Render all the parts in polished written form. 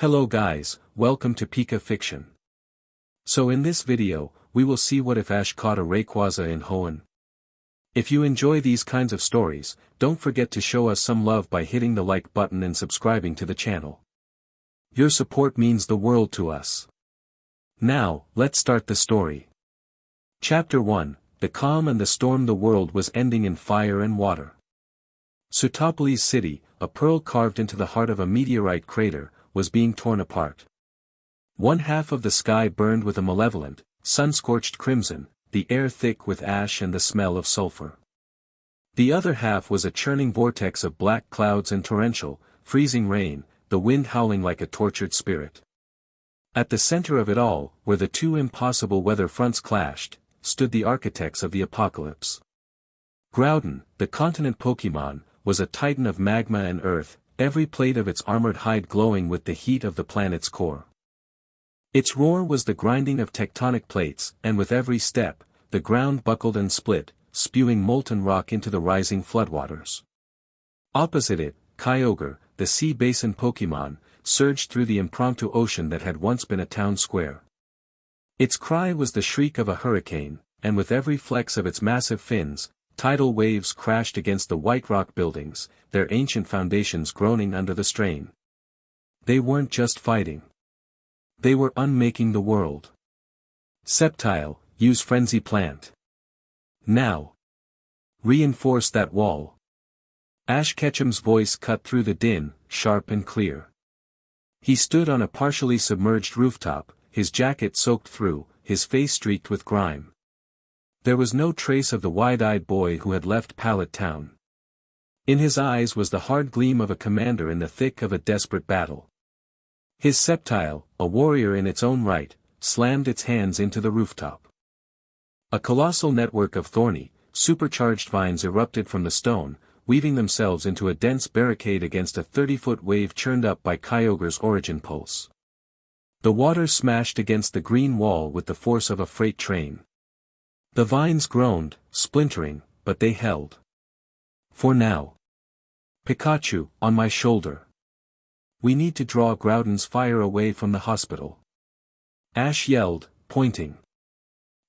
Hello guys, welcome to Pika Fiction. So in this video, we will see what if Ash caught a Rayquaza in Hoenn. If you enjoy these kinds of stories, don't forget to show us some love by hitting the like button and subscribing to the channel. Your support means the world to us. Now, let's start the story. Chapter 1, The Calm and the Storm. The world was ending in fire and water. Sutopolis City, a pearl carved into the heart of a meteorite crater, was being torn apart. One half of the sky burned with a malevolent, sun-scorched crimson, the air thick with ash and the smell of sulfur. The other half was a churning vortex of black clouds and torrential, freezing rain, the wind howling like a tortured spirit. At the center of it all, where the two impossible weather fronts clashed, stood the architects of the apocalypse. Groudon, the continent Pokémon, was a titan of magma and earth, every plate of its armored hide glowing with the heat of the planet's core. Its roar was the grinding of tectonic plates, and with every step, the ground buckled and split, spewing molten rock into the rising floodwaters. Opposite it, Kyogre, the sea basin Pokémon, surged through the impromptu ocean that had once been a town square. Its cry was the shriek of a hurricane, and with every flex of its massive fins, tidal waves crashed against the white rock buildings, their ancient foundations groaning under the strain. They weren't just fighting. They were unmaking the world. Sceptile, use Frenzy Plant. Now. Reinforce that wall. Ash Ketchum's voice cut through the din, sharp and clear. He stood on a partially submerged rooftop, his jacket soaked through, his face streaked with grime. There was no trace of the wide-eyed boy who had left Pallet Town. In his eyes was the hard gleam of a commander in the thick of a desperate battle. His Sceptile, a warrior in its own right, slammed its hands into the rooftop. A colossal network of thorny, supercharged vines erupted from the stone, weaving themselves into a dense barricade against a 30-foot wave churned up by Kyogre's origin pulse. The water smashed against the green wall with the force of a freight train. The vines groaned, splintering, but they held. For now. Pikachu, on my shoulder. We need to draw Groudon's fire away from the hospital. Ash yelled, pointing.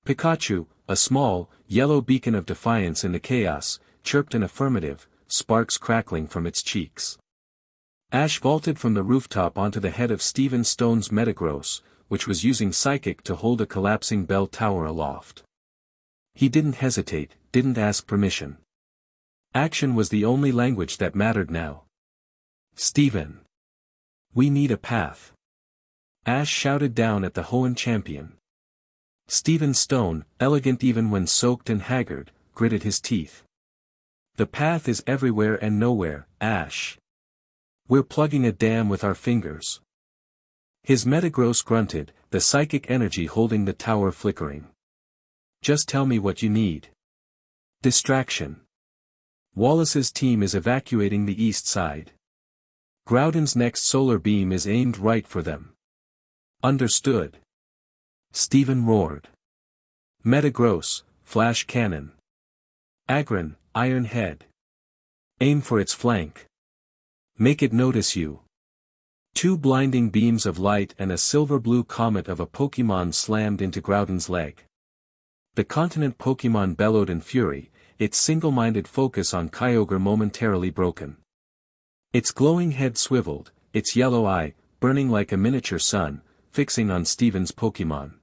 Pikachu, a small, yellow beacon of defiance in the chaos, chirped an affirmative, sparks crackling from its cheeks. Ash vaulted from the rooftop onto the head of Steven Stone's Metagross, which was using Psychic to hold a collapsing bell tower aloft. He didn't hesitate, didn't ask permission. Action was the only language that mattered now. Steven. We need a path. Ash shouted down at the Hoenn champion. Steven Stone, elegant even when soaked and haggard, gritted his teeth. The path is everywhere and nowhere, Ash. We're plugging a dam with our fingers. His Metagross grunted, the psychic energy holding the tower flickering. Just tell me what you need. Distraction. Wallace's team is evacuating the east side. Groudon's next solar beam is aimed right for them. Understood. Steven roared. Metagross, flash cannon. Aggron, iron head. Aim for its flank. Make it notice you. Two blinding beams of light and a silver-blue comet of a Pokémon slammed into Groudon's leg. The continent Pokémon bellowed in fury, its single-minded focus on Kyogre momentarily broken. Its glowing head swiveled, its yellow eye, burning like a miniature sun, fixing on Steven's Pokémon.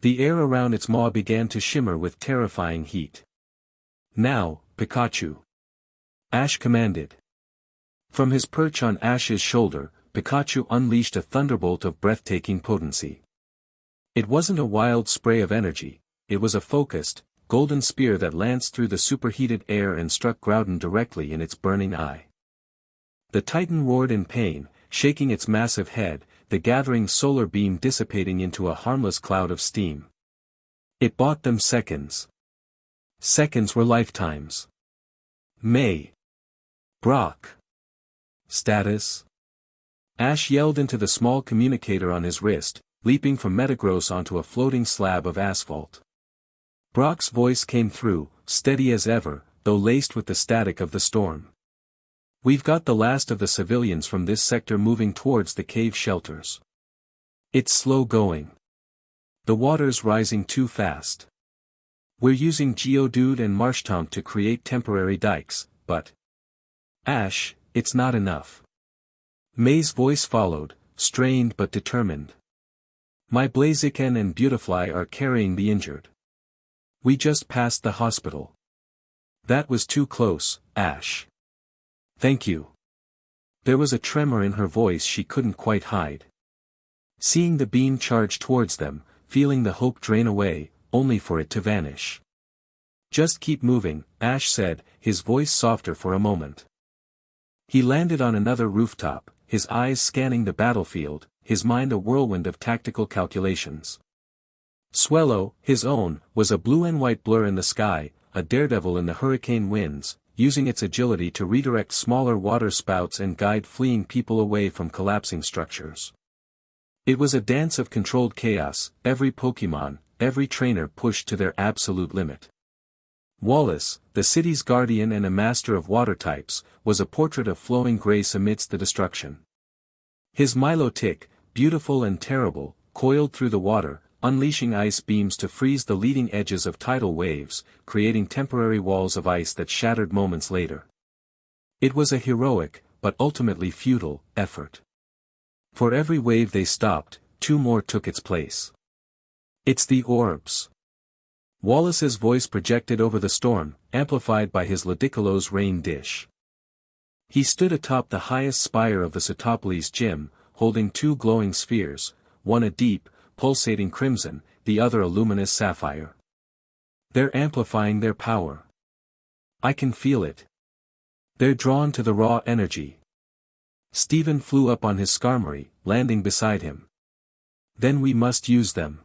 The air around its maw began to shimmer with terrifying heat. Now, Pikachu. Ash commanded. From his perch on Ash's shoulder, Pikachu unleashed a thunderbolt of breathtaking potency. It wasn't a wild spray of energy. It was a focused, golden spear that lanced through the superheated air and struck Groudon directly in its burning eye. The Titan roared in pain, shaking its massive head, the gathering solar beam dissipating into a harmless cloud of steam. It bought them seconds. Seconds were lifetimes. May. Brock. Status? Ash yelled into the small communicator on his wrist, leaping from Metagross onto a floating slab of asphalt. Brock's voice came through, steady as ever, though laced with the static of the storm. We've got the last of the civilians from this sector moving towards the cave shelters. It's slow going. The water's rising too fast. We're using Geodude and Marshtomp to create temporary dikes, but... Ash, it's not enough. May's voice followed, strained but determined. My Blaziken and Beautifly are carrying the injured. We just passed the hospital. That was too close, Ash. Thank you. There was a tremor in her voice she couldn't quite hide. Seeing the beam charge towards them, feeling the hope drain away, only for it to vanish. Just keep moving, Ash said, his voice softer for a moment. He landed on another rooftop, his eyes scanning the battlefield, his mind a whirlwind of tactical calculations. Swellow, his own, was a blue and white blur in the sky, a daredevil in the hurricane winds, using its agility to redirect smaller water spouts and guide fleeing people away from collapsing structures. It was a dance of controlled chaos, every Pokémon, every trainer pushed to their absolute limit. Wallace, the city's guardian and a master of water types, was a portrait of flowing grace amidst the destruction. His Milotic, beautiful and terrible, coiled through the water, unleashing ice beams to freeze the leading edges of tidal waves, creating temporary walls of ice that shattered moments later. It was a heroic, but ultimately futile, effort. For every wave they stopped, two more took its place. It's the orbs. Wallace's voice projected over the storm, amplified by his Ludicolo's rain dish. He stood atop the highest spire of the Sootopolis gym, holding two glowing spheres, one a deep, pulsating crimson, the other a luminous sapphire. They're amplifying their power. I can feel it. They're drawn to the raw energy. Steven flew up on his Skarmory, landing beside him. Then we must use them.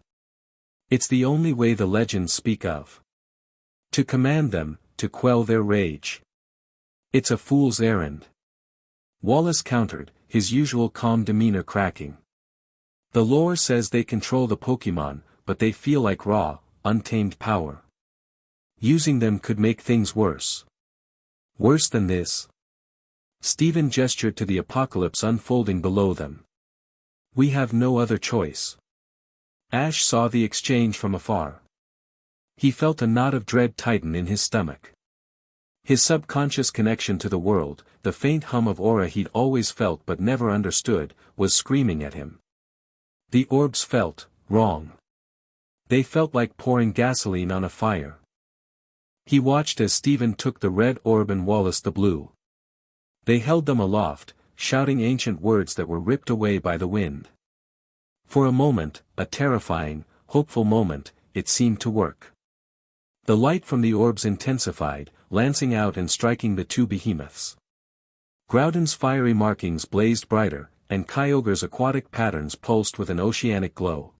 It's the only way the legends speak of. To command them, to quell their rage. It's a fool's errand. Wallace countered, his usual calm demeanor cracking. The lore says they control the Pokémon, but they feel like raw, untamed power. Using them could make things worse. Worse than this. Steven gestured to the apocalypse unfolding below them. We have no other choice. Ash saw the exchange from afar. He felt a knot of dread tighten in his stomach. His subconscious connection to the world, the faint hum of aura he'd always felt but never understood, was screaming at him. The orbs felt wrong. They felt like pouring gasoline on a fire. He watched as Steven took the red orb and Wallace the blue. They held them aloft, shouting ancient words that were ripped away by the wind. For a moment, a terrifying, hopeful moment, it seemed to work. The light from the orbs intensified, lancing out and striking the two behemoths. Groudon's fiery markings blazed brighter, and Kyogre's aquatic patterns pulsed with an oceanic glow.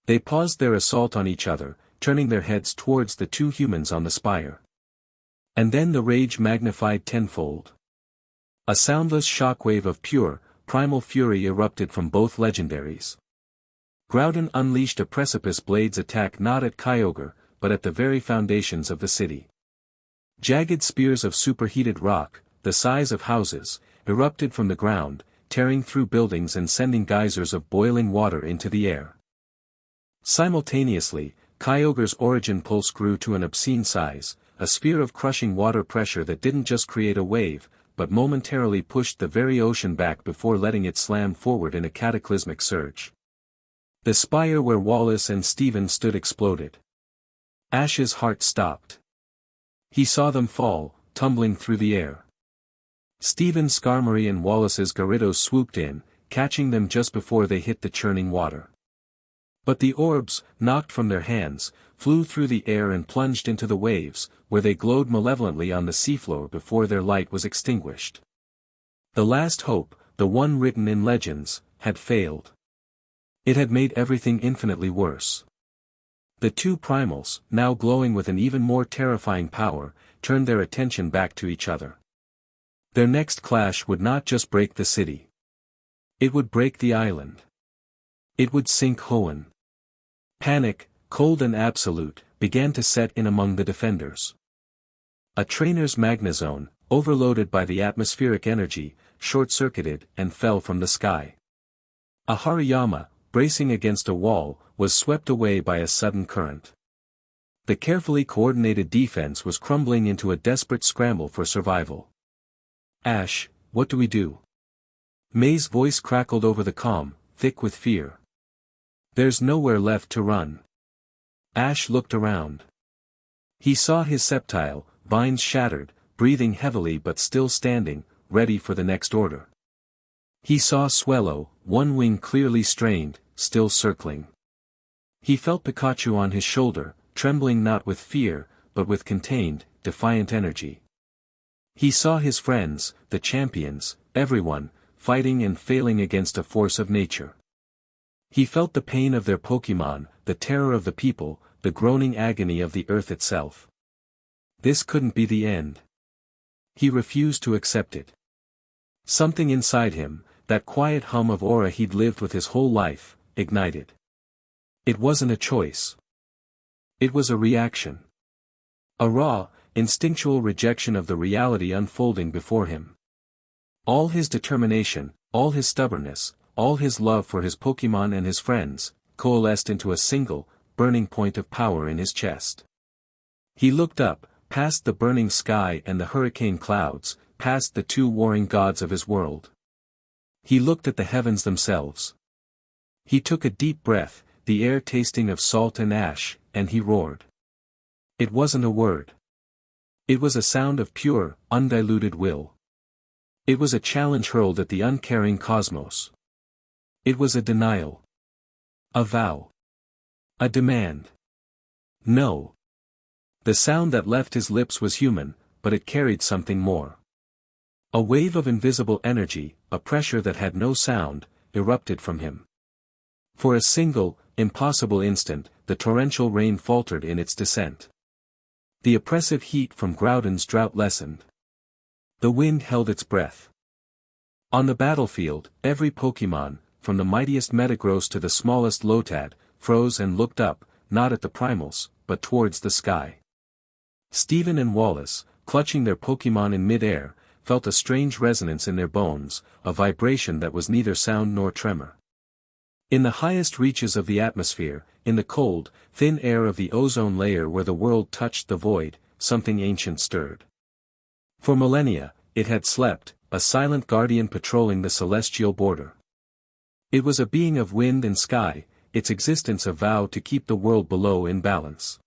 They paused their assault on each other, turning their heads towards the two humans on the spire. And then the rage magnified tenfold. A soundless shockwave of pure, primal fury erupted from both legendaries. Groudon unleashed a precipice blade's attack not at Kyogre, but at the very foundations of the city. Jagged spears of superheated rock, the size of houses, erupted from the ground, tearing through buildings and sending geysers of boiling water into the air. Simultaneously, Kyogre's origin pulse grew to an obscene size, a sphere of crushing water pressure that didn't just create a wave, but momentarily pushed the very ocean back before letting it slam forward in a cataclysmic surge. The spire where Wallace and Steven stood exploded. Ash's heart stopped. He saw them fall, tumbling through the air. Steven's Skarmory and Wallace's Gyarados swooped in, catching them just before they hit the churning water. But the orbs, knocked from their hands, flew through the air and plunged into the waves, where they glowed malevolently on the seafloor before their light was extinguished. The last hope, the one written in legends, had failed. It had made everything infinitely worse. The two primals, now glowing with an even more terrifying power, turned their attention back to each other. Their next clash would not just break the city. It would break the island. It would sink Hoenn. Panic, cold and absolute, began to set in among the defenders. A trainer's Magnezone, overloaded by the atmospheric energy, short-circuited and fell from the sky. A Hariyama, bracing against a wall, was swept away by a sudden current. The carefully coordinated defense was crumbling into a desperate scramble for survival. Ash, what do we do? May's voice crackled over the calm, thick with fear. There's nowhere left to run. Ash looked around. He saw his septile, vines shattered, breathing heavily but still standing, ready for the next order. He saw Swellow, one wing clearly strained, still circling. He felt Pikachu on his shoulder, trembling not with fear, but with contained, defiant energy. He saw his friends, the champions, everyone, fighting and failing against a force of nature. He felt the pain of their Pokémon, the terror of the people, the groaning agony of the earth itself. This couldn't be the end. He refused to accept it. Something inside him, that quiet hum of aura he'd lived with his whole life, ignited. It wasn't a choice. It was a reaction. A raw, instinctual rejection of the reality unfolding before him. All his determination, all his stubbornness, all his love for his Pokémon and his friends, coalesced into a single, burning point of power in his chest. He looked up, past the burning sky and the hurricane clouds, past the two warring gods of his world. He looked at the heavens themselves. He took a deep breath, the air tasting of salt and ash, and he roared. It wasn't a word. It was a sound of pure, undiluted will. It was a challenge hurled at the uncaring cosmos. It was a denial. A vow. A demand. No. The sound that left his lips was human, but it carried something more. A wave of invisible energy, a pressure that had no sound, erupted from him. For a single, impossible instant, the torrential rain faltered in its descent. The oppressive heat from Groudon's drought lessened. The wind held its breath. On the battlefield, every Pokémon, from the mightiest Metagross to the smallest Lotad, froze and looked up, not at the primals, but towards the sky. Steven and Wallace, clutching their Pokémon in mid-air, felt a strange resonance in their bones, a vibration that was neither sound nor tremor. In the highest reaches of the atmosphere, in the cold, thin air of the ozone layer where the world touched the void, something ancient stirred. For millennia, it had slept, a silent guardian patrolling the celestial border. It was a being of wind and sky, its existence a vow to keep the world below in balance.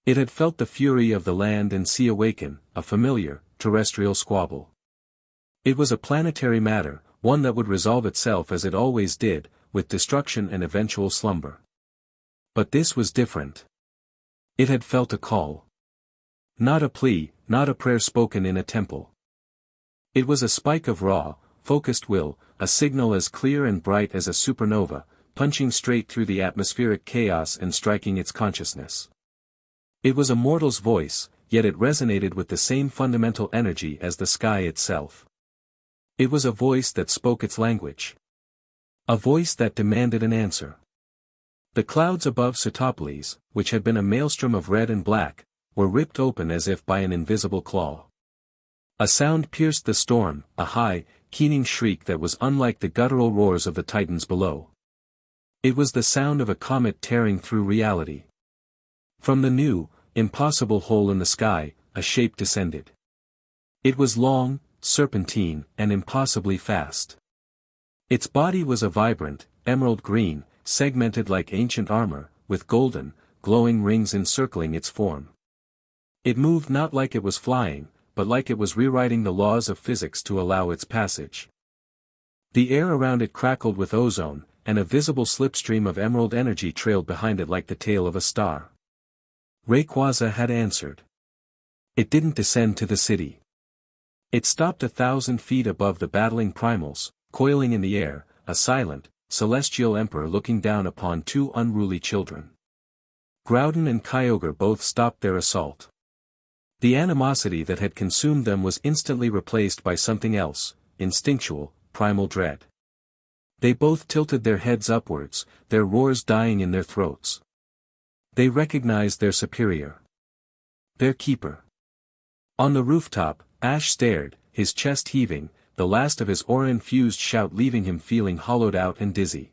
It had felt the fury of the land and sea awaken, a familiar, terrestrial squabble. It was a planetary matter, one that would resolve itself as it always did, with destruction and eventual slumber. But this was different. It had felt a call. Not a plea, not a prayer spoken in a temple. It was a spike of raw, focused will, a signal as clear and bright as a supernova, punching straight through the atmospheric chaos and striking its consciousness. It was a mortal's voice, yet it resonated with the same fundamental energy as the sky itself. It was a voice that spoke its language. A voice that demanded an answer. The clouds above Setopolis, which had been a maelstrom of red and black, were ripped open as if by an invisible claw. A sound pierced the storm, a high, keening shriek that was unlike the guttural roars of the titans below. It was the sound of a comet tearing through reality. From the new, impossible hole in the sky, a shape descended. It was long, serpentine, and impossibly fast. Its body was a vibrant, emerald green, segmented like ancient armor, with golden, glowing rings encircling its form. It moved not like it was flying, but like it was rewriting the laws of physics to allow its passage. The air around it crackled with ozone, and a visible slipstream of emerald energy trailed behind it like the tail of a star. Rayquaza had answered. It didn't descend to the city. It stopped 1,000 feet above the battling primals, coiling in the air, a silent, celestial emperor looking down upon two unruly children. Groudon and Kyogre both stopped their assault. The animosity that had consumed them was instantly replaced by something else, instinctual, primal dread. They both tilted their heads upwards, their roars dying in their throats. They recognized their superior. Their keeper. On the rooftop, Ash stared, his chest heaving, the last of his aura-infused shout leaving him feeling hollowed out and dizzy.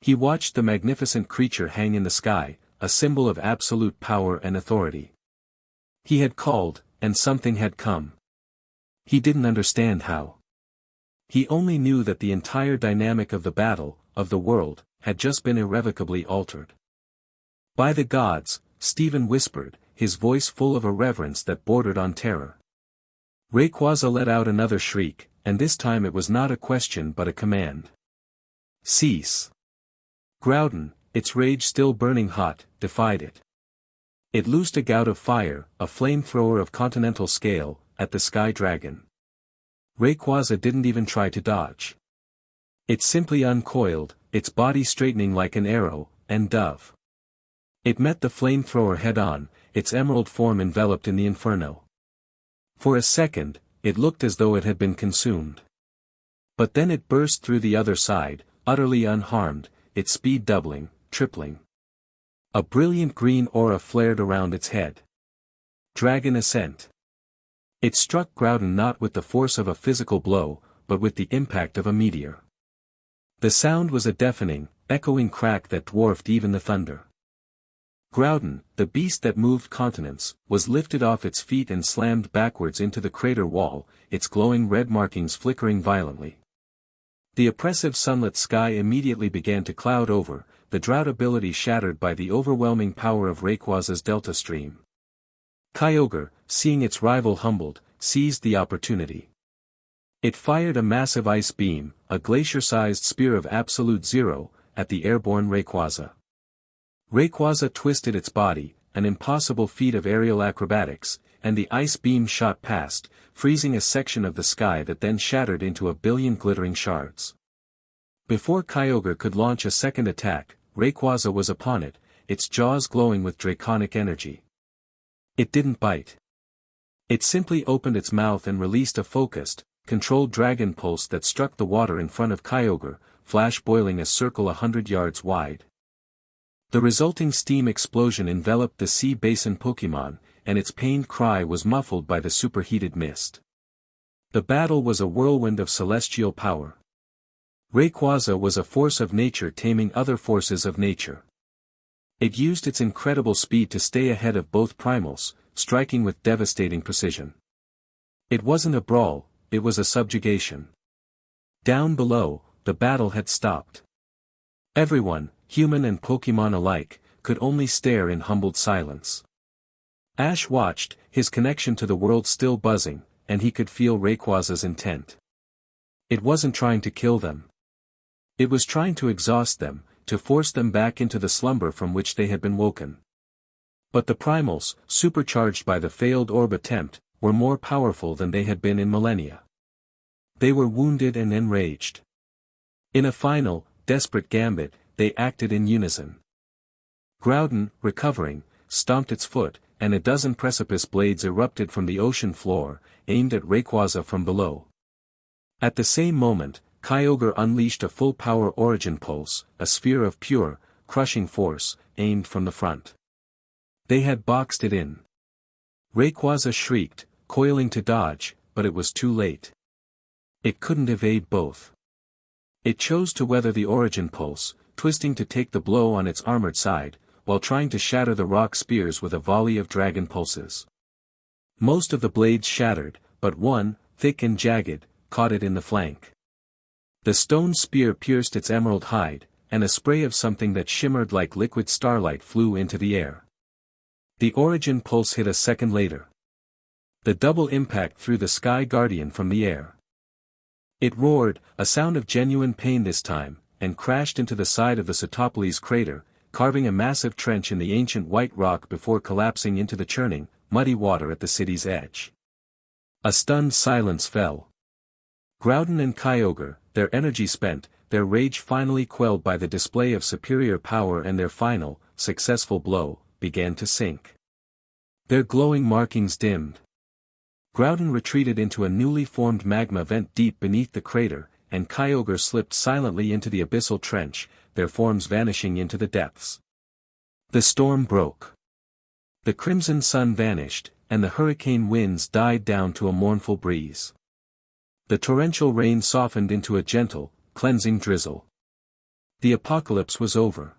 He watched the magnificent creature hang in the sky, a symbol of absolute power and authority. He had called, and something had come. He didn't understand how. He only knew that the entire dynamic of the battle, of the world, had just been irrevocably altered. By the gods, Stephen whispered, his voice full of a reverence that bordered on terror. Rayquaza let out another shriek, and this time it was not a question but a command. Cease. Groudon, its rage still burning hot, defied it. It loosed a gout of fire, a flamethrower of continental scale, at the sky dragon. Rayquaza didn't even try to dodge. It simply uncoiled, its body straightening like an arrow, and dove. It met the flamethrower head-on, its emerald form enveloped in the inferno. For a second, it looked as though it had been consumed. But then it burst through the other side, utterly unharmed, its speed doubling, tripling. A brilliant green aura flared around its head. Dragon Ascent. It struck Groudon not with the force of a physical blow, but with the impact of a meteor. The sound was a deafening, echoing crack that dwarfed even the thunder. Groudon, the beast that moved continents, was lifted off its feet and slammed backwards into the crater wall, its glowing red markings flickering violently. The oppressive sunlit sky immediately began to cloud over, the drought ability shattered by the overwhelming power of Rayquaza's delta stream. Kyogre, seeing its rival humbled, seized the opportunity. It fired a massive ice beam, a glacier-sized spear of absolute zero, at the airborne Rayquaza. Rayquaza twisted its body, an impossible feat of aerial acrobatics, and the ice beam shot past, freezing a section of the sky that then shattered into a billion glittering shards. Before Kyogre could launch a second attack, Rayquaza was upon it, its jaws glowing with draconic energy. It didn't bite. It simply opened its mouth and released a focused, controlled dragon pulse that struck the water in front of Kyogre, flash boiling a circle 100 yards wide. The resulting steam explosion enveloped the sea basin Pokémon, and its pained cry was muffled by the superheated mist. The battle was a whirlwind of celestial power. Rayquaza was a force of nature taming other forces of nature. It used its incredible speed to stay ahead of both primals, striking with devastating precision. It wasn't a brawl, it was a subjugation. Down below, the battle had stopped. Everyone, human and Pokémon alike, could only stare in humbled silence. Ash watched, his connection to the world still buzzing, and he could feel Rayquaza's intent. It wasn't trying to kill them. It was trying to exhaust them, to force them back into the slumber from which they had been woken. But the primals, supercharged by the failed orb attempt, were more powerful than they had been in millennia. They were wounded and enraged. In a final, desperate gambit, they acted in unison. Groudon, recovering, stomped its foot, and a dozen precipice blades erupted from the ocean floor, aimed at Rayquaza from below. At the same moment, Kyogre unleashed a full-power origin pulse, a sphere of pure, crushing force, aimed from the front. They had boxed it in. Rayquaza shrieked, coiling to dodge, but it was too late. It couldn't evade both. It chose to weather the origin pulse, twisting to take the blow on its armored side, while trying to shatter the rock spears with a volley of dragon pulses. Most of the blades shattered, but one, thick and jagged, caught it in the flank. The stone spear pierced its emerald hide, and a spray of something that shimmered like liquid starlight flew into the air. The origin pulse hit a second later. The double impact threw the Sky Guardian from the air. It roared, a sound of genuine pain this time, and crashed into the side of the Sotoples crater, carving a massive trench in the ancient white rock before collapsing into the churning, muddy water at the city's edge. A stunned silence fell. Groudon and Kyogre, their energy spent, their rage finally quelled by the display of superior power and their final, successful blow, began to sink. Their glowing markings dimmed. Groudon retreated into a newly formed magma vent deep beneath the crater, and Kyogre slipped silently into the abyssal trench, their forms vanishing into the depths. The storm broke. The crimson sun vanished, and the hurricane winds died down to a mournful breeze. The torrential rain softened into a gentle, cleansing drizzle. The apocalypse was over.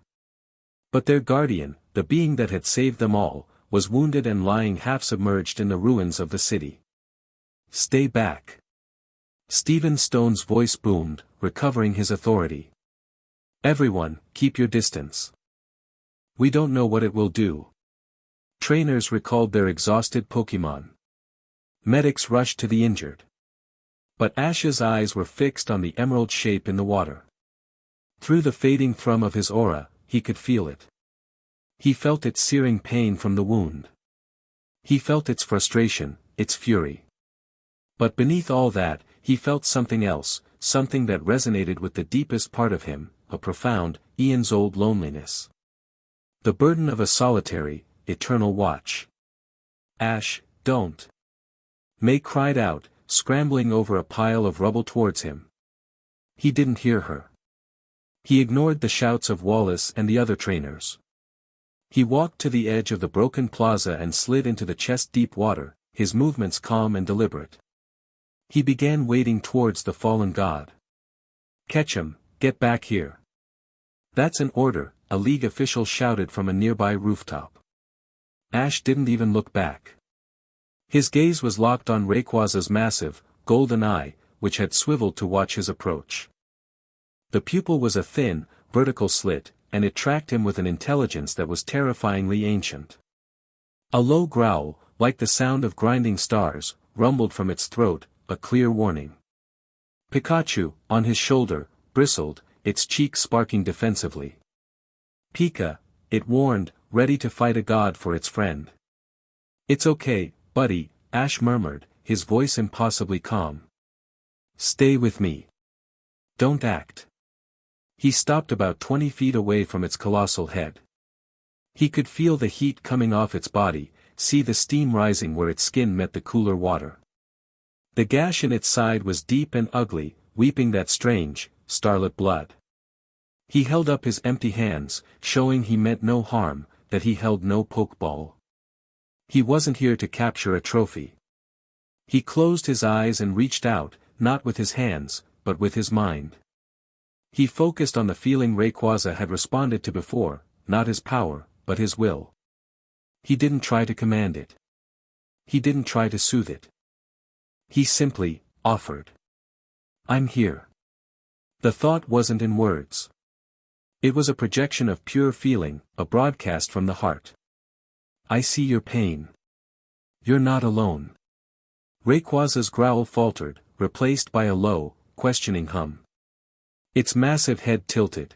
But their guardian, the being that had saved them all, was wounded and lying half submerged in the ruins of the city. "Stay back." Stephen Stone's voice boomed, recovering his authority. "Everyone, keep your distance. We don't know what it will do." Trainers recalled their exhausted Pokémon. Medics rushed to the injured. But Ash's eyes were fixed on the emerald shape in the water. Through the fading thrum of his aura, he could feel it. He felt its searing pain from the wound. He felt its frustration, its fury. But beneath all that, he felt something else, something that resonated with the deepest part of him, a profound, eons-old loneliness. The burden of a solitary, eternal watch. "Ash, don't!" May cried out, scrambling over a pile of rubble towards him. He didn't hear her. He ignored the shouts of Wallace and the other trainers. He walked to the edge of the broken plaza and slid into the chest-deep water, his movements calm and deliberate. He began wading towards the fallen god. "Ketchum, get back here." "That's an order," a league official shouted from a nearby rooftop. Ash didn't even look back. His gaze was locked on Rayquaza's massive, golden eye, which had swiveled to watch his approach. The pupil was a thin, vertical slit, and it tracked him with an intelligence that was terrifyingly ancient. A low growl, like the sound of grinding stars, rumbled from its throat, a clear warning. Pikachu, on his shoulder, bristled, its cheeks sparking defensively. "Pika," it warned, ready to fight a god for its friend. "It's okay, buddy," Ash murmured, his voice impossibly calm. "Stay with me. Don't act." He stopped about 20 feet away from its colossal head. He could feel the heat coming off its body, see the steam rising where its skin met the cooler water. The gash in its side was deep and ugly, weeping that strange, starlit blood. He held up his empty hands, showing he meant no harm, that he held no pokeball. He wasn't here to capture a trophy. He closed his eyes and reached out, not with his hands, but with his mind. He focused on the feeling Rayquaza had responded to before, not his power, but his will. He didn't try to command it. He didn't try to soothe it. He simply offered. "I'm here." The thought wasn't in words. It was a projection of pure feeling, a broadcast from the heart. "I see your pain. You're not alone." Rayquaza's growl faltered, replaced by a low, questioning hum. Its massive head tilted.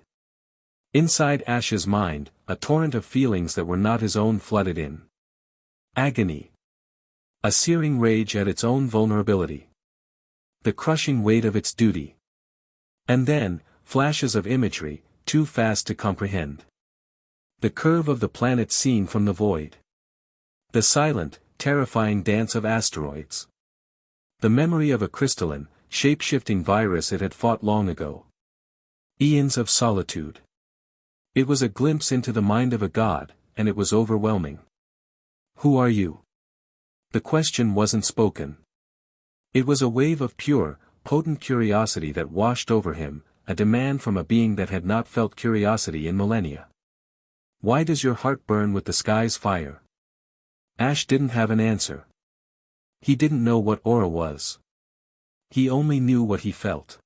Inside Ash's mind, a torrent of feelings that were not his own flooded in. Agony. A searing rage at its own vulnerability. The crushing weight of its duty. And then, flashes of imagery, too fast to comprehend. The curve of the planet seen from the void. The silent, terrifying dance of asteroids. The memory of a crystalline, shape-shifting virus it had fought long ago. Eons of solitude. It was a glimpse into the mind of a god, and it was overwhelming. "Who are you?" The question wasn't spoken. It was a wave of pure, potent curiosity that washed over him, a demand from a being that had not felt curiosity in millennia. "Why does your heart burn with the sky's fire?" Ash didn't have an answer. He didn't know what aura was. He only knew what he felt.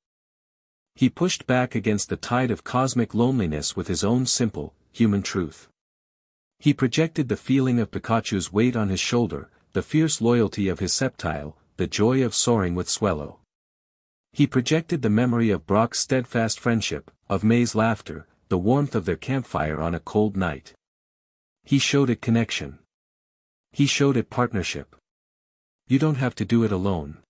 He pushed back against the tide of cosmic loneliness with his own simple, human truth. He projected the feeling of Pikachu's weight on his shoulder, the fierce loyalty of his Sceptile, the joy of soaring with Swellow. He projected the memory of Brock's steadfast friendship, of May's laughter, the warmth of their campfire on a cold night. He showed it connection. He showed it partnership. You don't have to do it alone.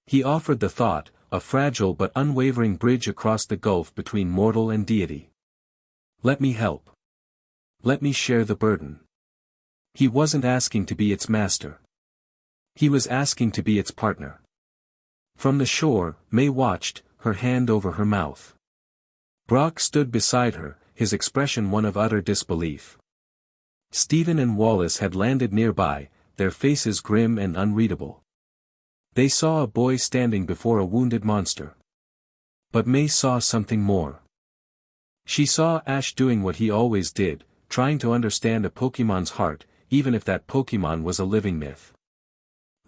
He offered the thought, a fragile but unwavering bridge across the gulf between mortal and deity. "Let me help. Let me share the burden." He wasn't asking to be its master. He was asking to be its partner. From the shore, May watched, her hand over her mouth. Brock stood beside her, his expression one of utter disbelief. Stephen and Wallace had landed nearby, their faces grim and unreadable. They saw a boy standing before a wounded monster. But May saw something more. She saw Ash doing what he always did, trying to understand a Pokémon's heart, even if that Pokémon was a living myth.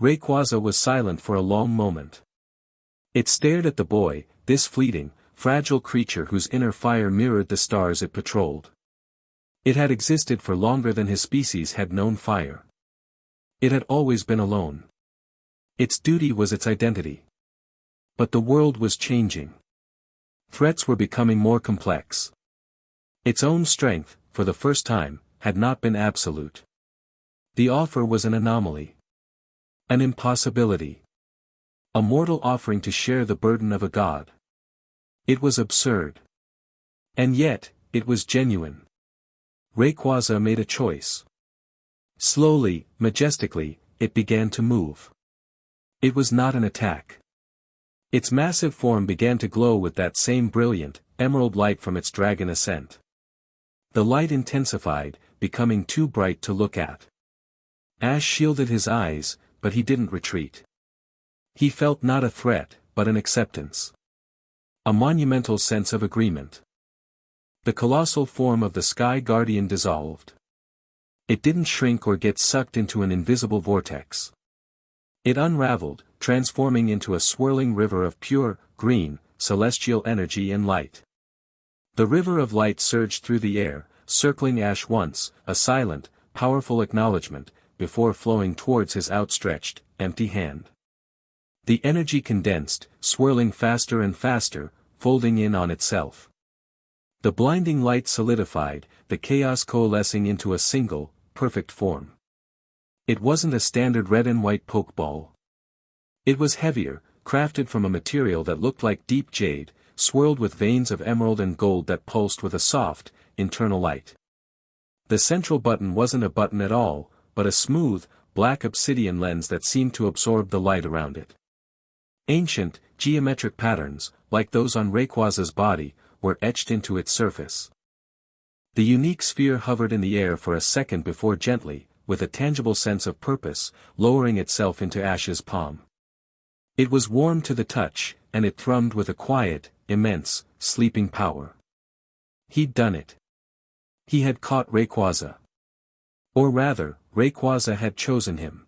Rayquaza was silent for a long moment. It stared at the boy, this fleeting, fragile creature whose inner fire mirrored the stars it patrolled. It had existed for longer than his species had known fire. It had always been alone. Its duty was its identity. But the world was changing. Threats were becoming more complex. Its own strength, for the first time, had not been absolute. The offer was an anomaly. An impossibility. A mortal offering to share the burden of a god. It was absurd. And yet, it was genuine. Rayquaza made a choice. Slowly, majestically, it began to move. It was not an attack. Its massive form began to glow with that same brilliant, emerald light from its dragon ascent. The light intensified, becoming too bright to look at. Ash shielded his eyes, but he didn't retreat. He felt not a threat, but an acceptance. A monumental sense of agreement. The colossal form of the Sky Guardian dissolved. It didn't shrink or get sucked into an invisible vortex. It unraveled, transforming into a swirling river of pure, green, celestial energy and light. The river of light surged through the air, circling Ash once, a silent, powerful acknowledgement, before flowing towards his outstretched, empty hand. The energy condensed, swirling faster and faster, folding in on itself. The blinding light solidified, the chaos coalescing into a single, perfect form. It wasn't a standard red and white pokeball. It was heavier, crafted from a material that looked like deep jade, swirled with veins of emerald and gold that pulsed with a soft, internal light. The central button wasn't a button at all, but a smooth, black obsidian lens that seemed to absorb the light around it. Ancient, geometric patterns, like those on Rayquaza's body, were etched into its surface. The unique sphere hovered in the air for a second before gently, with a tangible sense of purpose, lowering itself into Ash's palm. It was warm to the touch, and it thrummed with a quiet, immense, sleeping power. He'd done it. He had caught Rayquaza. Or rather, Rayquaza had chosen him.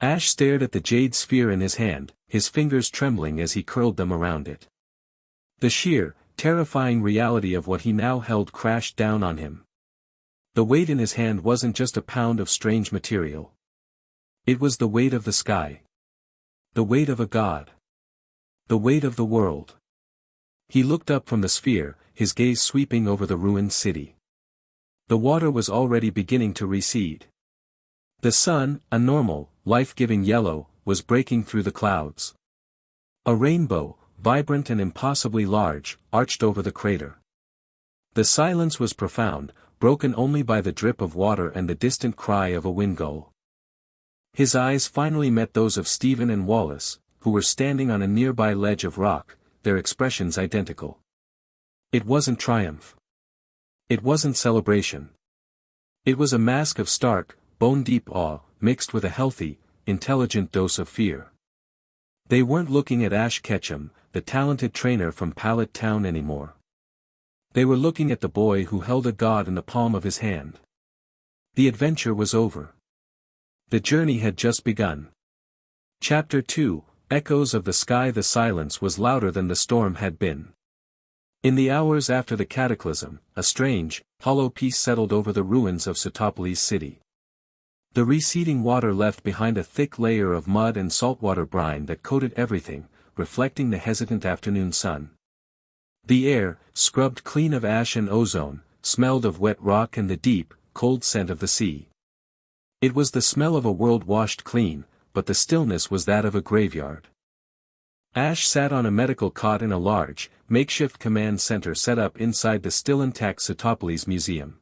Ash stared at the jade sphere in his hand, his fingers trembling as he curled them around it. The sheer, terrifying reality of what he now held crashed down on him. The weight in his hand wasn't just a pound of strange material. It was the weight of the sky. The weight of a god. The weight of the world. He looked up from the sphere, his gaze sweeping over the ruined city. The water was already beginning to recede. The sun, a normal, life-giving yellow, was breaking through the clouds. A rainbow, vibrant and impossibly large, arched over the crater. The silence was profound, broken only by the drip of water and the distant cry of a wind gull. His eyes finally met those of Stephen and Wallace, who were standing on a nearby ledge of rock, their expressions identical. It wasn't triumph. It wasn't celebration. It was a mask of stark, bone-deep awe, mixed with a healthy, intelligent dose of fear. They weren't looking at Ash Ketchum, the talented trainer from Pallet Town anymore. They were looking at the boy who held a god in the palm of his hand. The adventure was over. The journey had just begun. Chapter 2, Echoes of the Sky. The silence was louder than the storm had been. In the hours after the cataclysm, a strange, hollow peace settled over the ruins of Setopolis city. The receding water left behind a thick layer of mud and saltwater brine that coated everything, reflecting the hesitant afternoon sun. The air, scrubbed clean of ash and ozone, smelled of wet rock and the deep, cold scent of the sea. It was the smell of a world washed clean, but the stillness was that of a graveyard. Ash sat on a medical cot in a large, makeshift command center set up inside the still intact Setopolis Museum.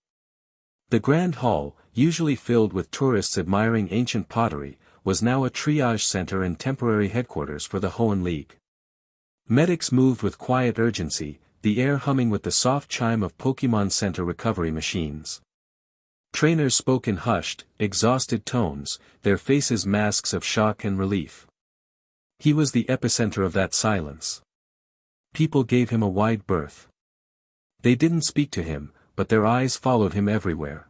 The Grand Hall, usually filled with tourists admiring ancient pottery, was now a triage center and temporary headquarters for the Hoenn League. Medics moved with quiet urgency, the air humming with the soft chime of Pokémon Center recovery machines. Trainers spoke in hushed, exhausted tones, their faces masks of shock and relief. He was the epicenter of that silence. People gave him a wide berth. They didn't speak to him, but their eyes followed him everywhere.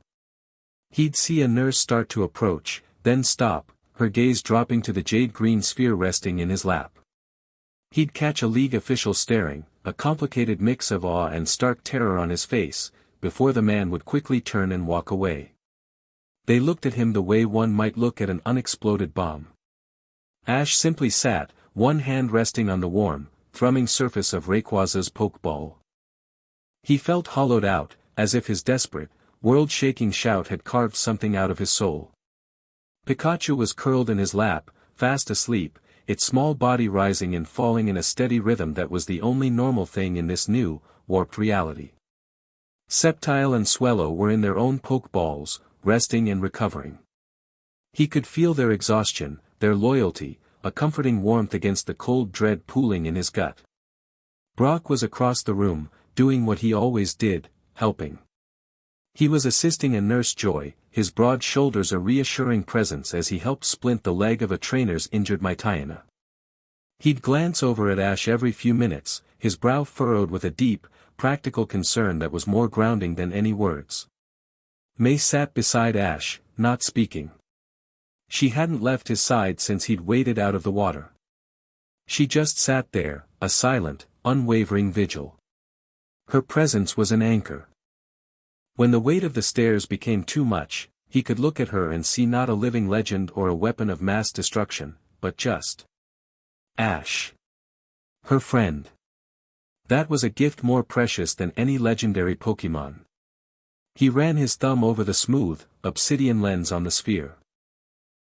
He'd see a nurse start to approach, then stop, her gaze dropping to the jade-green sphere resting in his lap. He'd catch a league official staring, a complicated mix of awe and stark terror on his face, before the man would quickly turn and walk away. They looked at him the way one might look at an unexploded bomb. Ash simply sat, one hand resting on the warm, thrumming surface of Rayquaza's pokeball. He felt hollowed out, as if his desperate, world-shaking shout had carved something out of his soul. Pikachu was curled in his lap, fast asleep, its small body rising and falling in a steady rhythm that was the only normal thing in this new, warped reality. Sceptile and Swellow were in their own pokeballs, resting and recovering. He could feel their exhaustion, their loyalty, a comforting warmth against the cold dread pooling in his gut. Brock was across the room, doing what he always did, helping. He was assisting a Nurse Joy, his broad shoulders a reassuring presence as he helped splint the leg of a trainer's injured Mytiana. He'd glance over at Ash every few minutes, his brow furrowed with a deep, practical concern that was more grounding than any words. May sat beside Ash, not speaking. She hadn't left his side since he'd waded out of the water. She just sat there, a silent, unwavering vigil. Her presence was an anchor. When the weight of the stairs became too much, he could look at her and see not a living legend or a weapon of mass destruction, but just Ash. Her friend. That was a gift more precious than any legendary Pokémon. He ran his thumb over the smooth, obsidian lens on the sphere.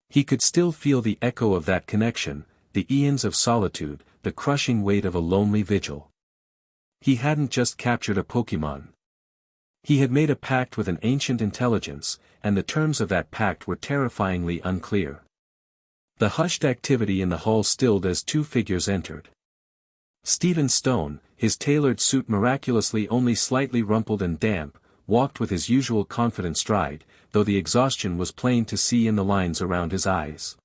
He could still feel the echo of that connection, the eons of solitude, the crushing weight of a lonely vigil. He hadn't just captured a Pokémon. He had made a pact with an ancient intelligence, and the terms of that pact were terrifyingly unclear. The hushed activity in the hall stilled as two figures entered. Stephen Stone, his tailored suit miraculously only slightly rumpled and damp, walked with his usual confident stride, though the exhaustion was plain to see in the lines around his eyes.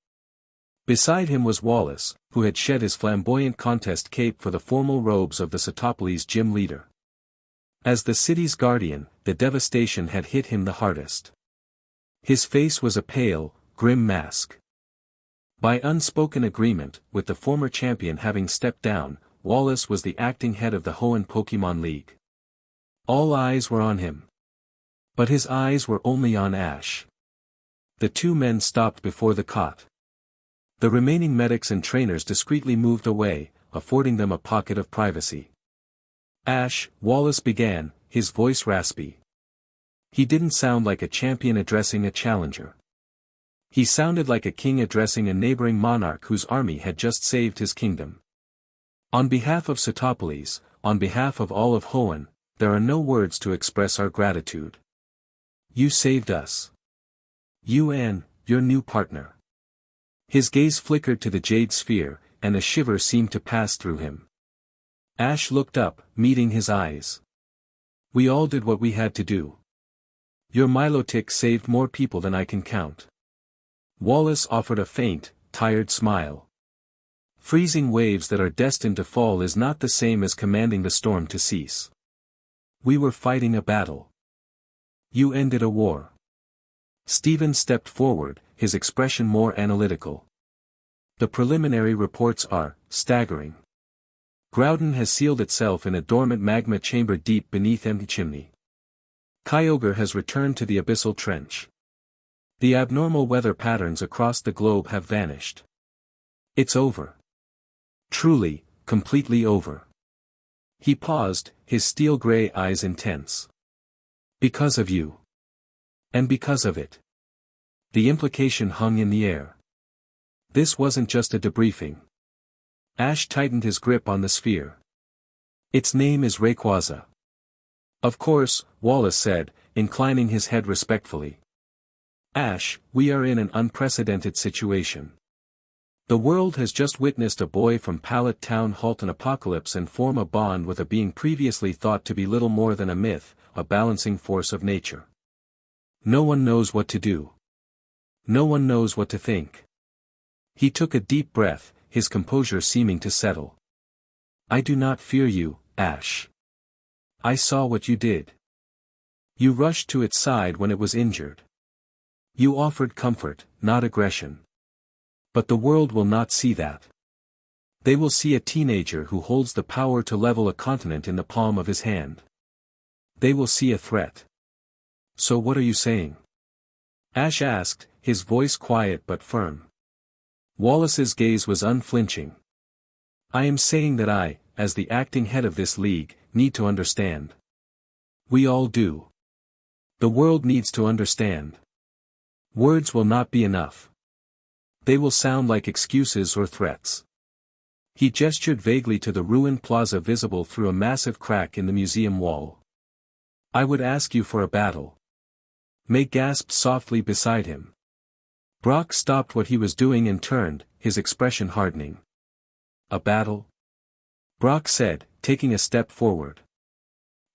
Beside him was Wallace, who had shed his flamboyant contest cape for the formal robes of the Satopolis gym leader. As the city's guardian, the devastation had hit him the hardest. His face was a pale, grim mask. By unspoken agreement, with the former champion having stepped down, Wallace was the acting head of the Hoenn Pokémon League. All eyes were on him. But his eyes were only on Ash. The two men stopped before the cot. The remaining medics and trainers discreetly moved away, affording them a pocket of privacy. Ash, Wallace began, his voice raspy. He didn't sound like a champion addressing a challenger. He sounded like a king addressing a neighboring monarch whose army had just saved his kingdom. On behalf of Satopolis, on behalf of all of Hoenn, there are no words to express our gratitude. You saved us. You and your new partner. His gaze flickered to the jade sphere, and a shiver seemed to pass through him. Ash looked up, meeting his eyes. We all did what we had to do. Your Milotic saved more people than I can count. Wallace offered a faint, tired smile. Freezing waves that are destined to fall is not the same as commanding the storm to cease. We were fighting a battle. You ended a war. Stephen stepped forward, his expression more analytical. The preliminary reports are staggering. Groudon has sealed itself in a dormant magma chamber deep beneath empty chimney. Kyogre has returned to the abyssal trench. The abnormal weather patterns across the globe have vanished. It's over. Truly, completely over. He paused, his steel-gray eyes intense. Because of you. And because of it. The implication hung in the air. This wasn't just a debriefing. Ash tightened his grip on the sphere. Its name is Rayquaza. Of course, Wallace said, inclining his head respectfully. Ash, we are in an unprecedented situation. The world has just witnessed a boy from Pallet Town halt an apocalypse and form a bond with a being previously thought to be little more than a myth, a balancing force of nature. No one knows what to do. No one knows what to think. He took a deep breath, his composure seeming to settle. I do not fear you, Ash. I saw what you did. You rushed to its side when it was injured. You offered comfort, not aggression. But the world will not see that. They will see a teenager who holds the power to level a continent in the palm of his hand. They will see a threat. So what are you saying? Ash asked, his voice quiet but firm. Wallace's gaze was unflinching. I am saying that I, as the acting head of this league, need to understand. We all do. The world needs to understand. Words will not be enough. They will sound like excuses or threats. He gestured vaguely to the ruined plaza visible through a massive crack in the museum wall. I would ask you for a battle. May gasped softly beside him. Brock stopped what he was doing and turned, his expression hardening. A battle? Brock said, taking a step forward.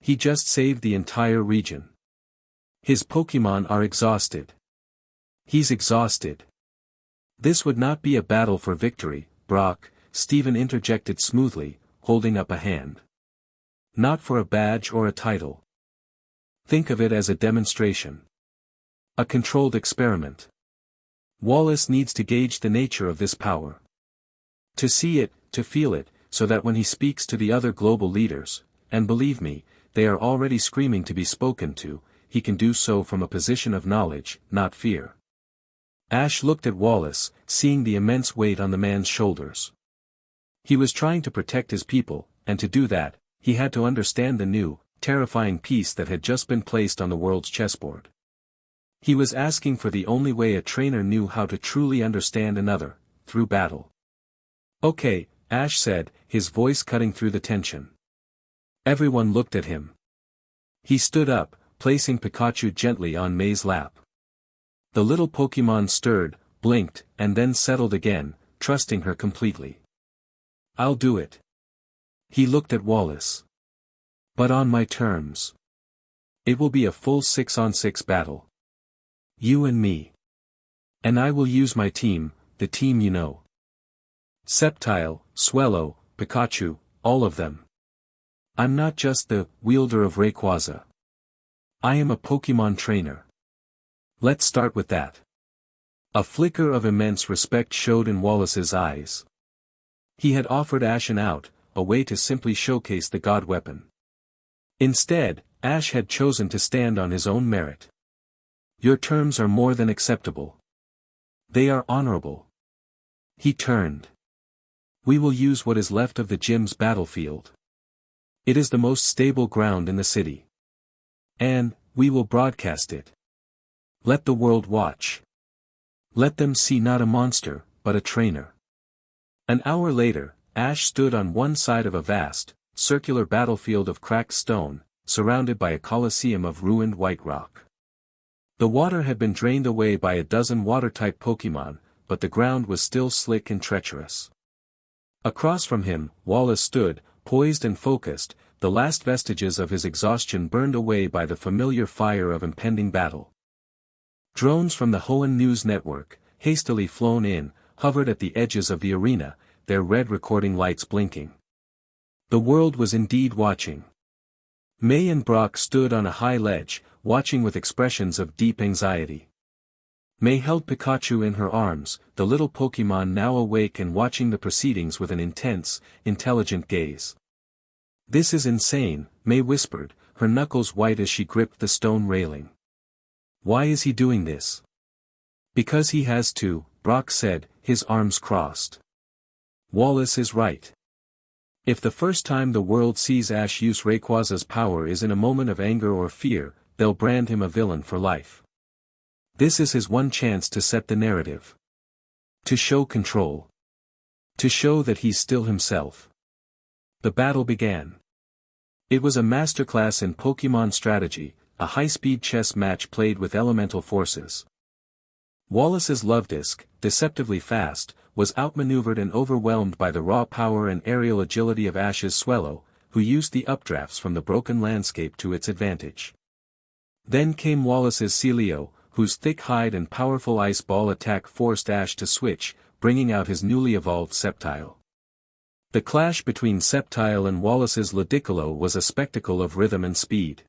He just saved the entire region. His Pokémon are exhausted. He's exhausted. This would not be a battle for victory, Brock, Steven interjected smoothly, holding up a hand. Not for a badge or a title. Think of it as a demonstration. A controlled experiment. Wallace needs to gauge the nature of this power. To see it, to feel it, so that when he speaks to the other global leaders, and believe me, they are already screaming to be spoken to, he can do so from a position of knowledge, not fear. Ash looked at Wallace, seeing the immense weight on the man's shoulders. He was trying to protect his people, and to do that, he had to understand the new, terrifying piece that had just been placed on the world's chessboard. He was asking for the only way a trainer knew how to truly understand another, through battle. Okay, Ash said, his voice cutting through the tension. Everyone looked at him. He stood up, placing Pikachu gently on May's lap. The little Pokémon stirred, blinked, and then settled again, trusting her completely. I'll do it. He looked at Wallace. But on my terms. It will be a full 6-on-6 battle. You and me. And I will use my team, the team you know. Sceptile, Swellow, Pikachu, all of them. I'm not just the wielder of Rayquaza. I am a Pokémon trainer. Let's start with that. A flicker of immense respect showed in Wallace's eyes. He had offered Ash an out, a way to simply showcase the god weapon. Instead, Ash had chosen to stand on his own merit. Your terms are more than acceptable. They are honorable. He turned. We will use what is left of the gym's battlefield. It is the most stable ground in the city. And, we will broadcast it. Let the world watch. Let them see not a monster, but a trainer. An hour later, Ash stood on one side of a vast, circular battlefield of cracked stone, surrounded by a coliseum of ruined white rock. The water had been drained away by a dozen water-type Pokémon, but the ground was still slick and treacherous. Across from him, Wallace stood, poised and focused, the last vestiges of his exhaustion burned away by the familiar fire of impending battle. Drones from the Hoenn news network, hastily flown in, hovered at the edges of the arena, their red recording lights blinking. The world was indeed watching. May and Brock stood on a high ledge, watching with expressions of deep anxiety. May held Pikachu in her arms, the little Pokémon now awake and watching the proceedings with an intense, intelligent gaze. This is insane, May whispered, her knuckles white as she gripped the stone railing. Why is he doing this? Because he has to, Brock said, his arms crossed. Wallace is right. If the first time the world sees Ash use Rayquaza's power is in a moment of anger or fear, they'll brand him a villain for life. This is his one chance to set the narrative. To show control. To show that he's still himself. The battle began. It was a masterclass in Pokémon strategy, a high-speed chess match played with elemental forces. Wallace's Lovedisk, deceptively fast, was outmaneuvered and overwhelmed by the raw power and aerial agility of Ash's Swellow, who used the updrafts from the broken landscape to its advantage. Then came Wallace's Celio, whose thick hide and powerful ice ball attack forced Ash to switch, bringing out his newly evolved Sceptile. The clash between Sceptile and Wallace's Ludicolo was a spectacle of rhythm and speed.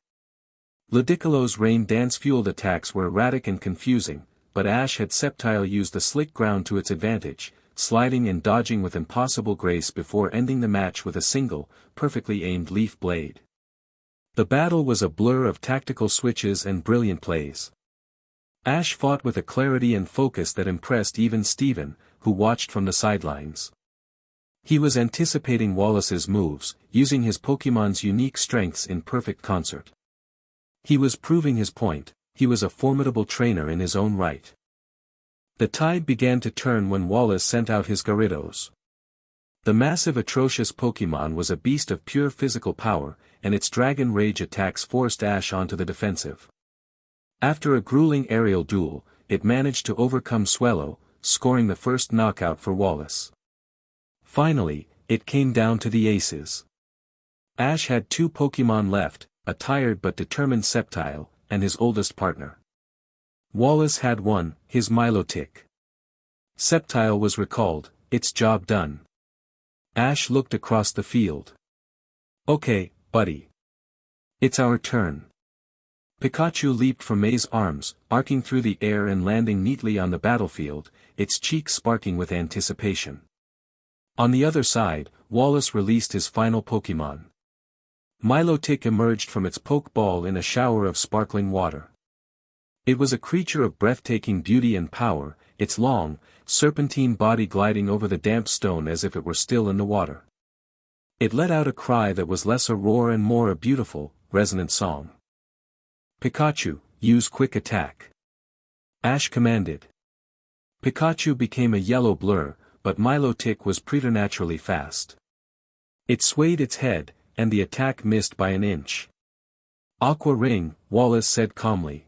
Ludicolo's rain dance-fueled attacks were erratic and confusing, but Ash had Sceptile use the slick ground to its advantage, sliding and dodging with impossible grace before ending the match with a single, perfectly aimed leaf blade. The battle was a blur of tactical switches and brilliant plays. Ash fought with a clarity and focus that impressed even Steven, who watched from the sidelines. He was anticipating Wallace's moves, using his Pokémon's unique strengths in perfect concert. He was proving his point, he was a formidable trainer in his own right. The tide began to turn when Wallace sent out his Gyarados. The massive atrocious Pokémon was a beast of pure physical power, and its Dragon Rage attacks forced Ash onto the defensive. After a grueling aerial duel, it managed to overcome Swellow, scoring the first knockout for Wallace. Finally, it came down to the aces. Ash had 2 Pokémon left, a tired but determined Sceptile, and his oldest partner. Wallace had one, his Milotic. Sceptile was recalled, its job done. Ash looked across the field. "Okay, buddy. It's our turn." Pikachu leaped from May's arms, arcing through the air and landing neatly on the battlefield, its cheeks sparking with anticipation. On the other side, Wallace released his final Pokémon. Milotic emerged from its Pokeball in a shower of sparkling water. It was a creature of breathtaking beauty and power, its long, serpentine body gliding over the damp stone as if it were still in the water. It let out a cry that was less a roar and more a beautiful, resonant song. "Pikachu, use quick attack," Ash commanded. Pikachu became a yellow blur, but Milotic was preternaturally fast. It swayed its head, and the attack missed by an inch. "Aqua Ring," Wallace said calmly.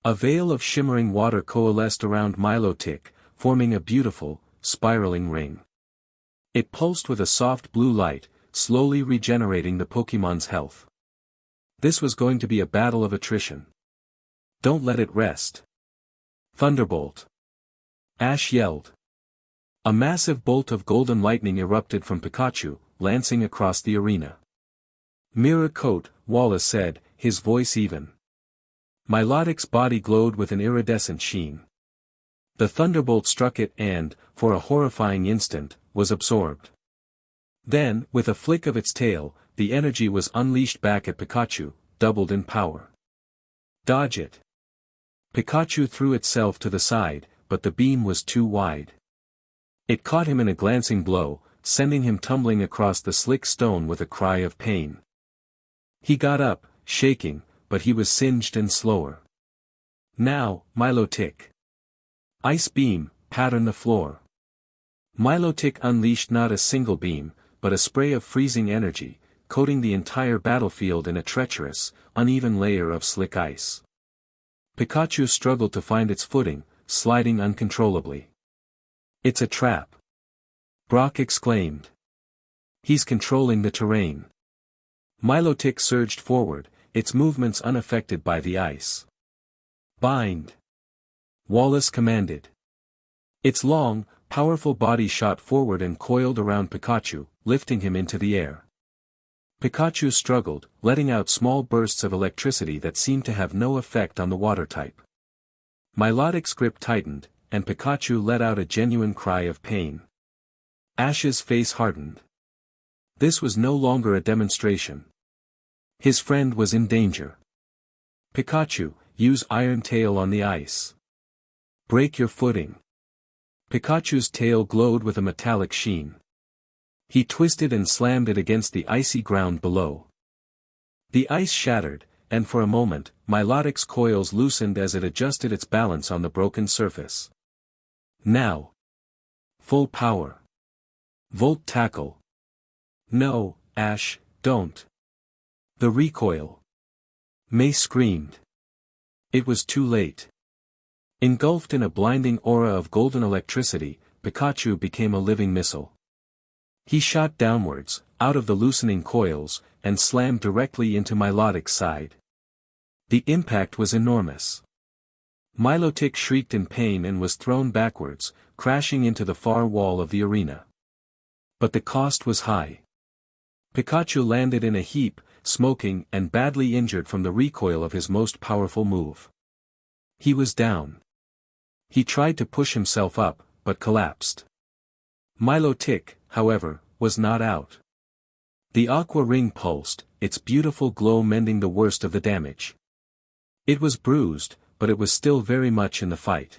A veil of shimmering water coalesced around Milotic, forming a beautiful, spiraling ring. It pulsed with a soft blue light, slowly regenerating the Pokémon's health. This was going to be a battle of attrition. "Don't let it rest." "Thunderbolt!" Ash yelled. A massive bolt of golden lightning erupted from Pikachu, lancing across the arena. "Mirror Coat," Wallace said, his voice even. Milotic's body glowed with an iridescent sheen. The thunderbolt struck it and, for a horrifying instant, was absorbed. Then, with a flick of its tail, the energy was unleashed back at Pikachu, doubled in power. "Dodge it!" Pikachu threw itself to the side, but the beam was too wide. It caught him in a glancing blow, sending him tumbling across the slick stone with a cry of pain. He got up, shaking, but he was singed and slower. "Now, Milotic. Ice Beam, pattern the floor." Milotic unleashed not a single beam, but a spray of freezing energy, coating the entire battlefield in a treacherous, uneven layer of slick ice. Pikachu struggled to find its footing, sliding uncontrollably. "It's a trap," Brock exclaimed. "He's controlling the terrain." Milotic surged forward, its movements unaffected by the ice. "Bind!" Wallace commanded. Its long, powerful body shot forward and coiled around Pikachu, lifting him into the air. Pikachu struggled, letting out small bursts of electricity that seemed to have no effect on the water type. Milotic's grip tightened, and Pikachu let out a genuine cry of pain. Ash's face hardened. This was no longer a demonstration. His friend was in danger. "Pikachu, use Iron Tail on the ice. Break your footing." Pikachu's tail glowed with a metallic sheen. He twisted and slammed it against the icy ground below. The ice shattered, and for a moment, Milotic's coils loosened as it adjusted its balance on the broken surface. "Now. Full power. Volt Tackle." "No, Ash, don't." "The recoil." May screamed. It was too late. Engulfed in a blinding aura of golden electricity, Pikachu became a living missile. He shot downwards, out of the loosening coils, and slammed directly into Milotic's side. The impact was enormous. Milotic shrieked in pain and was thrown backwards, crashing into the far wall of the arena. But the cost was high. Pikachu landed in a heap, smoking and badly injured from the recoil of his most powerful move. He was down. He tried to push himself up, but collapsed. Milotic, however, was not out. The aqua ring pulsed, its beautiful glow mending the worst of the damage. It was bruised, but it was still very much in the fight.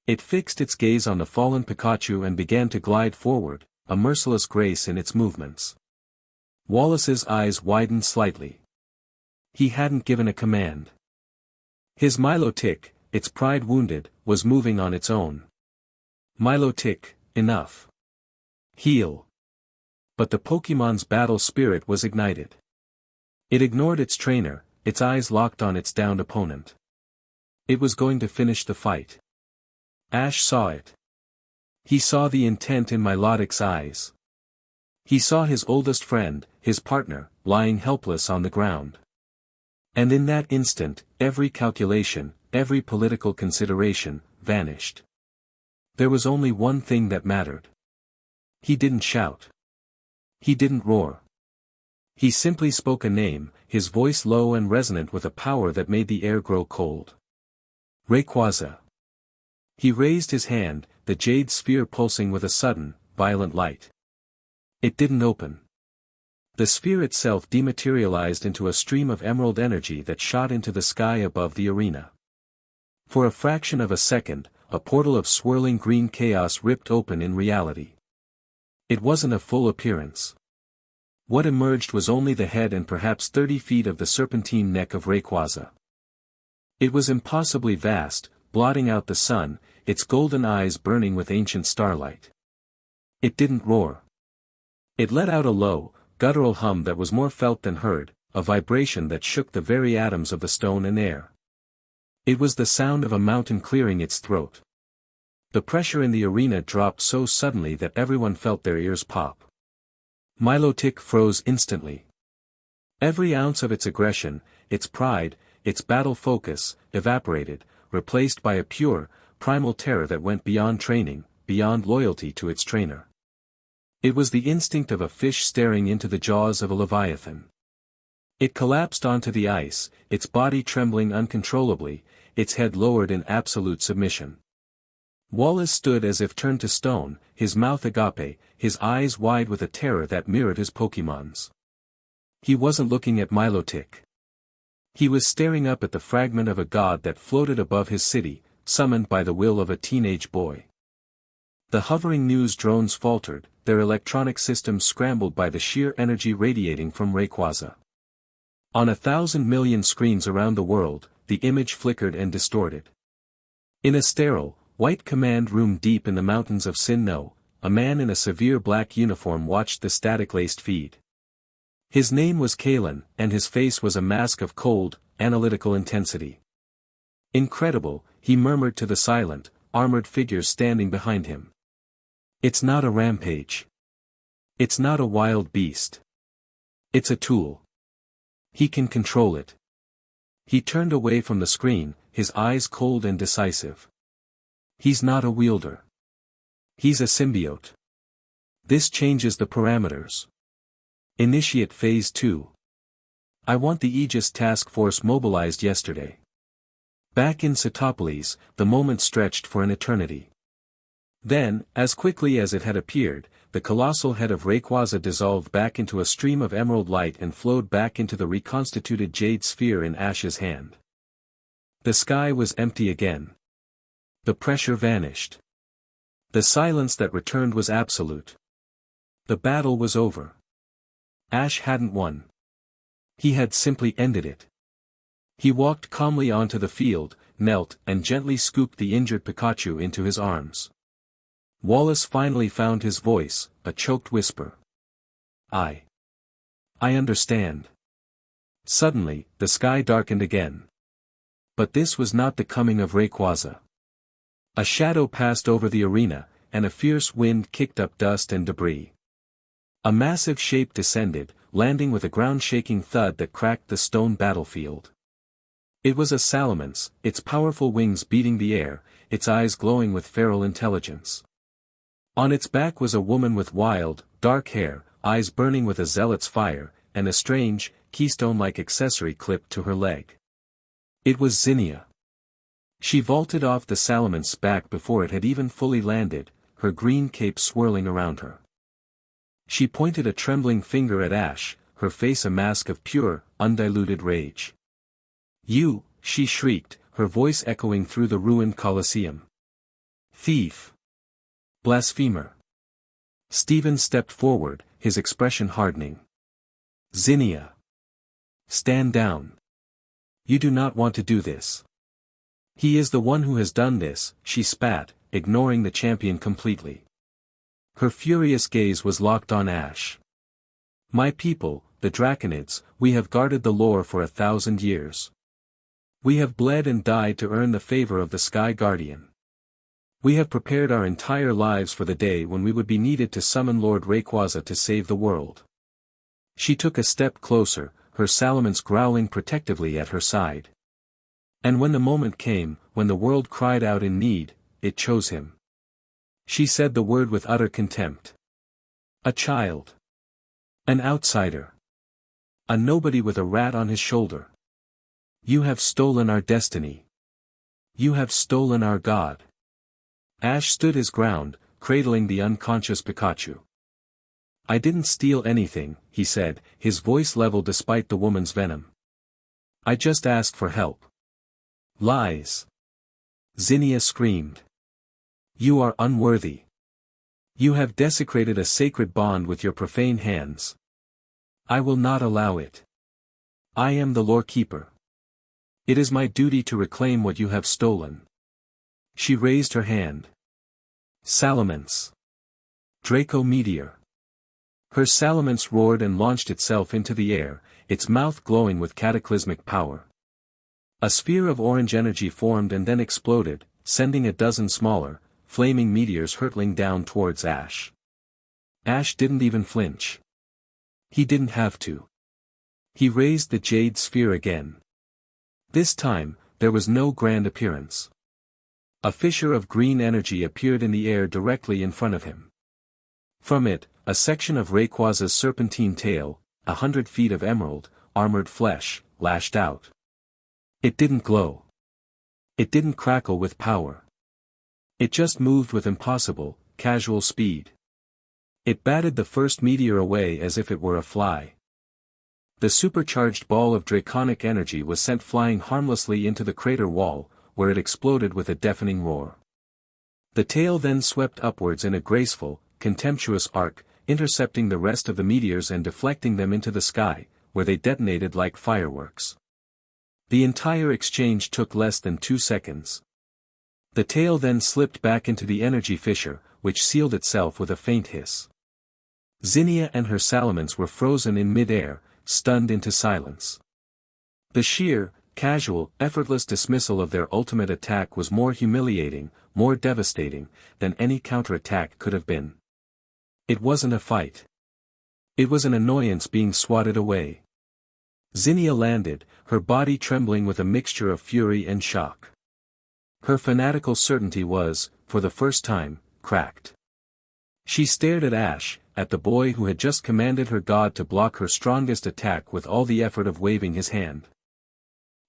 It fixed its gaze on the fallen Pikachu and began to glide forward, a merciless grace in its movements. Wallace's eyes widened slightly. He hadn't given a command. His Milotic, its pride wounded, was moving on its own. Milotic, enough. Heal. But the Pokémon's battle spirit was ignited. It ignored its trainer, its eyes locked on its downed opponent. It was going to finish the fight. Ash saw it. He saw the intent in Milotic's eyes. He saw his oldest friend, his partner, lying helpless on the ground. And in that instant, every calculation, every political consideration, vanished. There was only one thing that mattered. He didn't shout. He didn't roar. He simply spoke a name, his voice low and resonant with a power that made the air grow cold. Rayquaza. He raised his hand, the jade sphere pulsing with a sudden, violent light. It didn't open. The sphere itself dematerialized into a stream of emerald energy that shot into the sky above the arena. For a fraction of a second, a portal of swirling green chaos ripped open in reality. It wasn't a full appearance. What emerged was only the head and perhaps 30 feet of the serpentine neck of Rayquaza. It was impossibly vast, blotting out the sun, its golden eyes burning with ancient starlight. It didn't roar. It let out a low, guttural hum that was more felt than heard, a vibration that shook the very atoms of the stone and air. It was the sound of a mountain clearing its throat. The pressure in the arena dropped so suddenly that everyone felt their ears pop. Milotic froze instantly. Every ounce of its aggression, its pride, its battle focus, evaporated, replaced by a pure, primal terror that went beyond training, beyond loyalty to its trainer. It was the instinct of a fish staring into the jaws of a leviathan. It collapsed onto the ice, its body trembling uncontrollably, its head lowered in absolute submission. Wallace stood as if turned to stone, his mouth agape, his eyes wide with a terror that mirrored his Pokémon's. He wasn't looking at Milotic. He was staring up at the fragment of a god that floated above his city, summoned by the will of a teenage boy. The hovering news drones faltered, their electronic systems scrambled by the sheer energy radiating from Rayquaza. On 1,000 million screens around the world, the image flickered and distorted. In a sterile, white command room deep in the mountains of Sinnoh, a man in a severe black uniform watched the static-laced feed. His name was Kalen, and his face was a mask of cold, analytical intensity. Incredible, he murmured to the silent, armored figures standing behind him. It's not a rampage. It's not a wild beast. It's a tool. He can control it. He turned away from the screen, his eyes cold and decisive. He's not a wielder. He's a symbiote. This changes the parameters. Initiate Phase 2. I want the Aegis Task Force mobilized yesterday. Back in Setopolis, the moment stretched for an eternity. Then, as quickly as it had appeared, the colossal head of Rayquaza dissolved back into a stream of emerald light and flowed back into the reconstituted jade sphere in Ash's hand. The sky was empty again. The pressure vanished. The silence that returned was absolute. The battle was over. Ash hadn't won. He had simply ended it. He walked calmly onto the field, knelt, and gently scooped the injured Pikachu into his arms. Wallace finally found his voice, a choked whisper. I understand. Suddenly, the sky darkened again. But this was not the coming of Rayquaza. A shadow passed over the arena, and a fierce wind kicked up dust and debris. A massive shape descended, landing with a ground-shaking thud that cracked the stone battlefield. It was a salamence, its powerful wings beating the air, its eyes glowing with feral intelligence. On its back was a woman with wild, dark hair, eyes burning with a zealot's fire, and a strange, keystone-like accessory clipped to her leg. It was Zinnia. She vaulted off the salamence's back before it had even fully landed, her green cape swirling around her. She pointed a trembling finger at Ash, her face a mask of pure, undiluted rage. "You," she shrieked, her voice echoing through the ruined Colosseum. "Thief! Blasphemer!" Steven stepped forward, his expression hardening. "Zinnia! Stand down. You do not want to do this. He is the one who has done this," she spat, ignoring the champion completely. Her furious gaze was locked on Ash. "My people, the Draconids, we have guarded the lore for 1,000 years. We have bled and died to earn the favor of the Sky Guardian. We have prepared our entire lives for the day when we would be needed to summon Lord Rayquaza to save the world." She took a step closer, her salamence growling protectively at her side. And when the moment came, when the world cried out in need, it chose him. She said the word with utter contempt. "A child. An outsider. A nobody with a rat on his shoulder. You have stolen our destiny. You have stolen our god." Ash stood his ground, cradling the unconscious Pikachu. "I didn't steal anything," he said, his voice level despite the woman's venom. "I just asked for help." "Lies!" Zinnia screamed. "You are unworthy. You have desecrated a sacred bond with your profane hands. I will not allow it. I am the lore keeper. It is my duty to reclaim what you have stolen." She raised her hand. "Salamence. Draco Meteor." Her salamence roared and launched itself into the air, its mouth glowing with cataclysmic power. A sphere of orange energy formed and then exploded, sending a dozen smaller, flaming meteors hurtling down towards Ash. Ash didn't even flinch. He didn't have to. He raised the jade sphere again. This time, there was no grand appearance. A fissure of green energy appeared in the air directly in front of him. From it, a section of Rayquaza's serpentine tail, 100 feet of emerald, armored flesh, lashed out. It didn't glow. It didn't crackle with power. It just moved with impossible, casual speed. It batted the first meteor away as if it were a fly. The supercharged ball of draconic energy was sent flying harmlessly into the crater wall, where it exploded with a deafening roar. The tail then swept upwards in a graceful, contemptuous arc, intercepting the rest of the meteors and deflecting them into the sky, where they detonated like fireworks. The entire exchange took less than 2 seconds. The tail then slipped back into the energy fissure, which sealed itself with a faint hiss. Zinnia and her salamence were frozen in mid-air, stunned into silence. The sheer, casual, effortless dismissal of their ultimate attack was more humiliating, more devastating, than any counterattack could have been. It wasn't a fight. It was an annoyance being swatted away. Zinnia landed, her body trembling with a mixture of fury and shock. Her fanatical certainty was, for the first time, cracked. She stared at Ash, at the boy who had just commanded her god to block her strongest attack with all the effort of waving his hand.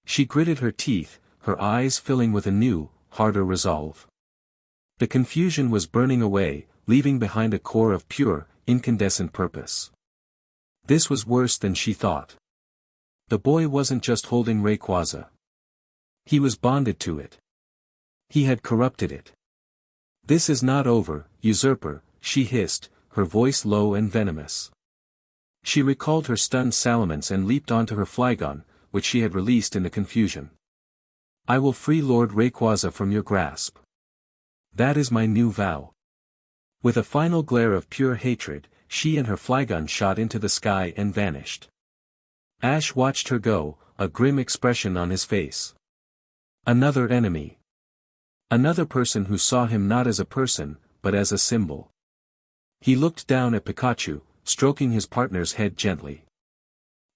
She gritted her teeth, her eyes filling with a new, harder resolve. The confusion was burning away, leaving behind a core of pure, incandescent purpose. This was worse than she thought. The boy wasn't just holding Rayquaza. He was bonded to it. He had corrupted it. "This is not over, usurper," she hissed, her voice low and venomous. She recalled her stunned salamence and leaped onto her Flygon, which she had released in the confusion. "I will free Lord Rayquaza from your grasp. That is my new vow." With a final glare of pure hatred, she and her Flygon shot into the sky and vanished. Ash watched her go, a grim expression on his face. Another enemy. Another person who saw him not as a person, but as a symbol. He looked down at Pikachu, stroking his partner's head gently.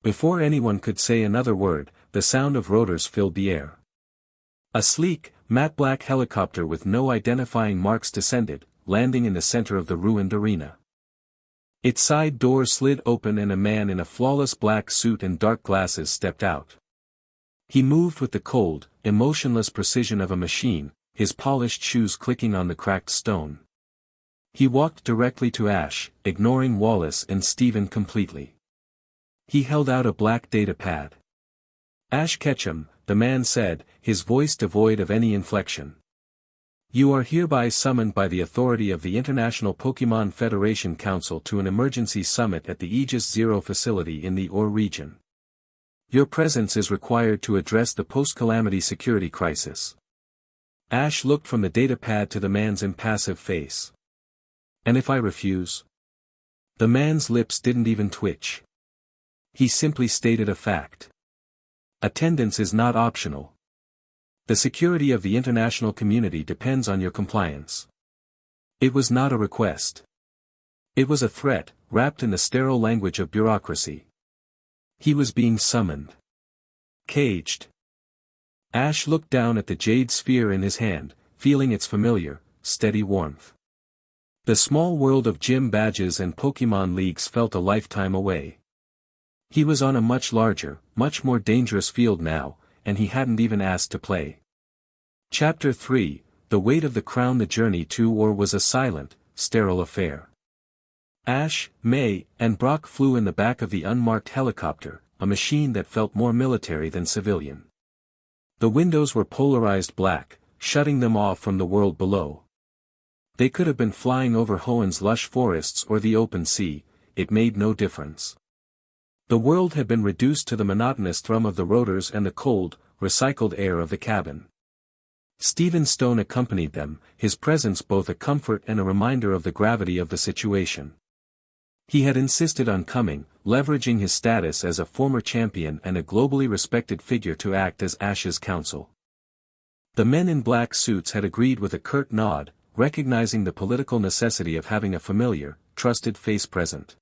Before anyone could say another word, the sound of rotors filled the air. A sleek, matte black helicopter with no identifying marks descended, landing in the center of the ruined arena. Its side door slid open and a man in a flawless black suit and dark glasses stepped out. He moved with the cold, emotionless precision of a machine, his polished shoes clicking on the cracked stone. He walked directly to Ash, ignoring Wallace and Steven completely. He held out a black data pad. "Ash Ketchum," the man said, his voice devoid of any inflection. "You are hereby summoned by the authority of the International Pokémon Federation Council to an emergency summit at the Aegis Zero facility in the OR region. Your presence is required to address the post-calamity security crisis." Ash looked from the datapad to the man's impassive face. "And if I refuse?" The man's lips didn't even twitch. He simply stated a fact. "Attendance is not optional. The security of the international community depends on your compliance." It was not a request. It was a threat, wrapped in the sterile language of bureaucracy. He was being summoned. Caged. Ash looked down at the jade sphere in his hand, feeling its familiar, steady warmth. The small world of gym badges and Pokémon leagues felt a lifetime away. He was on a much larger, much more dangerous field now, and he hadn't even asked to play. Chapter 3, The Weight of the Crown. The journey to OR was a silent, sterile affair. Ash, May, and Brock flew in the back of the unmarked helicopter, a machine that felt more military than civilian. The windows were polarized black, shutting them off from the world below. They could have been flying over Hoenn's lush forests or the open sea, it made no difference. The world had been reduced to the monotonous thrum of the rotors and the cold, recycled air of the cabin. Steven Stone accompanied them, his presence both a comfort and a reminder of the gravity of the situation. He had insisted on coming, leveraging his status as a former champion and a globally respected figure to act as Ash's counsel. The men in black suits had agreed with a curt nod, recognizing the political necessity of having a familiar, trusted face present.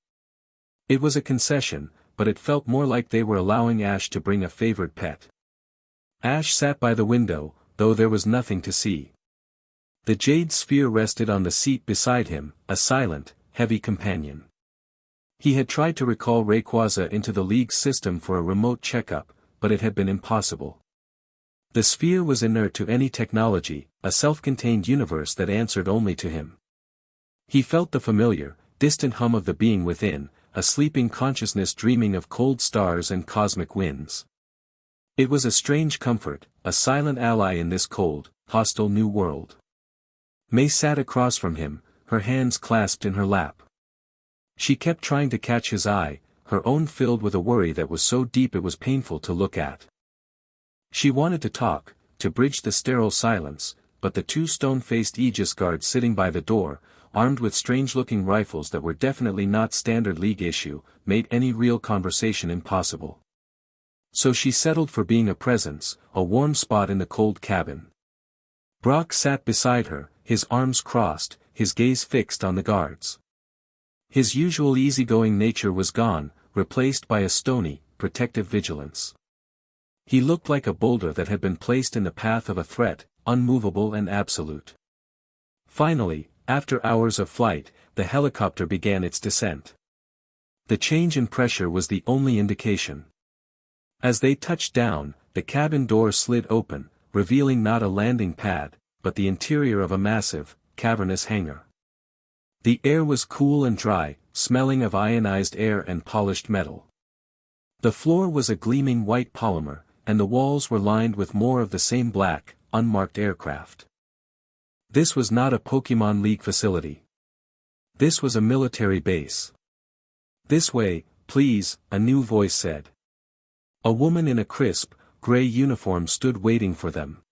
It was a concession, but it felt more like they were allowing Ash to bring a favored pet. Ash sat by the window, though there was nothing to see. The jade sphere rested on the seat beside him, a silent, heavy companion. He had tried to recall Rayquaza into the league's system for a remote checkup, but it had been impossible. The sphere was inert to any technology, a self-contained universe that answered only to him. He felt the familiar, distant hum of the being within, a sleeping consciousness dreaming of cold stars and cosmic winds. It was a strange comfort, a silent ally in this cold, hostile new world. May sat across from him, her hands clasped in her lap. She kept trying to catch his eye, her own filled with a worry that was so deep it was painful to look at. She wanted to talk, to bridge the sterile silence, but the two stone-faced Aegis guards sitting by the door, armed with strange-looking rifles that were definitely not standard league issue, made any real conversation impossible. So she settled for being a presence, a warm spot in the cold cabin. Brock sat beside her, his arms crossed, his gaze fixed on the guards. His usual easygoing nature was gone, replaced by a stony, protective vigilance. He looked like a boulder that had been placed in the path of a threat, unmovable and absolute. Finally, after hours of flight, the helicopter began its descent. The change in pressure was the only indication. As they touched down, the cabin door slid open, revealing not a landing pad, but the interior of a massive, cavernous hangar. The air was cool and dry, smelling of ionized air and polished metal. The floor was a gleaming white polymer, and the walls were lined with more of the same black, unmarked aircraft. This was not a Pokémon League facility. This was a military base. "This way, please," a new voice said. A woman in a crisp, gray uniform stood waiting for them.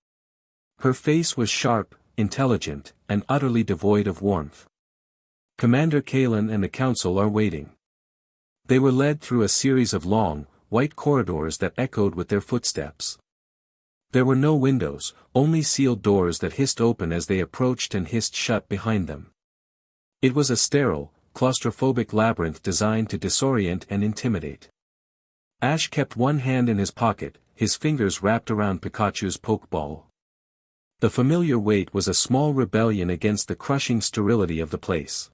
Her face was sharp, intelligent, and utterly devoid of warmth. "Commander Kalen and the council are waiting." They were led through a series of long, white corridors that echoed with their footsteps. There were no windows, only sealed doors that hissed open as they approached and hissed shut behind them. It was a sterile, claustrophobic labyrinth designed to disorient and intimidate. Ash kept one hand in his pocket, his fingers wrapped around Pikachu's Pokeball. The familiar weight was a small rebellion against the crushing sterility of the place.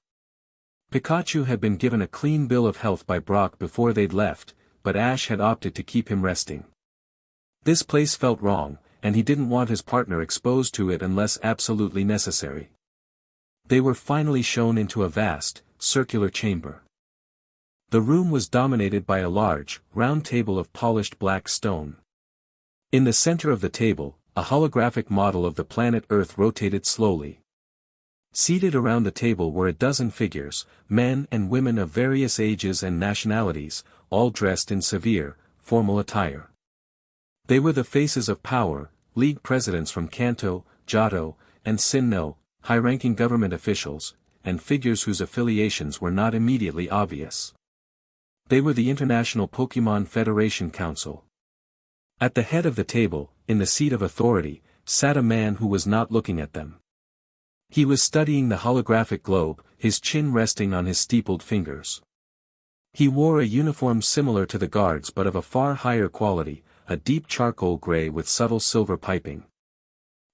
Pikachu had been given a clean bill of health by Brock before they'd left, but Ash had opted to keep him resting. This place felt wrong, and he didn't want his partner exposed to it unless absolutely necessary. They were finally shown into a vast, circular chamber. The room was dominated by a large, round table of polished black stone. In the center of the table, a holographic model of the planet Earth rotated slowly. Seated around the table were a dozen figures, men and women of various ages and nationalities, all dressed in severe, formal attire. They were the faces of power, league presidents from Kanto, Johto, and Sinnoh, high-ranking government officials, and figures whose affiliations were not immediately obvious. They were the International Pokémon Federation Council. At the head of the table, in the seat of authority, sat a man who was not looking at them. He was studying the holographic globe, his chin resting on his steepled fingers. He wore a uniform similar to the guards but of a far higher quality, a deep charcoal gray with subtle silver piping.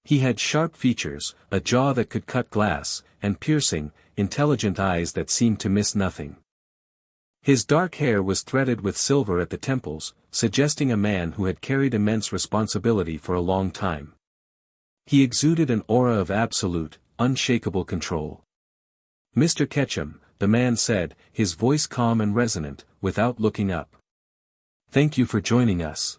He had sharp features, a jaw that could cut glass, and piercing, intelligent eyes that seemed to miss nothing. His dark hair was threaded with silver at the temples, suggesting a man who had carried immense responsibility for a long time. He exuded an aura of absolute, unshakable control. "Mr. Ketchum," the man said, his voice calm and resonant, without looking up. "Thank you for joining us.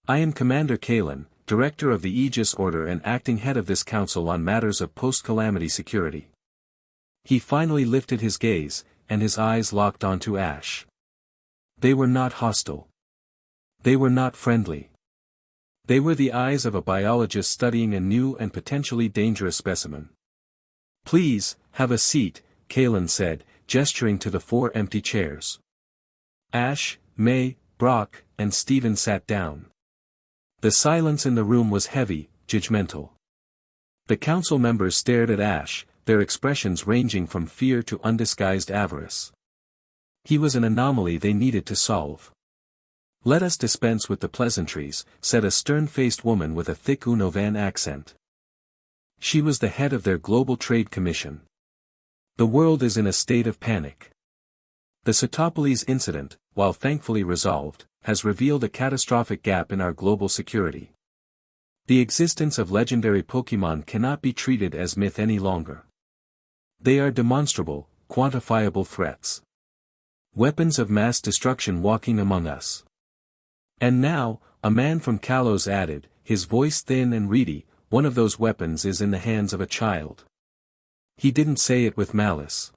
I am Commander Kalen, Director of the Aegis Order and acting head of this council on matters of post-calamity security." He finally lifted his gaze, and his eyes locked onto Ash. They were not hostile. They were not friendly. They were the eyes of a biologist studying a new and potentially dangerous specimen. "Please, have a seat," Kalen said, gesturing to the 4 empty chairs. Ash, May, Brock, and Steven sat down. The silence in the room was heavy, judgmental. The council members stared at Ash, their expressions ranging from fear to undisguised avarice. He was an anomaly they needed to solve. "Let us dispense with the pleasantries," said a stern-faced woman with a thick Unovan accent. She was the head of their Global Trade Commission. "The world is in a state of panic. The Sotopolis incident, while thankfully resolved, has revealed a catastrophic gap in our global security. The existence of legendary Pokémon cannot be treated as myth any longer. They are demonstrable, quantifiable threats. Weapons of mass destruction walking among us. And now," a man from Kalos added, his voice thin and reedy, "one of those weapons is in the hands of a child." He didn't say it with malice.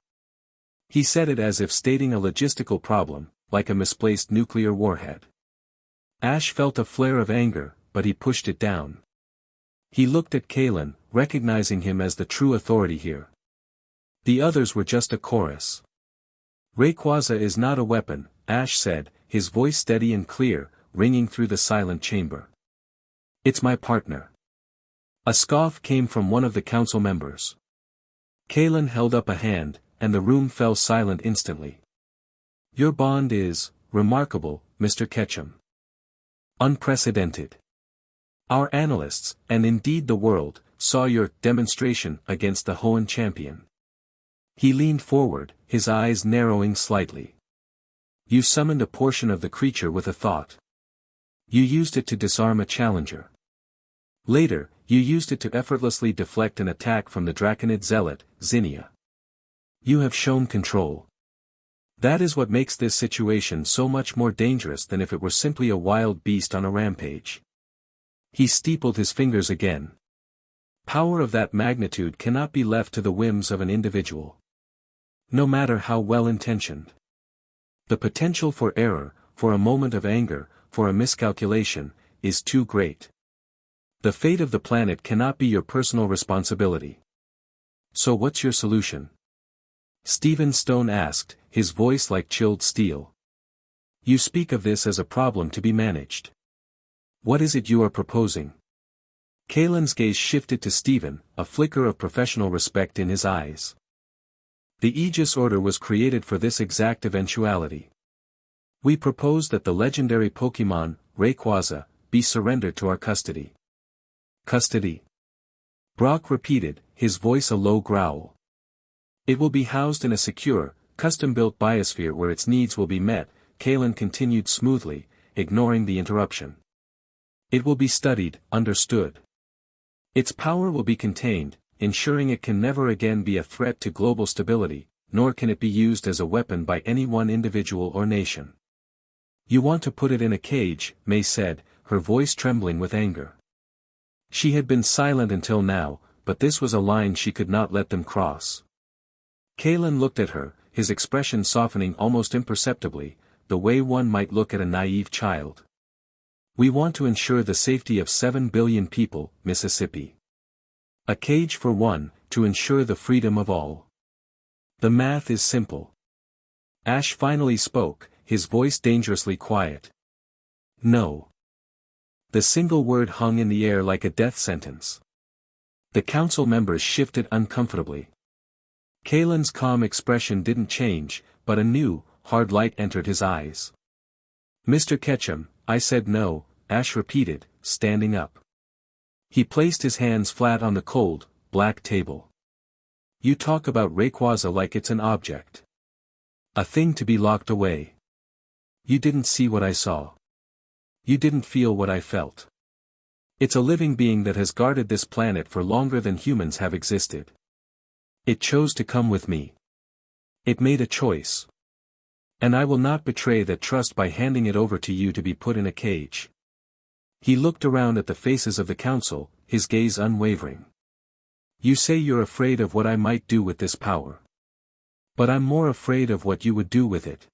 He said it as if stating a logistical problem, like a misplaced nuclear warhead. Ash felt a flare of anger, but he pushed it down. He looked at Kalen, recognizing him as the true authority here. The others were just a chorus. "Rayquaza is not a weapon," Ash said, his voice steady and clear, ringing through the silent chamber. "It's my partner." A scoff came from one of the council members. Kalen held up a hand, and the room fell silent instantly. "Your bond is remarkable, Mr. Ketchum. Unprecedented. Our analysts, and indeed the world, saw your demonstration against the Hoenn champion." He leaned forward, his eyes narrowing slightly. "You summoned a portion of the creature with a thought. You used it to disarm a challenger. Later, you used it to effortlessly deflect an attack from the Draconid zealot, Zinnia. You have shown control. That is what makes this situation so much more dangerous than if it were simply a wild beast on a rampage." He steepled his fingers again. Power of that magnitude cannot be left to the whims of an individual. No matter how well-intentioned. The potential for error, for a moment of anger, for a miscalculation, is too great. The fate of the planet cannot be your personal responsibility. So what's your solution? Stephen Stone asked, his voice like chilled steel. You speak of this as a problem to be managed. What is it you are proposing? Kalen's gaze shifted to Stephen, a flicker of professional respect in his eyes. The Aegis Order was created for this exact eventuality. We propose that the legendary Pokémon, Rayquaza, be surrendered to our custody. Custody? Brock repeated, his voice a low growl. It will be housed in a secure, custom-built biosphere where its needs will be met, Kalen continued smoothly, ignoring the interruption. It will be studied, understood. Its power will be contained, ensuring it can never again be a threat to global stability, nor can it be used as a weapon by any one individual or nation. You want to put it in a cage, May said, her voice trembling with anger. She had been silent until now, but this was a line she could not let them cross. Kalen looked at her, his expression softening almost imperceptibly, the way one might look at a naive child. We want to ensure the safety of 7 billion people, Mississippi. A cage for one, to ensure the freedom of all. The math is simple. Ash finally spoke, his voice dangerously quiet. No. The single word hung in the air like a death sentence. The council members shifted uncomfortably. Kalen's calm expression didn't change, but a new, hard light entered his eyes. Mr. Ketchum, I said no, Ash repeated, standing up. He placed his hands flat on the cold, black table. You talk about Rayquaza like it's an object. A thing to be locked away. You didn't see what I saw. You didn't feel what I felt. It's a living being that has guarded this planet for longer than humans have existed. It chose to come with me. It made a choice. And I will not betray that trust by handing it over to you to be put in a cage. He looked around at the faces of the council, his gaze unwavering. You say you're afraid of what I might do with this power. But I'm more afraid of what you would do with it.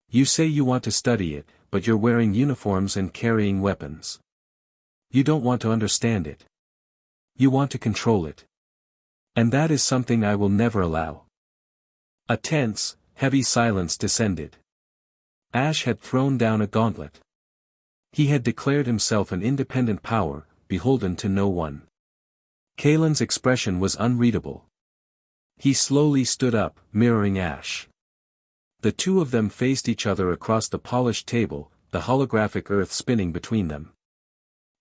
You say you want to study it, but you're wearing uniforms and carrying weapons. You don't want to understand it. You want to control it. And that is something I will never allow. A tense, heavy silence descended. Ash had thrown down a gauntlet. He had declared himself an independent power, beholden to no one. Kalen's expression was unreadable. He slowly stood up, mirroring Ash. The two of them faced each other across the polished table, the holographic earth spinning between them.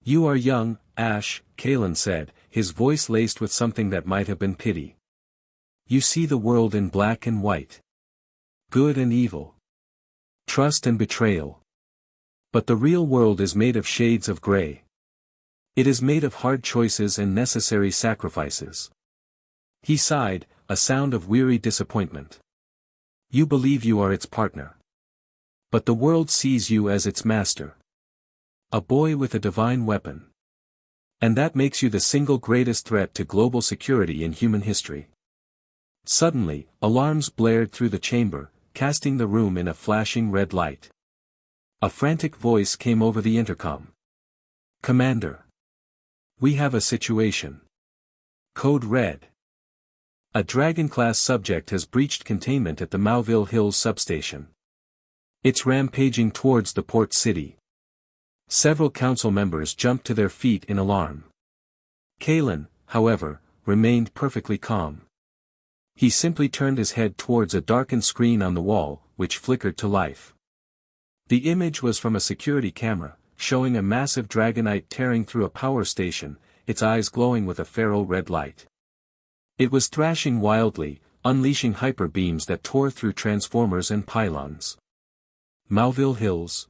You are young, Ash, Kalen said, his voice laced with something that might have been pity. You see the world in black and white. Good and evil. Trust and betrayal. But the real world is made of shades of gray. It is made of hard choices and necessary sacrifices. He sighed, a sound of weary disappointment. You believe you are its partner. But the world sees you as its master. A boy with a divine weapon. And that makes you the single greatest threat to global security in human history. Suddenly, alarms blared through the chamber, casting the room in a flashing red light. A frantic voice came over the intercom. Commander. We have a situation. Code Red. A Dragon-class subject has breached containment at the Mauville Hills substation. It's rampaging towards the port city. Several council members jumped to their feet in alarm. Kalen, however, remained perfectly calm. He simply turned his head towards a darkened screen on the wall, which flickered to life. The image was from a security camera, showing a massive dragonite tearing through a power station, its eyes glowing with a feral red light. It was thrashing wildly, unleashing hyper beams that tore through transformers and pylons. Mauville Hills.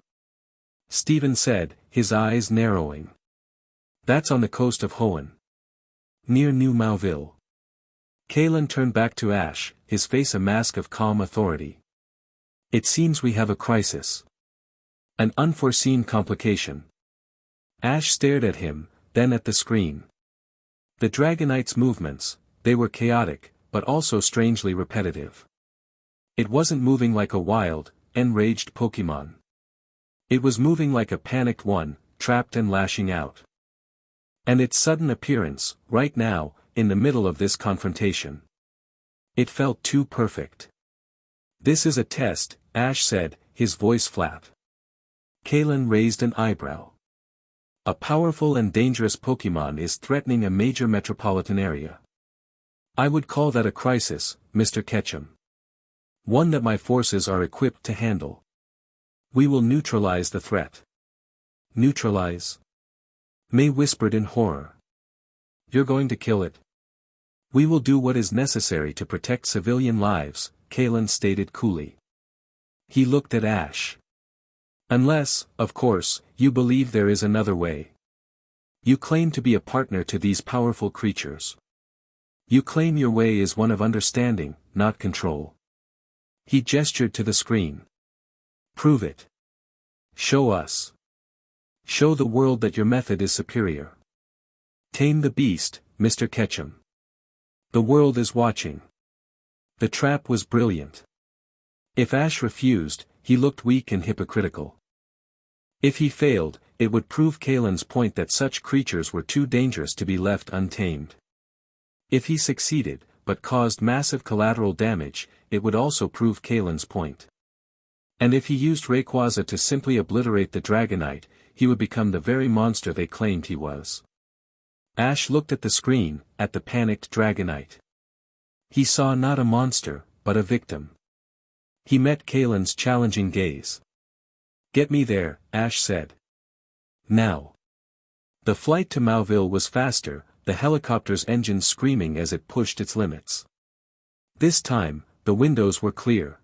Stephen said, his eyes narrowing. That's on the coast of Hoenn. Near New Mauville. Kalen turned back to Ash, his face a mask of calm authority. It seems we have a crisis. An unforeseen complication. Ash stared at him, then at the screen. The Dragonite's movements, they were chaotic, but also strangely repetitive. It wasn't moving like a wild, enraged Pokémon. It was moving like a panicked one, trapped and lashing out. And its sudden appearance, right now, in the middle of this confrontation. It felt too perfect. This is a test, Ash said, his voice flat. Kalen raised an eyebrow. A powerful and dangerous Pokémon is threatening a major metropolitan area. I would call that a crisis, Mr. Ketchum. One that my forces are equipped to handle. We will neutralize the threat. Neutralize. May whispered in horror. You're going to kill it? We will do what is necessary to protect civilian lives, Kalen stated coolly. He looked at Ash. Unless, of course, you believe there is another way. You claim to be a partner to these powerful creatures. You claim your way is one of understanding, not control. He gestured to the screen. Prove it. Show us. Show the world that your method is superior. Tame the beast, Mr. Ketchum. The world is watching. The trap was brilliant. If Ash refused, he looked weak and hypocritical. If he failed, it would prove Kalen's point that such creatures were too dangerous to be left untamed. If he succeeded, but caused massive collateral damage, it would also prove Kalen's point. And if he used Rayquaza to simply obliterate the Dragonite, he would become the very monster they claimed he was. Ash looked at the screen, at the panicked Dragonite. He saw not a monster, but a victim. He met Kalen's challenging gaze. Get me there, Ash said. Now. The flight to Mauville was faster, the helicopter's engine screaming as it pushed its limits. This time, the windows were clear.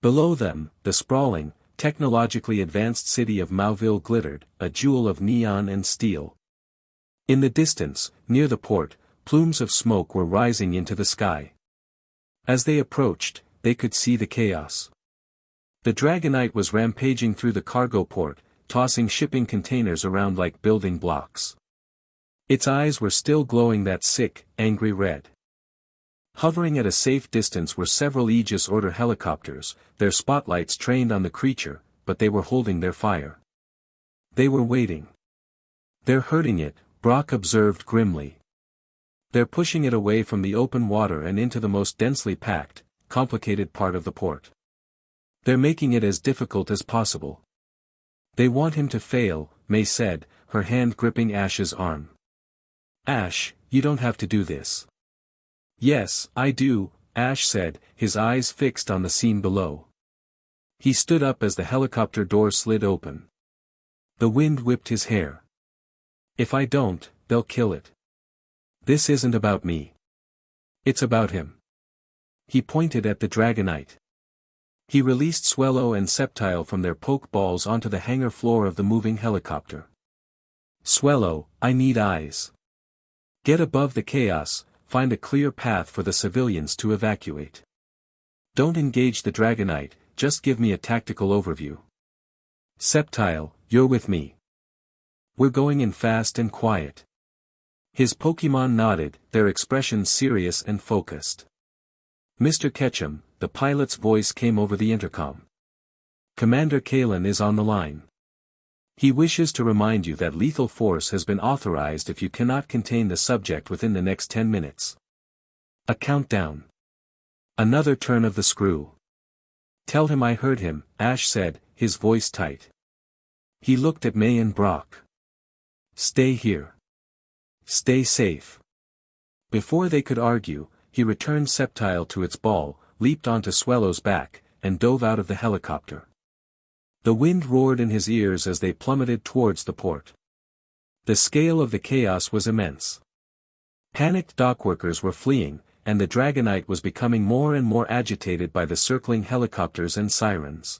Below them, the sprawling, technologically advanced city of Mauville glittered, a jewel of neon and steel. In the distance, near the port, plumes of smoke were rising into the sky. As they approached, they could see the chaos. The Dragonite was rampaging through the cargo port, tossing shipping containers around like building blocks. Its eyes were still glowing that sick, angry red. Hovering at a safe distance were several Aegis Order helicopters, their spotlights trained on the creature, but they were holding their fire. They were waiting. They're hurting it, Brock observed grimly. They're pushing it away from the open water and into the most densely packed, complicated part of the port. They're making it as difficult as possible. They want him to fail, May said, her hand gripping Ash's arm. Ash, you don't have to do this. Yes, I do, Ash said, his eyes fixed on the scene below. He stood up as the helicopter door slid open. The wind whipped his hair. If I don't, they'll kill it. This isn't about me. It's about him. He pointed at the Dragonite. He released Swellow and Sceptile from their poke balls onto the hangar floor of the moving helicopter. Swellow, I need eyes. Get above the chaos, find a clear path for the civilians to evacuate. Don't engage the Dragonite, just give me a tactical overview. Sceptile, you're with me. We're going in fast and quiet. His Pokémon nodded, their expressions serious and focused. Mr. Ketchum, the pilot's voice came over the intercom. Commander Kalen is on the line. He wishes to remind you that lethal force has been authorized if you cannot contain the subject within the next 10 minutes. A countdown. Another turn of the screw. Tell him I heard him, Ash said, his voice tight. He looked at May and Brock. Stay here. Stay safe. Before they could argue, he returned Sceptile to its ball, leaped onto Swellow's back, and dove out of the helicopter. The wind roared in his ears as they plummeted towards the port. The scale of the chaos was immense. Panicked dockworkers were fleeing, and the Dragonite was becoming more and more agitated by the circling helicopters and sirens.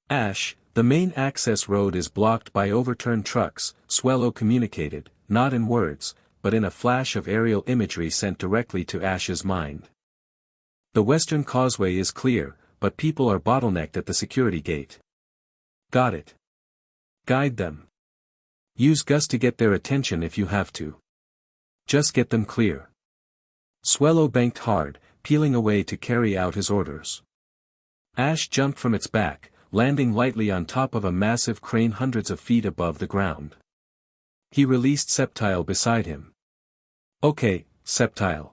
Ash, the main access road is blocked by overturned trucks, Swellow communicated, not in words, but in a flash of aerial imagery sent directly to Ash's mind. The western causeway is clear, but people are bottlenecked at the security gate. Got it. Guide them. Use Gus to get their attention if you have to. Just get them clear. Swellow banked hard, peeling away to carry out his orders. Ash jumped from its back, landing lightly on top of a massive crane hundreds of feet above the ground. He released Sceptile beside him. Okay, Sceptile.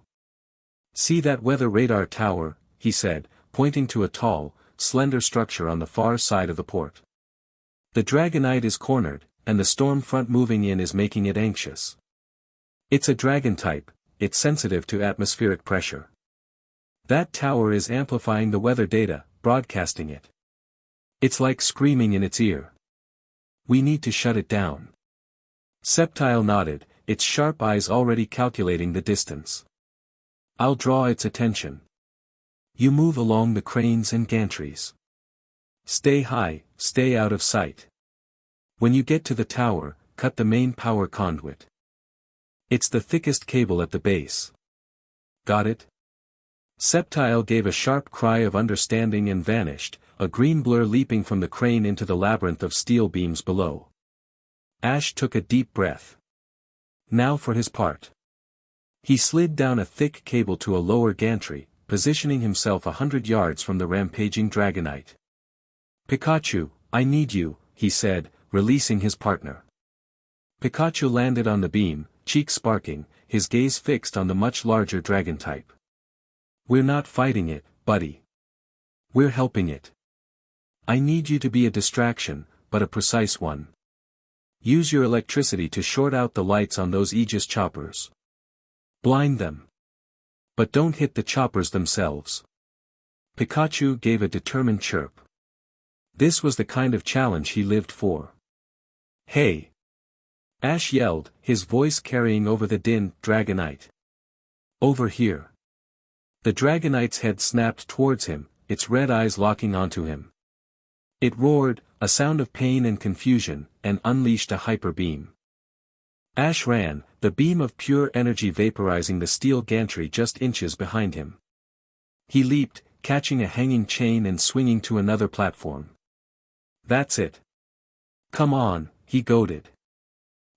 See that weather radar tower, he said, pointing to a tall, slender structure on the far side of the port. The Dragonite is cornered, and the storm front moving in is making it anxious. It's a dragon type, it's sensitive to atmospheric pressure. That tower is amplifying the weather data, broadcasting it. It's like screaming in its ear. We need to shut it down. Sceptile nodded, its sharp eyes already calculating the distance. I'll draw its attention. You move along the cranes and gantries. Stay high, stay out of sight. When you get to the tower, cut the main power conduit. It's the thickest cable at the base. Got it? Sceptile gave a sharp cry of understanding and vanished, a green blur leaping from the crane into the labyrinth of steel beams below. Ash took a deep breath. Now for his part. He slid down a thick cable to a lower gantry, positioning himself 100 yards from the rampaging Dragonite. Pikachu, I need you, he said, releasing his partner. Pikachu landed on the beam, cheeks sparking, his gaze fixed on the much larger dragon type. We're not fighting it, buddy. We're helping it. I need you to be a distraction, but a precise one. Use your electricity to short out the lights on those Aegis choppers. Blind them. But don't hit the choppers themselves. Pikachu gave a determined chirp. This was the kind of challenge he lived for. Hey! Ash yelled, his voice carrying over the din. Dragonite. Over here. The Dragonite's head snapped towards him, its red eyes locking onto him. It roared, a sound of pain and confusion, and unleashed a hyper beam. Ash ran, the beam of pure energy vaporizing the steel gantry just inches behind him. He leaped, catching a hanging chain and swinging to another platform. That's it. Come on, he goaded.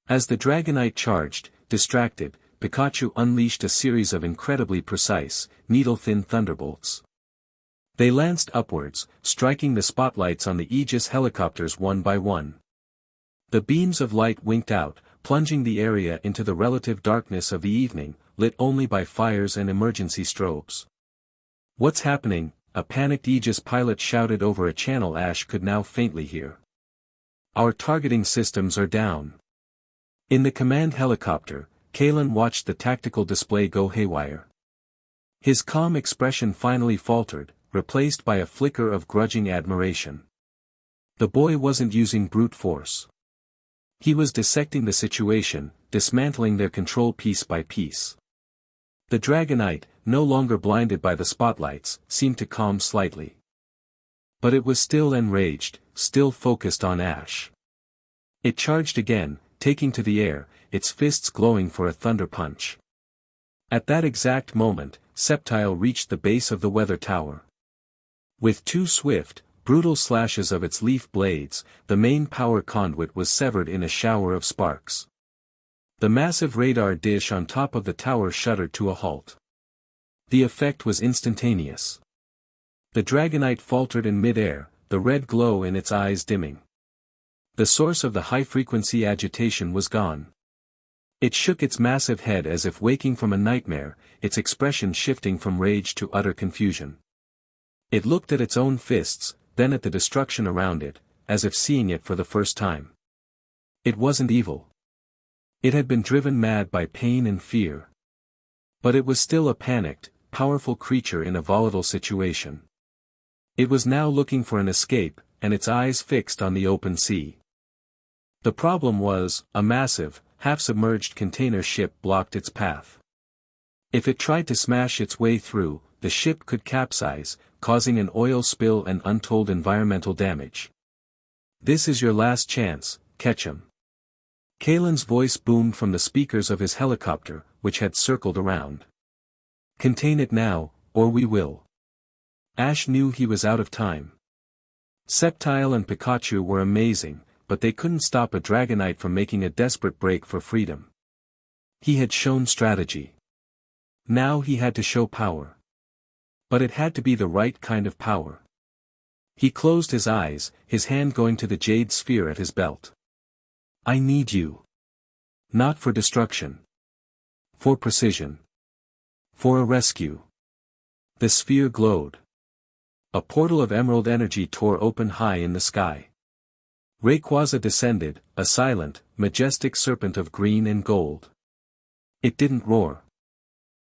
As the Dragonite charged, distracted, Pikachu unleashed a series of incredibly precise, needle-thin thunderbolts. They lanced upwards, striking the spotlights on the Aegis helicopters one by one. The beams of light winked out, plunging the area into the relative darkness of the evening, lit only by fires and emergency strobes. What's happening? A panicked Aegis pilot shouted over a channel Ash could now faintly hear. Our targeting systems are down. In the command helicopter, Kalen watched the tactical display go haywire. His calm expression finally faltered, replaced by a flicker of grudging admiration. The boy wasn't using brute force. He was dissecting the situation, dismantling their control piece by piece. The Dragonite, no longer blinded by the spotlights, seemed to calm slightly. But it was still enraged, still focused on Ash. It charged again, taking to the air, its fists glowing for a thunder punch. At that exact moment, Sceptile reached the base of the weather tower. With two swift, brutal slashes of its leaf blades, the main power conduit was severed in a shower of sparks. The massive radar dish on top of the tower shuddered to a halt. The effect was instantaneous. The Dragonite faltered in midair, the red glow in its eyes dimming. The source of the high-frequency agitation was gone. It shook its massive head as if waking from a nightmare, its expression shifting from rage to utter confusion. It looked at its own fists, then at the destruction around it, as if seeing it for the first time. It wasn't evil. It had been driven mad by pain and fear. But it was still a panicked, powerful creature in a volatile situation. It was now looking for an escape, and its eyes fixed on the open sea. The problem was, a massive, half-submerged container ship blocked its path. If it tried to smash its way through, the ship could capsize, causing an oil spill and untold environmental damage. This is your last chance, Ketchum. Kalen's voice boomed from the speakers of his helicopter, which had circled around. Contain it now, or we will. Ash knew he was out of time. Sceptile and Pikachu were amazing, but they couldn't stop a Dragonite from making a desperate break for freedom. He had shown strategy. Now he had to show power. But it had to be the right kind of power. He closed his eyes, his hand going to the jade sphere at his belt. I need you. Not for destruction. For precision. For a rescue. The sphere glowed. A portal of emerald energy tore open high in the sky. Rayquaza descended, a silent, majestic serpent of green and gold. It didn't roar.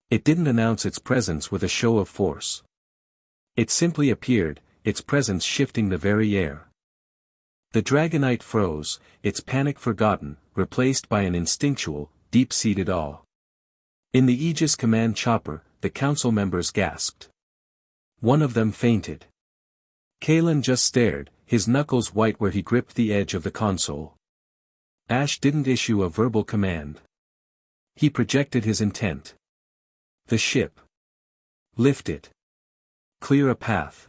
It didn't announce its presence with a show of force. It simply appeared, its presence shifting the very air. The Dragonite froze, its panic forgotten, replaced by an instinctual, deep-seated awe. In the Aegis command chopper, the council members gasped. One of them fainted. Kalen just stared, his knuckles white where he gripped the edge of the console. Ash didn't issue a verbal command. He projected his intent. The ship. Lift it. Clear a path.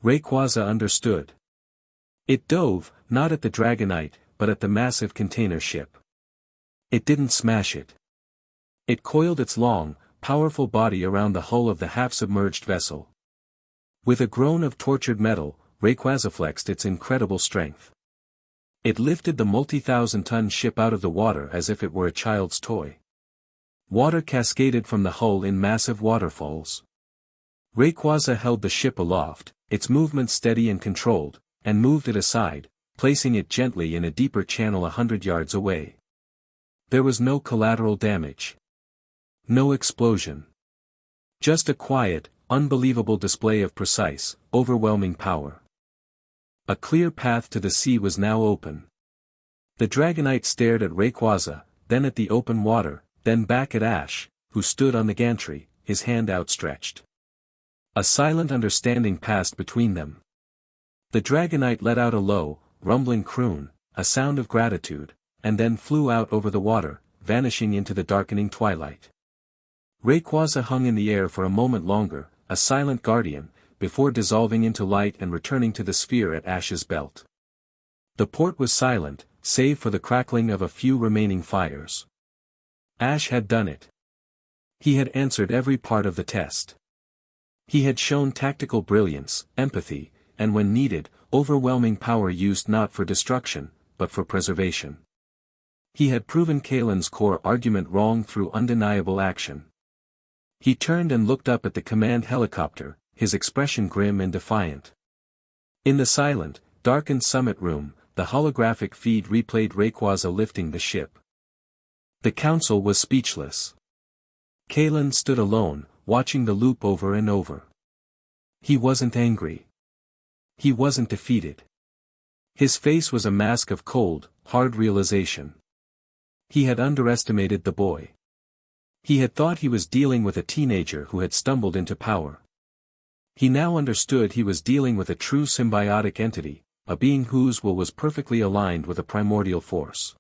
Rayquaza understood. It dove, not at the Dragonite, but at the massive container ship. It didn't smash it. It coiled its long, powerful body around the hull of the half-submerged vessel. With a groan of tortured metal, Rayquaza flexed its incredible strength. It lifted the multi-thousand-ton ship out of the water as if it were a child's toy. Water cascaded from the hull in massive waterfalls. Rayquaza held the ship aloft, its movement steady and controlled, and moved it aside, placing it gently in a deeper channel 100 yards away. There was no collateral damage. No explosion. Just a quiet, unbelievable display of precise, overwhelming power. A clear path to the sea was now open. The Dragonite stared at Rayquaza, then at the open water, then back at Ash, who stood on the gantry, his hand outstretched. A silent understanding passed between them. The Dragonite let out a low, rumbling croon, a sound of gratitude, and then flew out over the water, vanishing into the darkening twilight. Rayquaza hung in the air for a moment longer, a silent guardian, before dissolving into light and returning to the sphere at Ash's belt. The port was silent, save for the crackling of a few remaining fires. Ash had done it. He had answered every part of the test. He had shown tactical brilliance, empathy, and when needed, overwhelming power used not for destruction, but for preservation. He had proven Kalen's core argument wrong through undeniable action. He turned and looked up at the command helicopter, his expression grim and defiant. In the silent, darkened summit room, the holographic feed replayed Rayquaza lifting the ship. The council was speechless. Kalen stood alone, watching the loop over and over. He wasn't angry. He wasn't defeated. His face was a mask of cold, hard realization. He had underestimated the boy. He had thought he was dealing with a teenager who had stumbled into power. He now understood he was dealing with a true symbiotic entity, a being whose will was perfectly aligned with a primordial force.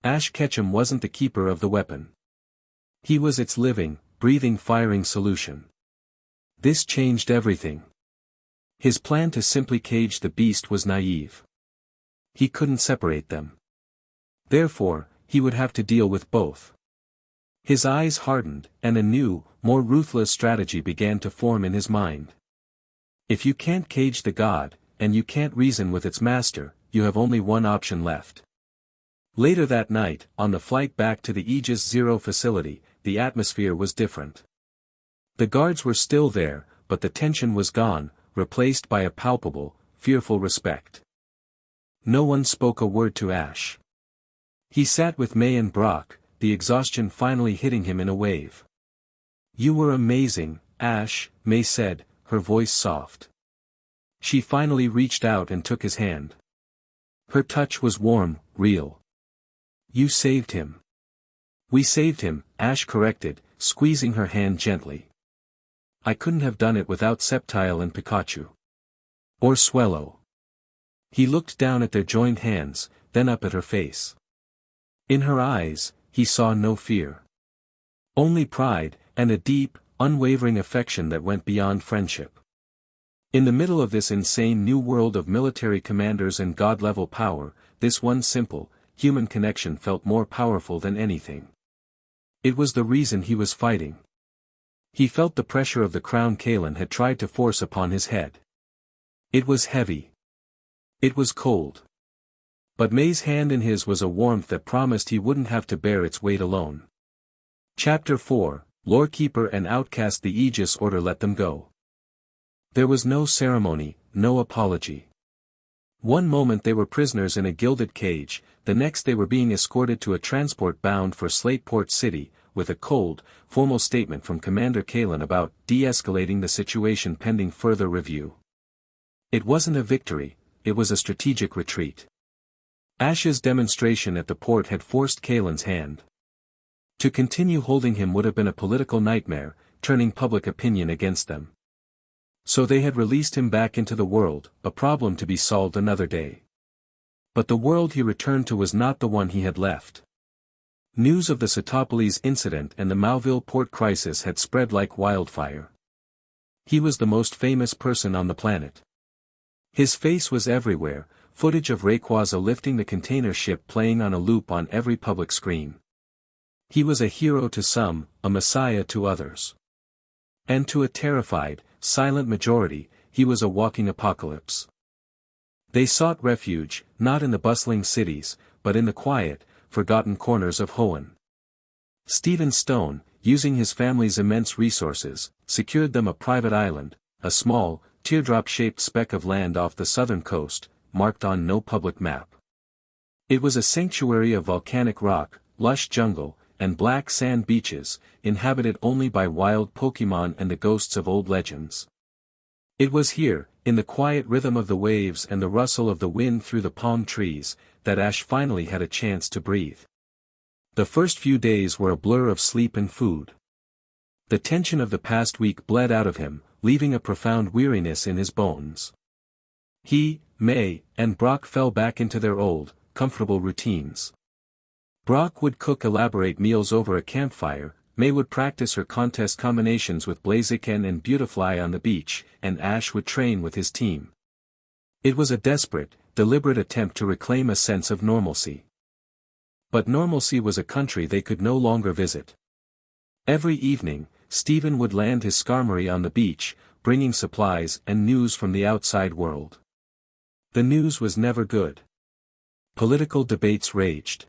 Ash Ketchum wasn't the keeper of the weapon. He was its living, breathing firing solution. This changed everything. His plan to simply cage the beast was naive. He couldn't separate them. Therefore, he would have to deal with both. His eyes hardened, and a new, more ruthless strategy began to form in his mind. If you can't cage the god, and you can't reason with its master, you have only one option left. Later that night, on the flight back to the Aegis Zero facility, the atmosphere was different. The guards were still there, but the tension was gone, replaced by a palpable, fearful respect. No one spoke a word to Ash. He sat with May and Brock, the exhaustion finally hitting him in a wave. "You were amazing, Ash," May said, her voice soft. She finally reached out and took his hand. Her touch was warm, real. "You saved him." "We saved him," Ash corrected, squeezing her hand gently. "I couldn't have done it without Sceptile and Pikachu. Or Swellow." He looked down at their joined hands, then up at her face. In her eyes, he saw no fear. Only pride, and a deep, unwavering affection that went beyond friendship. In the middle of this insane new world of military commanders and god-level power, this one simple, human connection felt more powerful than anything. It was the reason he was fighting. He felt the pressure of the crown Kalen had tried to force upon his head. It was heavy. It was cold. But May's hand in his was a warmth that promised he wouldn't have to bear its weight alone. Chapter 4, Lorekeeper and Outcast. The Aegis Order let them go. There was no ceremony, no apology. One moment they were prisoners in a gilded cage, the next they were being escorted to a transport bound for Slateport City, with a cold, formal statement from Commander Kalen about de-escalating the situation pending further review. It wasn't a victory, it was a strategic retreat. Ash's demonstration at the port had forced Kalen's hand. To continue holding him would have been a political nightmare, turning public opinion against them. So they had released him back into the world, a problem to be solved another day. But the world he returned to was not the one he had left. News of the Setopolis incident and the Mauville port crisis had spread like wildfire. He was the most famous person on the planet. His face was everywhere, footage of Rayquaza lifting the container ship playing on a loop on every public screen. He was a hero to some, a messiah to others. And to a terrified, silent majority, he was a walking apocalypse. They sought refuge, not in the bustling cities, but in the quiet, forgotten corners of Hoenn. Stephen Stone, using his family's immense resources, secured them a private island, a small, teardrop-shaped speck of land off the southern coast, marked on no public map. It was a sanctuary of volcanic rock, lush jungle, and black sand beaches, inhabited only by wild Pokémon and the ghosts of old legends. It was here, in the quiet rhythm of the waves and the rustle of the wind through the palm trees, that Ash finally had a chance to breathe. The first few days were a blur of sleep and food. The tension of the past week bled out of him, leaving a profound weariness in his bones. He, May, and Brock fell back into their old, comfortable routines. Brock would cook elaborate meals over a campfire, May would practice her contest combinations with Blaziken and Beautifly on the beach, and Ash would train with his team. It was a desperate, deliberate attempt to reclaim a sense of normalcy. But normalcy was a country they could no longer visit. Every evening, Stephen would land his Skarmory on the beach, bringing supplies and news from the outside world. The news was never good. Political debates raged.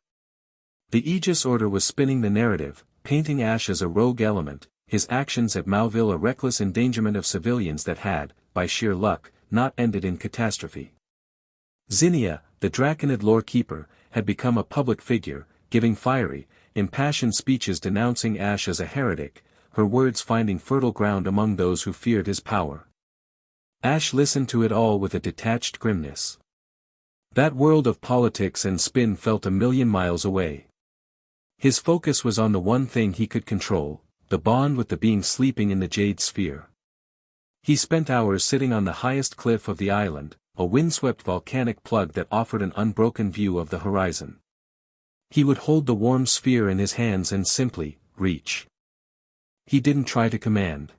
The Aegis Order was spinning the narrative, painting Ash as a rogue element, his actions at Mauville a reckless endangerment of civilians that had, by sheer luck, not ended in catastrophe. Zinnia, the Draconid lore-keeper, had become a public figure, giving fiery, impassioned speeches denouncing Ash as a heretic, her words finding fertile ground among those who feared his power. Ash listened to it all with a detached grimness. That world of politics and spin felt a million miles away. His focus was on the one thing he could control, the bond with the being sleeping in the Jade Sphere. He spent hours sitting on the highest cliff of the island, a windswept volcanic plug that offered an unbroken view of the horizon. He would hold the warm sphere in his hands and simply, reach. He didn't try to command.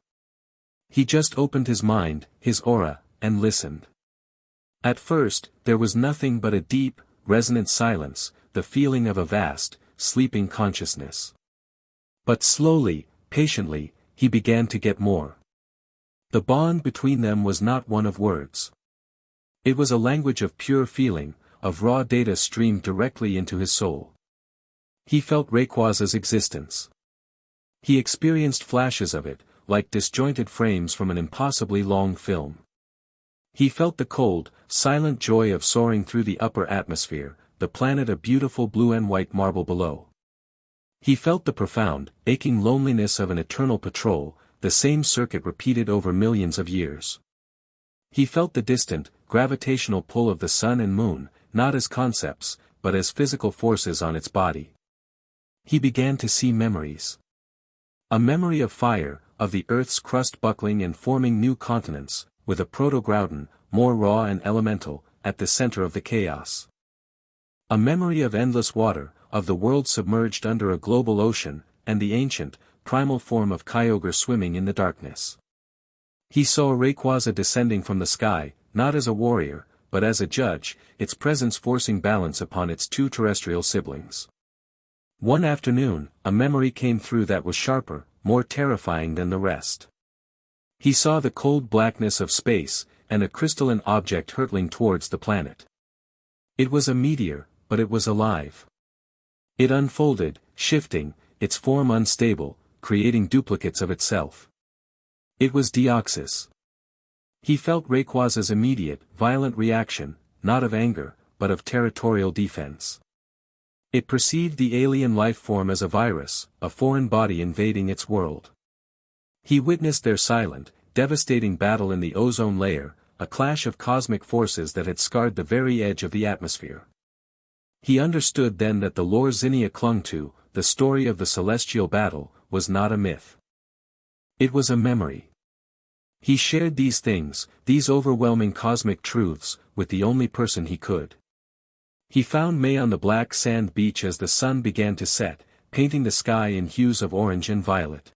He just opened his mind, his aura, and listened. At first, there was nothing but a deep, resonant silence, the feeling of a vast, sleeping consciousness. But slowly, patiently, he began to get more. The bond between them was not one of words. It was a language of pure feeling, of raw data streamed directly into his soul. He felt Rayquaza's existence. He experienced flashes of it, like disjointed frames from an impossibly long film. He felt the cold, silent joy of soaring through the upper atmosphere, the planet a beautiful blue and white marble below. He felt the profound, aching loneliness of an eternal patrol, the same circuit repeated over millions of years. He felt the distant, gravitational pull of the sun and moon, not as concepts, but as physical forces on its body. He began to see memories. A memory of fire, of the Earth's crust buckling and forming new continents, with a proto-Groudon, more raw and elemental, at the center of the chaos. A memory of endless water, of the world submerged under a global ocean, and the ancient, primal form of Kyogre swimming in the darkness. He saw Rayquaza descending from the sky, not as a warrior, but as a judge, its presence forcing balance upon its two terrestrial siblings. One afternoon, a memory came through that was sharper, more terrifying than the rest. He saw the cold blackness of space, and a crystalline object hurtling towards the planet. It was a meteor, but it was alive. It unfolded, shifting, its form unstable, creating duplicates of itself. It was Deoxys. He felt Rayquaza's immediate, violent reaction, not of anger, but of territorial defense. It perceived the alien life form as a virus, a foreign body invading its world. He witnessed their silent, devastating battle in the ozone layer, a clash of cosmic forces that had scarred the very edge of the atmosphere. He understood then that the lore Zinnia clung to, the story of the celestial battle, was not a myth. It was a memory. He shared these things, these overwhelming cosmic truths, with the only person he could. He found May on the black sand beach as the sun began to set, painting the sky in hues of orange and violet.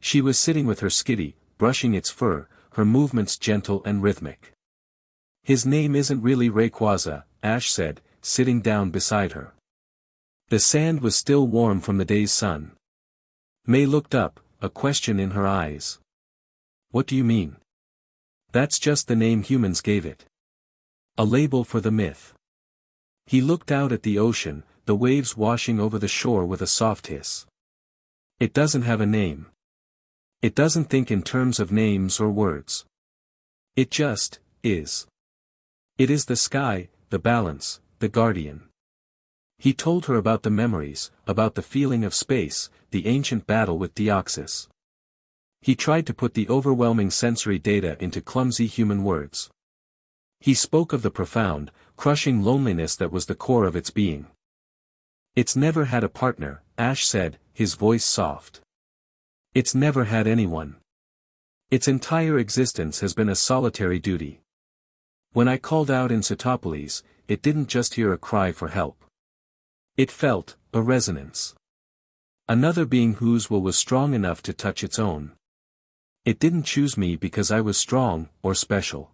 She was sitting with her skitty, brushing its fur, her movements gentle and rhythmic. "His name isn't really Rayquaza," Ash said, sitting down beside her. The sand was still warm from the day's sun. May looked up, a question in her eyes. "What do you mean?" "That's just the name humans gave it. A label for the myth." He looked out at the ocean, the waves washing over the shore with a soft hiss. "It doesn't have a name. It doesn't think in terms of names or words. It just is. It is the sky, the balance, the guardian." He told her about the memories, about the feeling of space, the ancient battle with Deoxys. He tried to put the overwhelming sensory data into clumsy human words. He spoke of the profound, crushing loneliness that was the core of its being. "It's never had a partner," Ash said, his voice soft. "It's never had anyone. Its entire existence has been a solitary duty. When I called out in Setopolis, it didn't just hear a cry for help. It felt a resonance. Another being whose will was strong enough to touch its own. It didn't choose me because I was strong or special.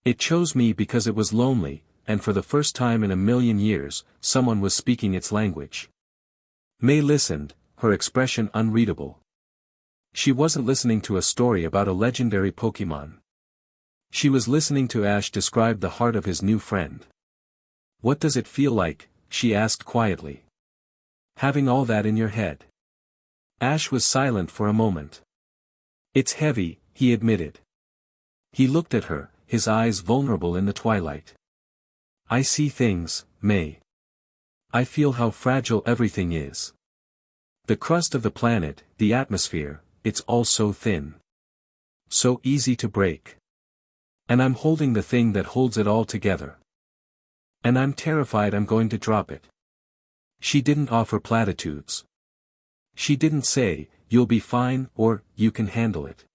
It chose me because it was lonely, and for the first time in a million years, someone was speaking its language." May listened, her expression unreadable. She wasn't listening to a story about a legendary Pokémon. She was listening to Ash describe the heart of his new friend. "What does it feel like?" she asked quietly. "Having all that in your head?" Ash was silent for a moment. "It's heavy," he admitted. He looked at her, his eyes vulnerable in the twilight. "I see things, May. I feel how fragile everything is. The crust of the planet, the atmosphere, it's all so thin. So easy to break. And I'm holding the thing that holds it all together. And I'm terrified I'm going to drop it." She didn't offer platitudes. She didn't say, "You'll be fine," or, "You can handle it."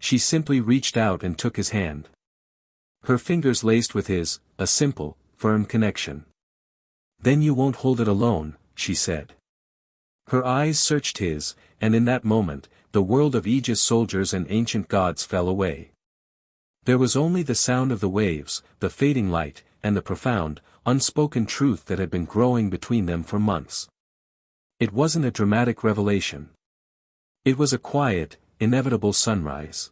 She simply reached out and took his hand. Her fingers laced with his, a simple, firm connection. "Then you won't hold it alone," she said. Her eyes searched his, and in that moment, the world of Aegis soldiers and ancient gods fell away. There was only the sound of the waves, the fading light, and the profound, unspoken truth that had been growing between them for months. It wasn't a dramatic revelation. It was a quiet, inevitable sunrise.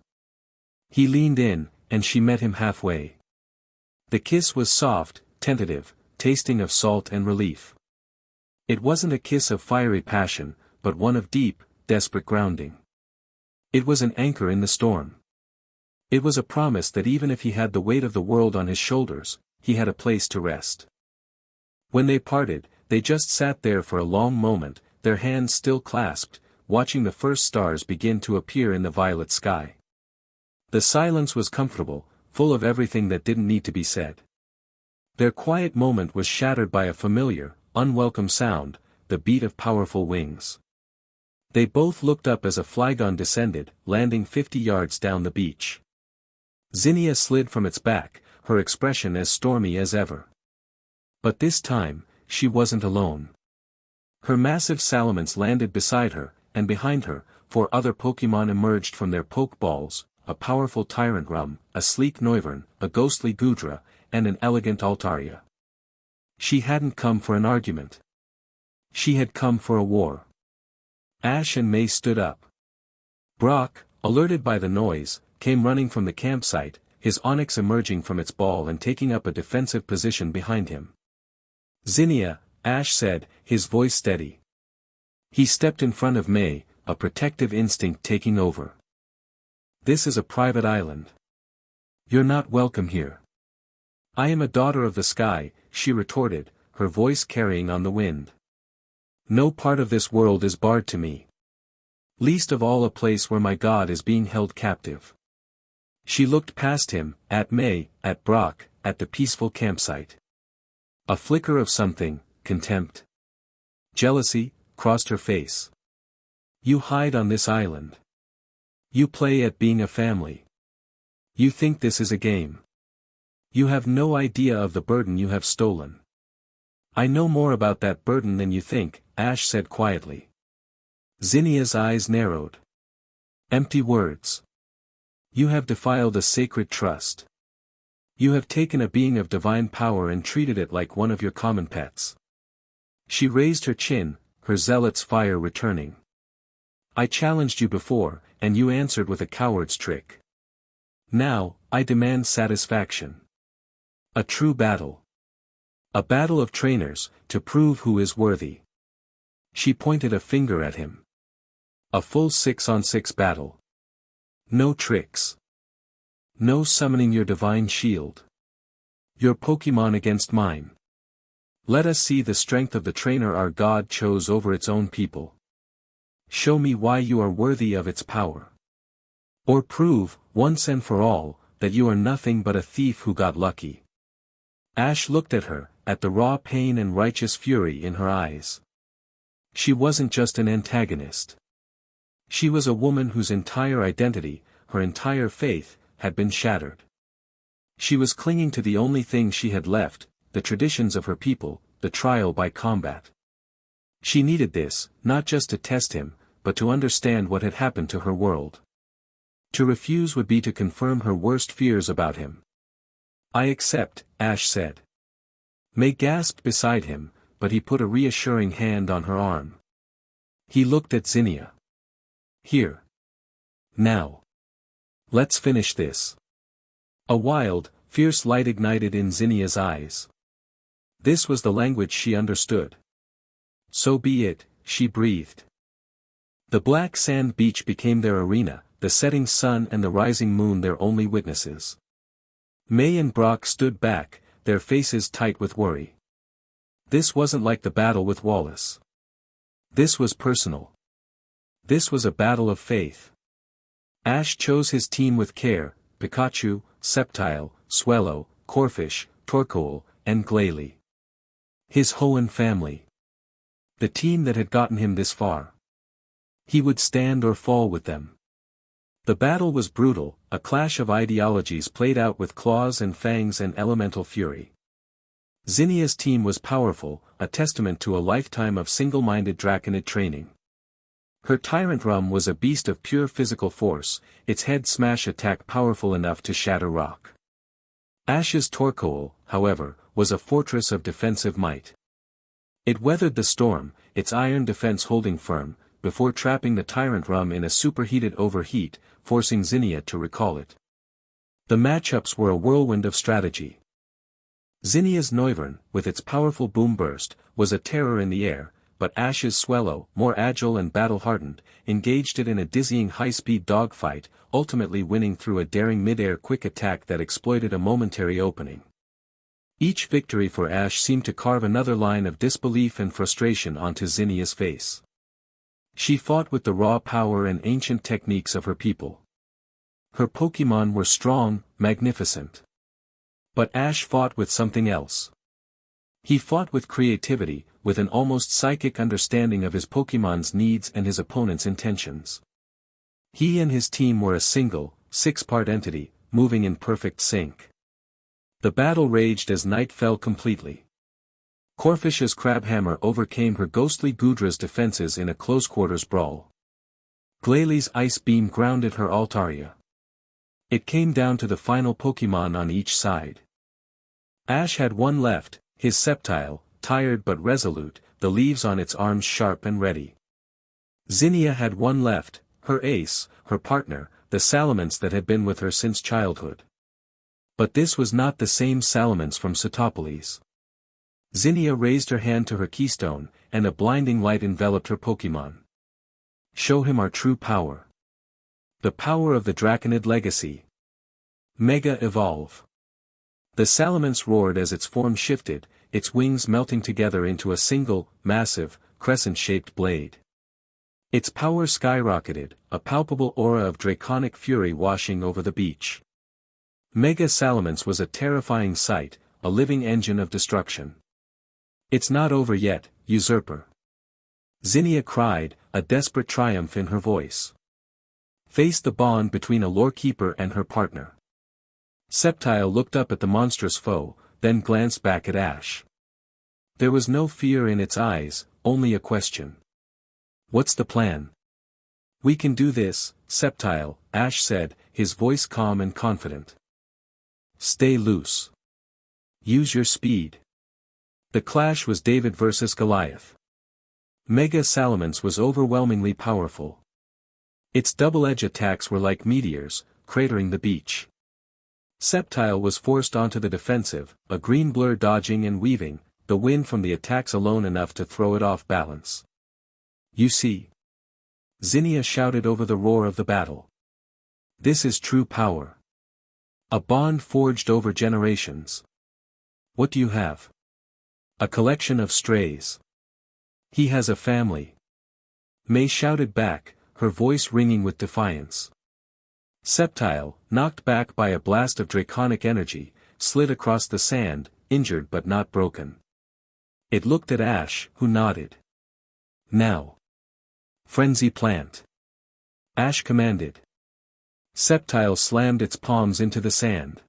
He leaned in, and she met him halfway. The kiss was soft, tentative, tasting of salt and relief. It wasn't a kiss of fiery passion, but one of deep, desperate grounding. It was an anchor in the storm. It was a promise that even if he had the weight of the world on his shoulders, he had a place to rest. When they parted, they just sat there for a long moment, their hands still clasped, watching the first stars begin to appear in the violet sky. The silence was comfortable, full of everything that didn't need to be said. Their quiet moment was shattered by a familiar, unwelcome sound, the beat of powerful wings. They both looked up as a flygon descended, landing 50 yards down the beach. Zinnia slid from its back, her expression as stormy as ever. But this time, she wasn't alone. Her massive salamence landed beside her, and behind her, 4 other Pokémon emerged from their pokeballs, a powerful Tyrant Rum, a sleek Noivern, a ghostly Gudra, and an elegant Altaria. She hadn't come for an argument. She had come for a war. Ash and May stood up. Brock, alerted by the noise, came running from the campsite, his onyx emerging from its ball and taking up a defensive position behind him. "Zinnia," Ash said, his voice steady. He stepped in front of May, a protective instinct taking over. "This is a private island. You're not welcome here." "I am a daughter of the sky," she retorted, her voice carrying on the wind. "No part of this world is barred to me. Least of all a place where my God is being held captive." She looked past him, at May, at Brock, at the peaceful campsite. A flicker of something, contempt, jealousy, crossed her face. You hide on this island. You play at being a family. You think this is a game. You have no idea of the burden you have stolen. I know more about that burden than you think, Ash said quietly. Zinnia's eyes narrowed. Empty words. You have defiled a sacred trust. You have taken a being of divine power and treated it like one of your common pets. She raised her chin, her zealot's fire returning. I challenged you before, and you answered with a coward's trick. Now, I demand satisfaction. A true battle. A battle of trainers, to prove who is worthy. She pointed a finger at him. A full 6-on-6 battle. No tricks. No summoning your divine shield. Your Pokémon against mine. Let us see the strength of the trainer our God chose over its own people. Show me why you are worthy of its power. Or prove, once and for all, that you are nothing but a thief who got lucky. Ash looked at her, at the raw pain and righteous fury in her eyes. She wasn't just an antagonist. She was a woman whose entire identity, her entire faith, had been shattered. She was clinging to the only thing she had left, the traditions of her people, the trial by combat. She needed this, not just to test him, but to understand what had happened to her world. To refuse would be to confirm her worst fears about him. I accept, Ash said. May gasped beside him, but he put a reassuring hand on her arm. He looked at Zinnia. Here. Now. Let's finish this. A wild, fierce light ignited in Zinnia's eyes. This was the language she understood. So be it, she breathed. The black sand beach became their arena, the setting sun and the rising moon their only witnesses. May and Brock stood back, their faces tight with worry. This wasn't like the battle with Wallace. This was personal. This was a battle of faith. Ash chose his team with care, Pikachu, Sceptile, Swellow, Corphish, Torkoal, and Glalie. His Hoenn family. The team that had gotten him this far. He would stand or fall with them. The battle was brutal, a clash of ideologies played out with claws and fangs and elemental fury. Zinnia's team was powerful, a testament to a lifetime of single-minded Draconid training. Her Tyrant Rum was a beast of pure physical force, its head smash attack powerful enough to shatter rock. Ash's Torkoal, however, was a fortress of defensive might. It weathered the storm, its iron defense holding firm, before trapping the Tyrant Rum in a superheated overheat, forcing Zinnia to recall it. The matchups were a whirlwind of strategy. Zinnia's Noivern, with its powerful boom burst, was a terror in the air, but Ash's Swellow, more agile and battle-hardened, engaged it in a dizzying high-speed dogfight, ultimately winning through a daring mid-air quick attack that exploited a momentary opening. Each victory for Ash seemed to carve another line of disbelief and frustration onto Zinnia's face. She fought with the raw power and ancient techniques of her people. Her Pokémon were strong, magnificent. But Ash fought with something else. He fought with creativity, with an almost psychic understanding of his Pokémon's needs and his opponent's intentions. He and his team were a single, six-part entity, moving in perfect sync. The battle raged as night fell completely. Corphish's Crabhammer overcame her ghostly Goodra's defenses in a close-quarters brawl. Glalie's Ice Beam grounded her Altaria. It came down to the final Pokémon on each side. Ash had one left, his Sceptile, tired but resolute, the leaves on its arms sharp and ready. Zinnia had one left, her ace, her partner, the Salamence that had been with her since childhood. But this was not the same Salamence from Setopolis. Zinnia raised her hand to her keystone, and a blinding light enveloped her Pokémon. Show him our true power. The power of the Draconid legacy. Mega Evolve. The Salamence roared as its form shifted, its wings melting together into a single, massive, crescent-shaped blade. Its power skyrocketed, a palpable aura of draconic fury washing over the beach. Mega Salamence was a terrifying sight, a living engine of destruction. "It's not over yet, usurper!" Zinnia cried, a desperate triumph in her voice. Face the bond between a lorekeeper and her partner. Sceptile looked up at the monstrous foe, then glanced back at Ash. There was no fear in its eyes, only a question. "What's the plan?" "We can do this, Sceptile," Ash said, his voice calm and confident. "Stay loose. Use your speed." The clash was David versus Goliath. Mega Salamence was overwhelmingly powerful. Its double-edged attacks were like meteors, cratering the beach. Sceptile was forced onto the defensive, a green blur dodging and weaving, the wind from the attacks alone enough to throw it off balance. "You see?" Zinnia shouted over the roar of the battle. "This is true power. A bond forged over generations." "What do you have?" "A collection of strays." "He has a family." May shouted back, her voice ringing with defiance. Sceptile, knocked back by a blast of draconic energy, slid across the sand, injured but not broken. It looked at Ash, who nodded. "Now. Frenzy plant." Ash commanded. Sceptile slammed its palms into the sand.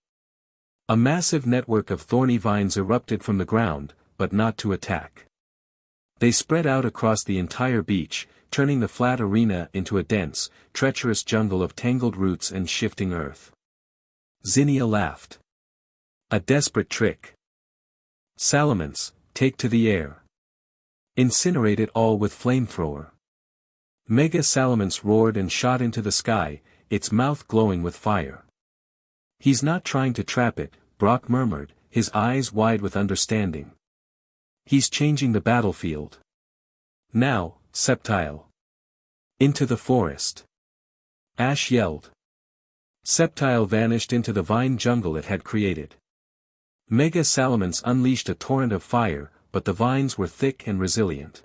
A massive network of thorny vines erupted from the ground, but not to attack. They spread out across the entire beach, turning the flat arena into a dense, treacherous jungle of tangled roots and shifting earth. Zinnia laughed. "A desperate trick. Salamence, take to the air. Incinerate it all with flamethrower." Mega Salamence roared and shot into the sky, its mouth glowing with fire. "He's not trying to trap it," Brock murmured, his eyes wide with understanding. "He's changing the battlefield. Now, Sceptile. Into the forest." Ash yelled. Sceptile vanished into the vine jungle it had created. Mega Salamence unleashed a torrent of fire, but the vines were thick and resilient.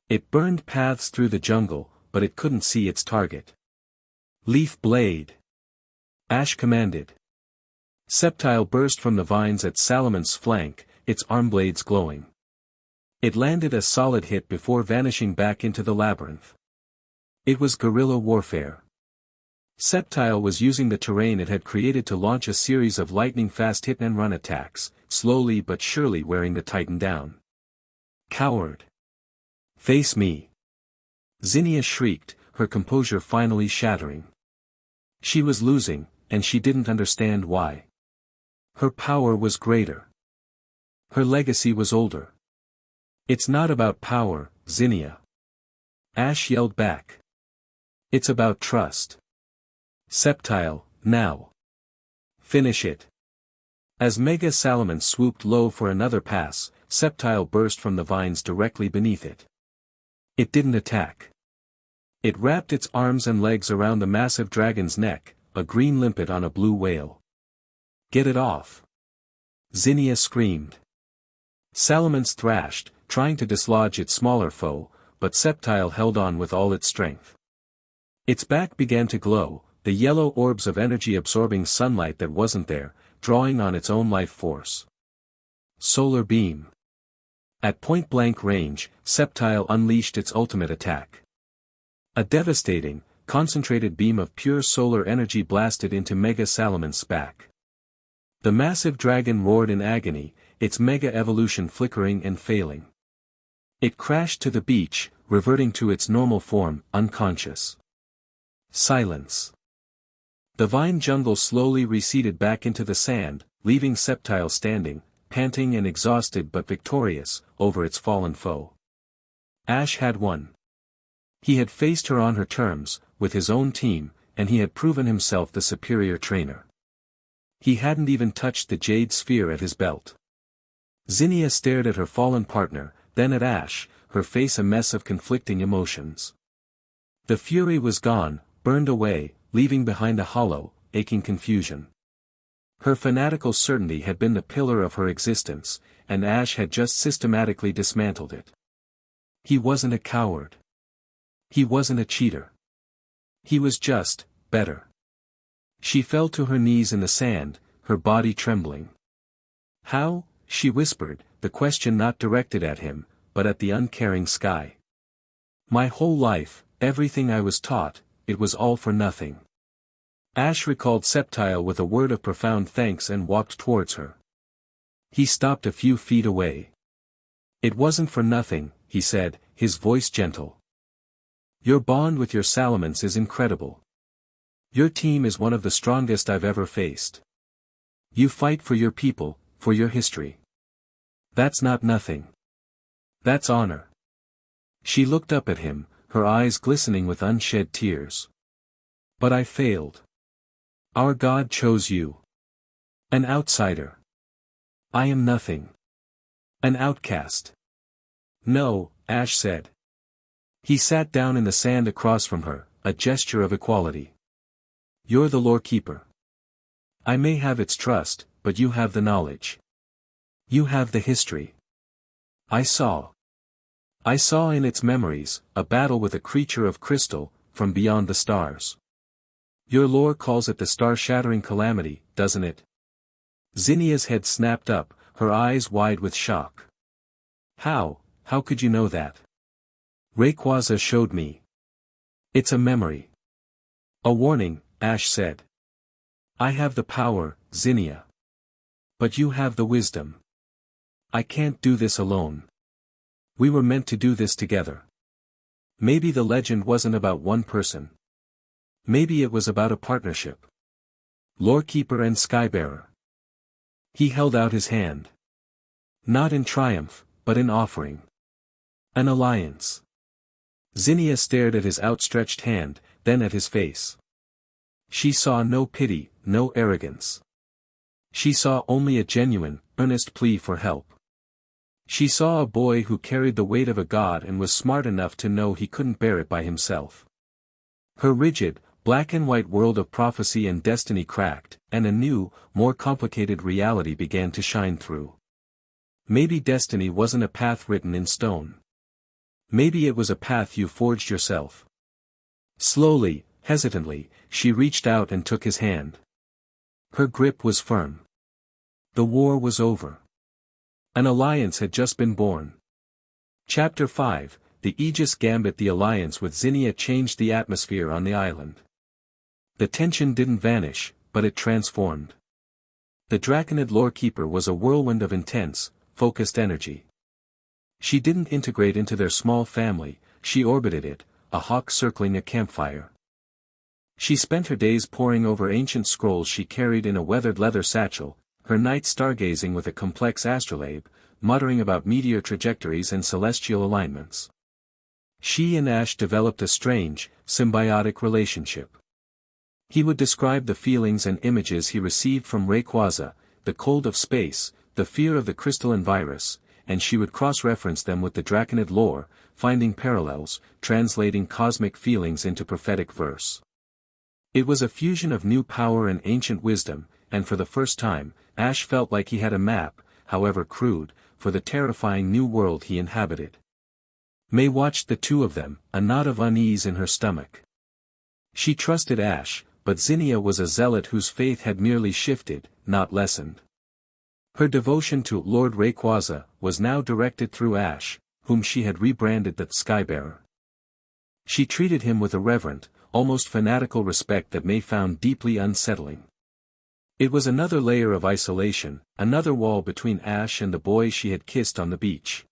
It burned paths through the jungle, but it couldn't see its target. "Leaf blade!" Ash commanded. Sceptile burst from the vines at Salamence's flank, its arm blades glowing. It landed a solid hit before vanishing back into the labyrinth. It was guerrilla warfare. Sceptile was using the terrain it had created to launch a series of lightning-fast hit-and-run attacks, slowly but surely wearing the Titan down. "Coward! Face me!" Zinnia shrieked, her composure finally shattering. She was losing, and she didn't understand why. Her power was greater. Her legacy was older. "It's not about power, Zinnia." Ash yelled back. "It's about trust. Sceptile, now. Finish it." As Mega Salamence swooped low for another pass, Sceptile burst from the vines directly beneath it. It didn't attack. It wrapped its arms and legs around the massive dragon's neck, a green limpet on a blue whale. "Get it off!" Zinnia screamed. Salamence thrashed, trying to dislodge its smaller foe, but Sceptile held on with all its strength. Its back began to glow, the yellow orbs of energy absorbing sunlight that wasn't there, drawing on its own life force. Solar beam. At point-blank range, Sceptile unleashed its ultimate attack. A devastating, concentrated beam of pure solar energy blasted into Mega Salamence's back. The massive dragon roared in agony, its mega evolution flickering and failing. It crashed to the beach, reverting to its normal form, unconscious. Silence. The vine jungle slowly receded back into the sand, leaving Sceptile standing, panting and exhausted but victorious, over its fallen foe. Ash had won. He had faced her on her terms, with his own team, and he had proven himself the superior trainer. He hadn't even touched the jade sphere at his belt. Zinnia stared at her fallen partner, then at Ash, her face a mess of conflicting emotions. The fury was gone, burned away, leaving behind a hollow, aching confusion. Her fanatical certainty had been the pillar of her existence, and Ash had just systematically dismantled it. He wasn't a coward. He wasn't a cheater. He was just, better. She fell to her knees in the sand, her body trembling. How? She whispered, the question not directed at him, but at the uncaring sky. My whole life, everything I was taught, it was all for nothing. Ash recalled Sceptile with a word of profound thanks and walked towards her. He stopped a few feet away. It wasn't for nothing, he said, his voice gentle. Your bond with your Salamence is incredible. Your team is one of the strongest I've ever faced. You fight for your people, for your history. That's not nothing. That's honor. She looked up at him, her eyes glistening with unshed tears. But I failed. Our God chose you. An outsider. I am nothing. An outcast. No, Ash said. He sat down in the sand across from her, a gesture of equality. You're the lore keeper. I may have its trust, but you have the knowledge. You have the history. I saw in its memories, a battle with a creature of crystal, from beyond the stars. Your lore calls it the star-shattering calamity, doesn't it? Zinnia's head snapped up, her eyes wide with shock. How could you know that? Rayquaza showed me. It's a memory. A warning, Ash said. I have the power, Zinnia. But you have the wisdom. I can't do this alone. We were meant to do this together. Maybe the legend wasn't about one person. Maybe it was about a partnership. Lorekeeper and Skybearer. He held out his hand. Not in triumph, but in offering. An alliance. Zinnia stared at his outstretched hand, then at his face. She saw no pity, no arrogance. She saw only a genuine, earnest plea for help. She saw a boy who carried the weight of a god and was smart enough to know he couldn't bear it by himself. Her rigid, black and white world of prophecy and destiny cracked, and a new, more complicated reality began to shine through. Maybe destiny wasn't a path written in stone. Maybe it was a path you forged yourself. Slowly, hesitantly, she reached out and took his hand. Her grip was firm. The war was over. An alliance had just been born. Chapter 5, The Aegis Gambit. The alliance with Zinnia changed the atmosphere on the island. The tension didn't vanish, but it transformed. The Draconid Lorekeeper was a whirlwind of intense, focused energy. She didn't integrate into their small family, she orbited it, a hawk circling a campfire. She spent her days poring over ancient scrolls she carried in a weathered leather satchel, her nights stargazing with a complex astrolabe, muttering about meteor trajectories and celestial alignments. She and Ash developed a strange, symbiotic relationship. He would describe the feelings and images he received from Rayquaza, the cold of space, the fear of the crystalline virus, and she would cross-reference them with the Draconid lore, finding parallels, translating cosmic feelings into prophetic verse. It was a fusion of new power and ancient wisdom, and for the first time, Ash felt like he had a map, however crude, for the terrifying new world he inhabited. May watched the two of them, a knot of unease in her stomach. She trusted Ash, but Zinnia was a zealot whose faith had merely shifted, not lessened. Her devotion to Lord Rayquaza was now directed through Ash, whom she had rebranded the Skybearer. She treated him with a reverent, almost fanatical respect that May found deeply unsettling. It was another layer of isolation, another wall between Ash and the boy she had kissed on the beach.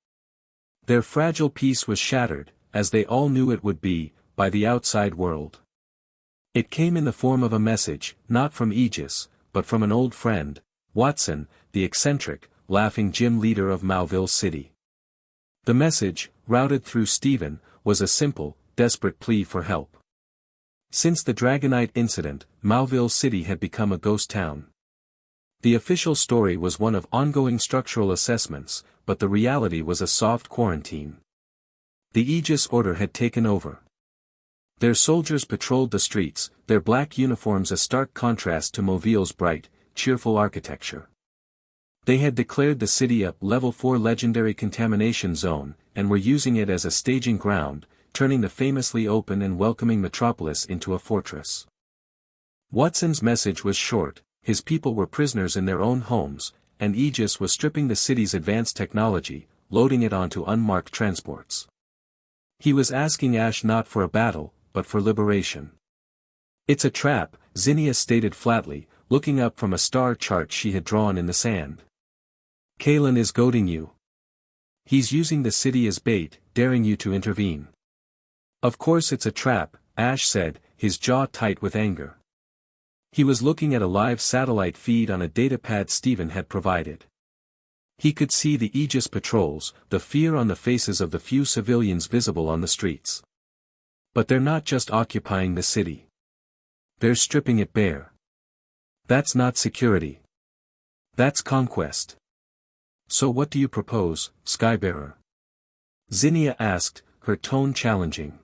Their fragile peace was shattered, as they all knew it would be, by the outside world. It came in the form of a message, not from Aegis, but from an old friend, Watson, the eccentric, laughing gym leader of Mauville City. The message, routed through Stephen, was a simple, desperate plea for help. Since the Dragonite incident, Mauville City had become a ghost town. The official story was one of ongoing structural assessments, but the reality was a soft quarantine. The Aegis Order had taken over. Their soldiers patrolled the streets, their black uniforms a stark contrast to Mauville's bright, cheerful architecture. They had declared the city a Level 4 legendary contamination zone, and were using it as a staging ground, turning the famously open and welcoming metropolis into a fortress. Watson's message was short: his people were prisoners in their own homes, and Aegis was stripping the city's advanced technology, loading it onto unmarked transports. He was asking Ash not for a battle, but for liberation. "It's a trap," Zinnia stated flatly, looking up from a star chart she had drawn in the sand. "Kalen is goading you. He's using the city as bait, daring you to intervene." "Of course it's a trap," Ash said, his jaw tight with anger. He was looking at a live satellite feed on a datapad Steven had provided. He could see the Aegis patrols, the fear on the faces of the few civilians visible on the streets. But they're not just occupying the city. They're stripping it bare. That's not security. That's conquest. "So what do you propose, Skybearer?" Zinnia asked, her tone challenging.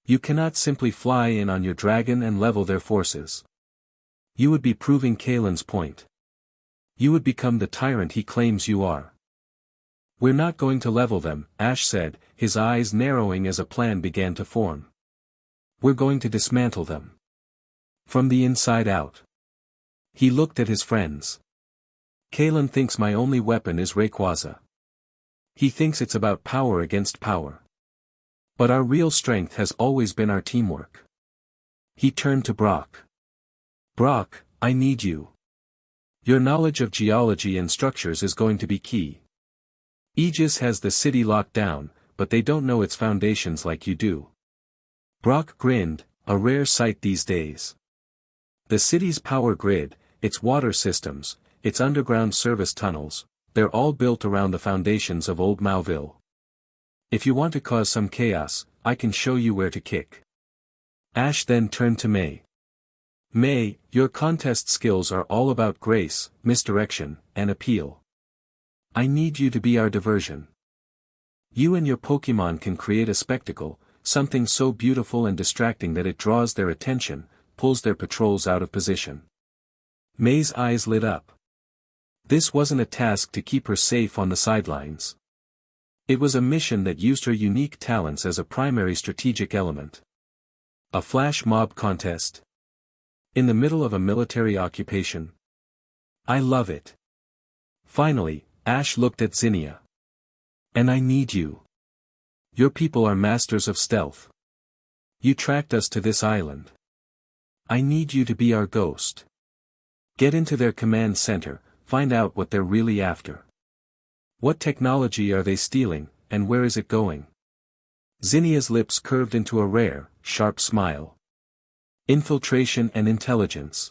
"You cannot simply fly in on your dragon and level their forces. You would be proving Kalen's point. You would become the tyrant he claims you are." "We're not going to level them," Ash said, his eyes narrowing as a plan began to form. "We're going to dismantle them. From the inside out." He looked at his friends. "Kalen thinks my only weapon is Rayquaza. He thinks it's about power against power. But our real strength has always been our teamwork." He turned to Brock. "Brock, I need you. Your knowledge of geology and structures is going to be key. Aegis has the city locked down, but they don't know its foundations like you do." Brock grinned, a rare sight these days. The city's power grid, its water systems, its underground service tunnels, they're all built around the foundations of old Mauville. If you want to cause some chaos, I can show you where to kick. Ash then turned to May. "May, your contest skills are all about grace, misdirection, and appeal. I need you to be our diversion. You and your Pokémon can create a spectacle, something so beautiful and distracting that it draws their attention, pulls their patrols out of position." May's eyes lit up. This wasn't a task to keep her safe on the sidelines. It was a mission that used her unique talents as a primary strategic element. A flash mob contest. In the middle of a military occupation. I love it. Finally, Ash looked at Zinnia. "And I need you. Your people are masters of stealth. You tracked us to this island. I need you to be our ghost. Get into their command center, find out what they're really after. What technology are they stealing, and where is it going?" Zinnia's lips curved into a rare, sharp smile. "Infiltration and intelligence.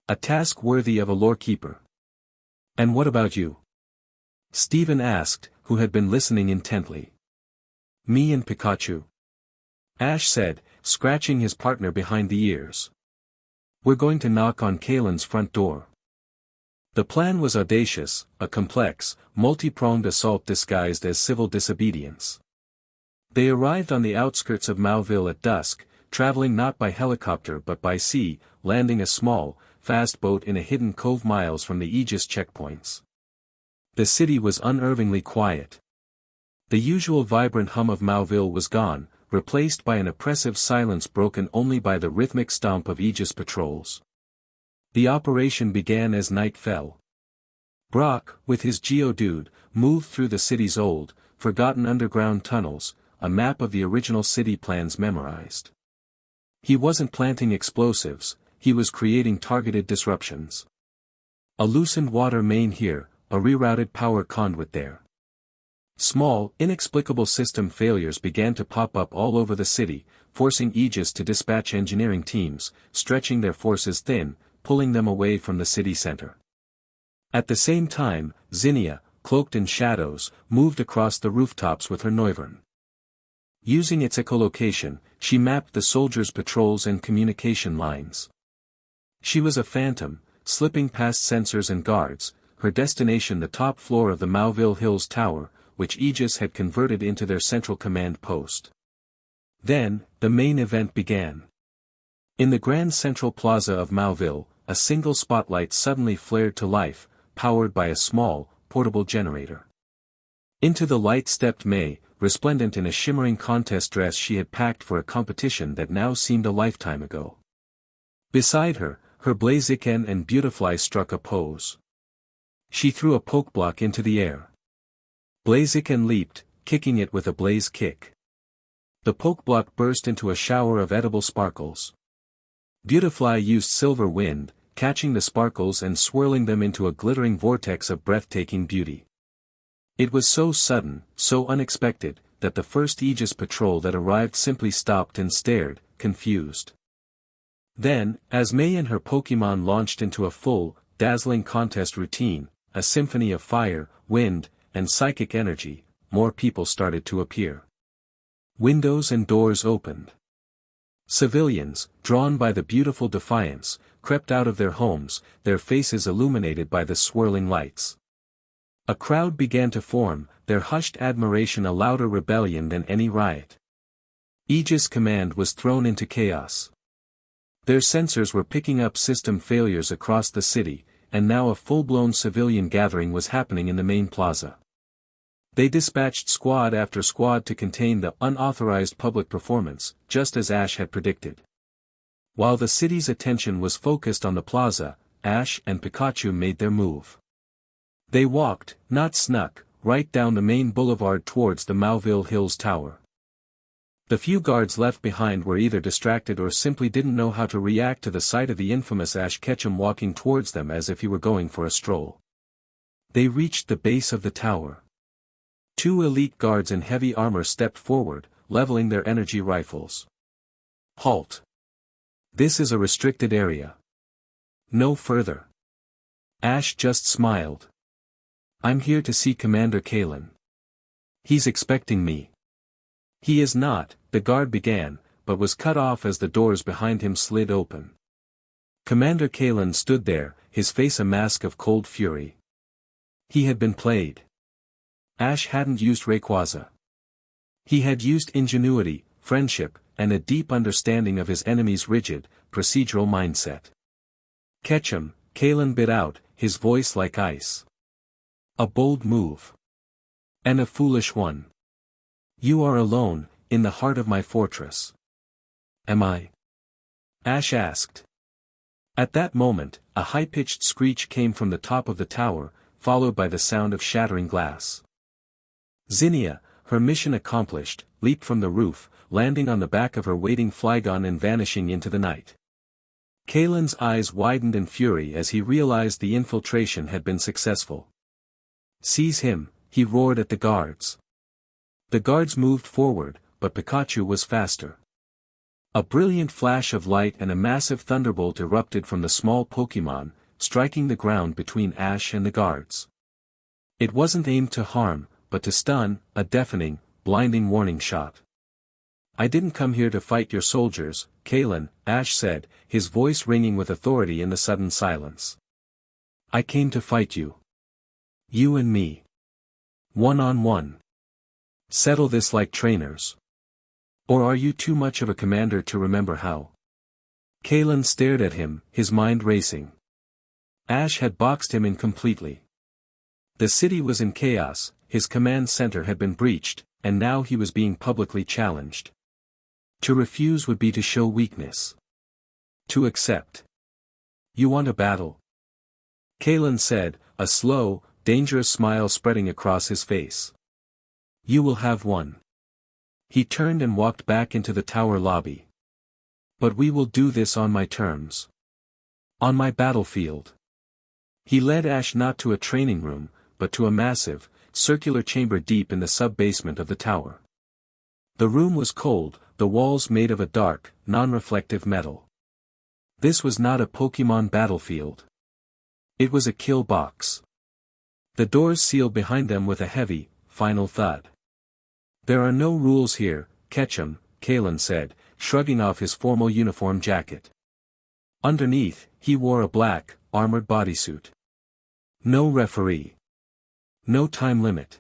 A task worthy of a lorekeeper." "And what about you?" Steven asked, who had been listening intently. "Me and Pikachu," Ash said, scratching his partner behind the ears. "We're going to knock on Kalen's front door." The plan was audacious, a complex, multi-pronged assault disguised as civil disobedience. They arrived on the outskirts of Mauville at dusk, traveling not by helicopter but by sea, landing a small, fast boat in a hidden cove miles from the Aegis checkpoints. The city was unnervingly quiet. The usual vibrant hum of Mauville was gone, replaced by an oppressive silence broken only by the rhythmic stomp of Aegis patrols. The operation began as night fell. Brock, with his Geodude, moved through the city's old, forgotten underground tunnels, a map of the original city plans memorized. He wasn't planting explosives, he was creating targeted disruptions. A loosened water main here, a rerouted power conduit there. Small, inexplicable system failures began to pop up all over the city, forcing Aegis to dispatch engineering teams, stretching their forces thin, pulling them away from the city center. At the same time, Zinnia, cloaked in shadows, moved across the rooftops with her Noivern. Using its echolocation, she mapped the soldiers' patrols and communication lines. She was a phantom, slipping past sensors and guards, her destination the top floor of the Mauville Hills Tower, which Aegis had converted into their central command post. Then, the main event began. In the grand central plaza of Mauville, a single spotlight suddenly flared to life, powered by a small, portable generator. Into the light stepped May, resplendent in a shimmering contest dress she had packed for a competition that now seemed a lifetime ago. Beside her, her Blaziken and Beautifly struck a pose. She threw a pokeblock into the air. Blaziken leaped, kicking it with a blaze kick. The pokeblock burst into a shower of edible sparkles. Beautifly used Silver Wind, catching the sparkles and swirling them into a glittering vortex of breathtaking beauty. It was so sudden, so unexpected, that the first Aegis patrol that arrived simply stopped and stared, confused. Then, as May and her Pokémon launched into a full, dazzling contest routine, a symphony of fire, wind, and psychic energy, more people started to appear. Windows and doors opened. Civilians, drawn by the beautiful defiance, crept out of their homes, their faces illuminated by the swirling lights. A crowd began to form, their hushed admiration a louder rebellion than any riot. Aegis Command was thrown into chaos. Their sensors were picking up system failures across the city, and now a full-blown civilian gathering was happening in the main plaza. They dispatched squad after squad to contain the unauthorized public performance, just as Ash had predicted. While the city's attention was focused on the plaza, Ash and Pikachu made their move. They walked, not snuck, right down the main boulevard towards the Mauville Hills Tower. The few guards left behind were either distracted or simply didn't know how to react to the sight of the infamous Ash Ketchum walking towards them as if he were going for a stroll. They reached the base of the tower. Two elite guards in heavy armor stepped forward, leveling their energy rifles. Halt! This is a restricted area. No further. Ash just smiled. I'm here to see Commander Kalen. He's expecting me. He is not, the guard began, but was cut off as the doors behind him slid open. Commander Kalen stood there, his face a mask of cold fury. He had been played. Ash hadn't used Rayquaza. He had used ingenuity, friendship, and a deep understanding of his enemy's rigid, procedural mindset. Ketchum, Kalen bit out, his voice like ice. A bold move. And a foolish one. You are alone, in the heart of my fortress. Am I? Ash asked. At that moment, a high-pitched screech came from the top of the tower, followed by the sound of shattering glass. Zinnia, her mission accomplished, leaped from the roof, landing on the back of her waiting Flygon and vanishing into the night. Kalen's eyes widened in fury as he realized the infiltration had been successful. Seize him, he roared at the guards. The guards moved forward, but Pikachu was faster. A brilliant flash of light and a massive thunderbolt erupted from the small Pokémon, striking the ground between Ash and the guards. It wasn't aimed to harm, but to stun, a deafening, blinding warning shot. I didn't come here to fight your soldiers, Kalen, Ash said, his voice ringing with authority in the sudden silence. I came to fight you. You and me. One-on-one. Settle this like trainers. Or are you too much of a commander to remember how? Kalen stared at him, his mind racing. Ash had boxed him in completely. The city was in chaos, his command center had been breached, and now he was being publicly challenged. To refuse would be to show weakness. To accept. You want a battle? Kalen said, a slow, dangerous smile spreading across his face. You will have one. He turned and walked back into the tower lobby. But we will do this on my terms. On my battlefield. He led Ash not to a training room, but to a massive, circular chamber deep in the sub-basement of the tower. The room was cold, the walls made of a dark, non-reflective metal. This was not a Pokémon battlefield. It was a kill box. The doors sealed behind them with a heavy, final thud. There are no rules here, Ketchum, Kalen said, shrugging off his formal uniform jacket. Underneath, he wore a black, armored bodysuit. No referee. No time limit.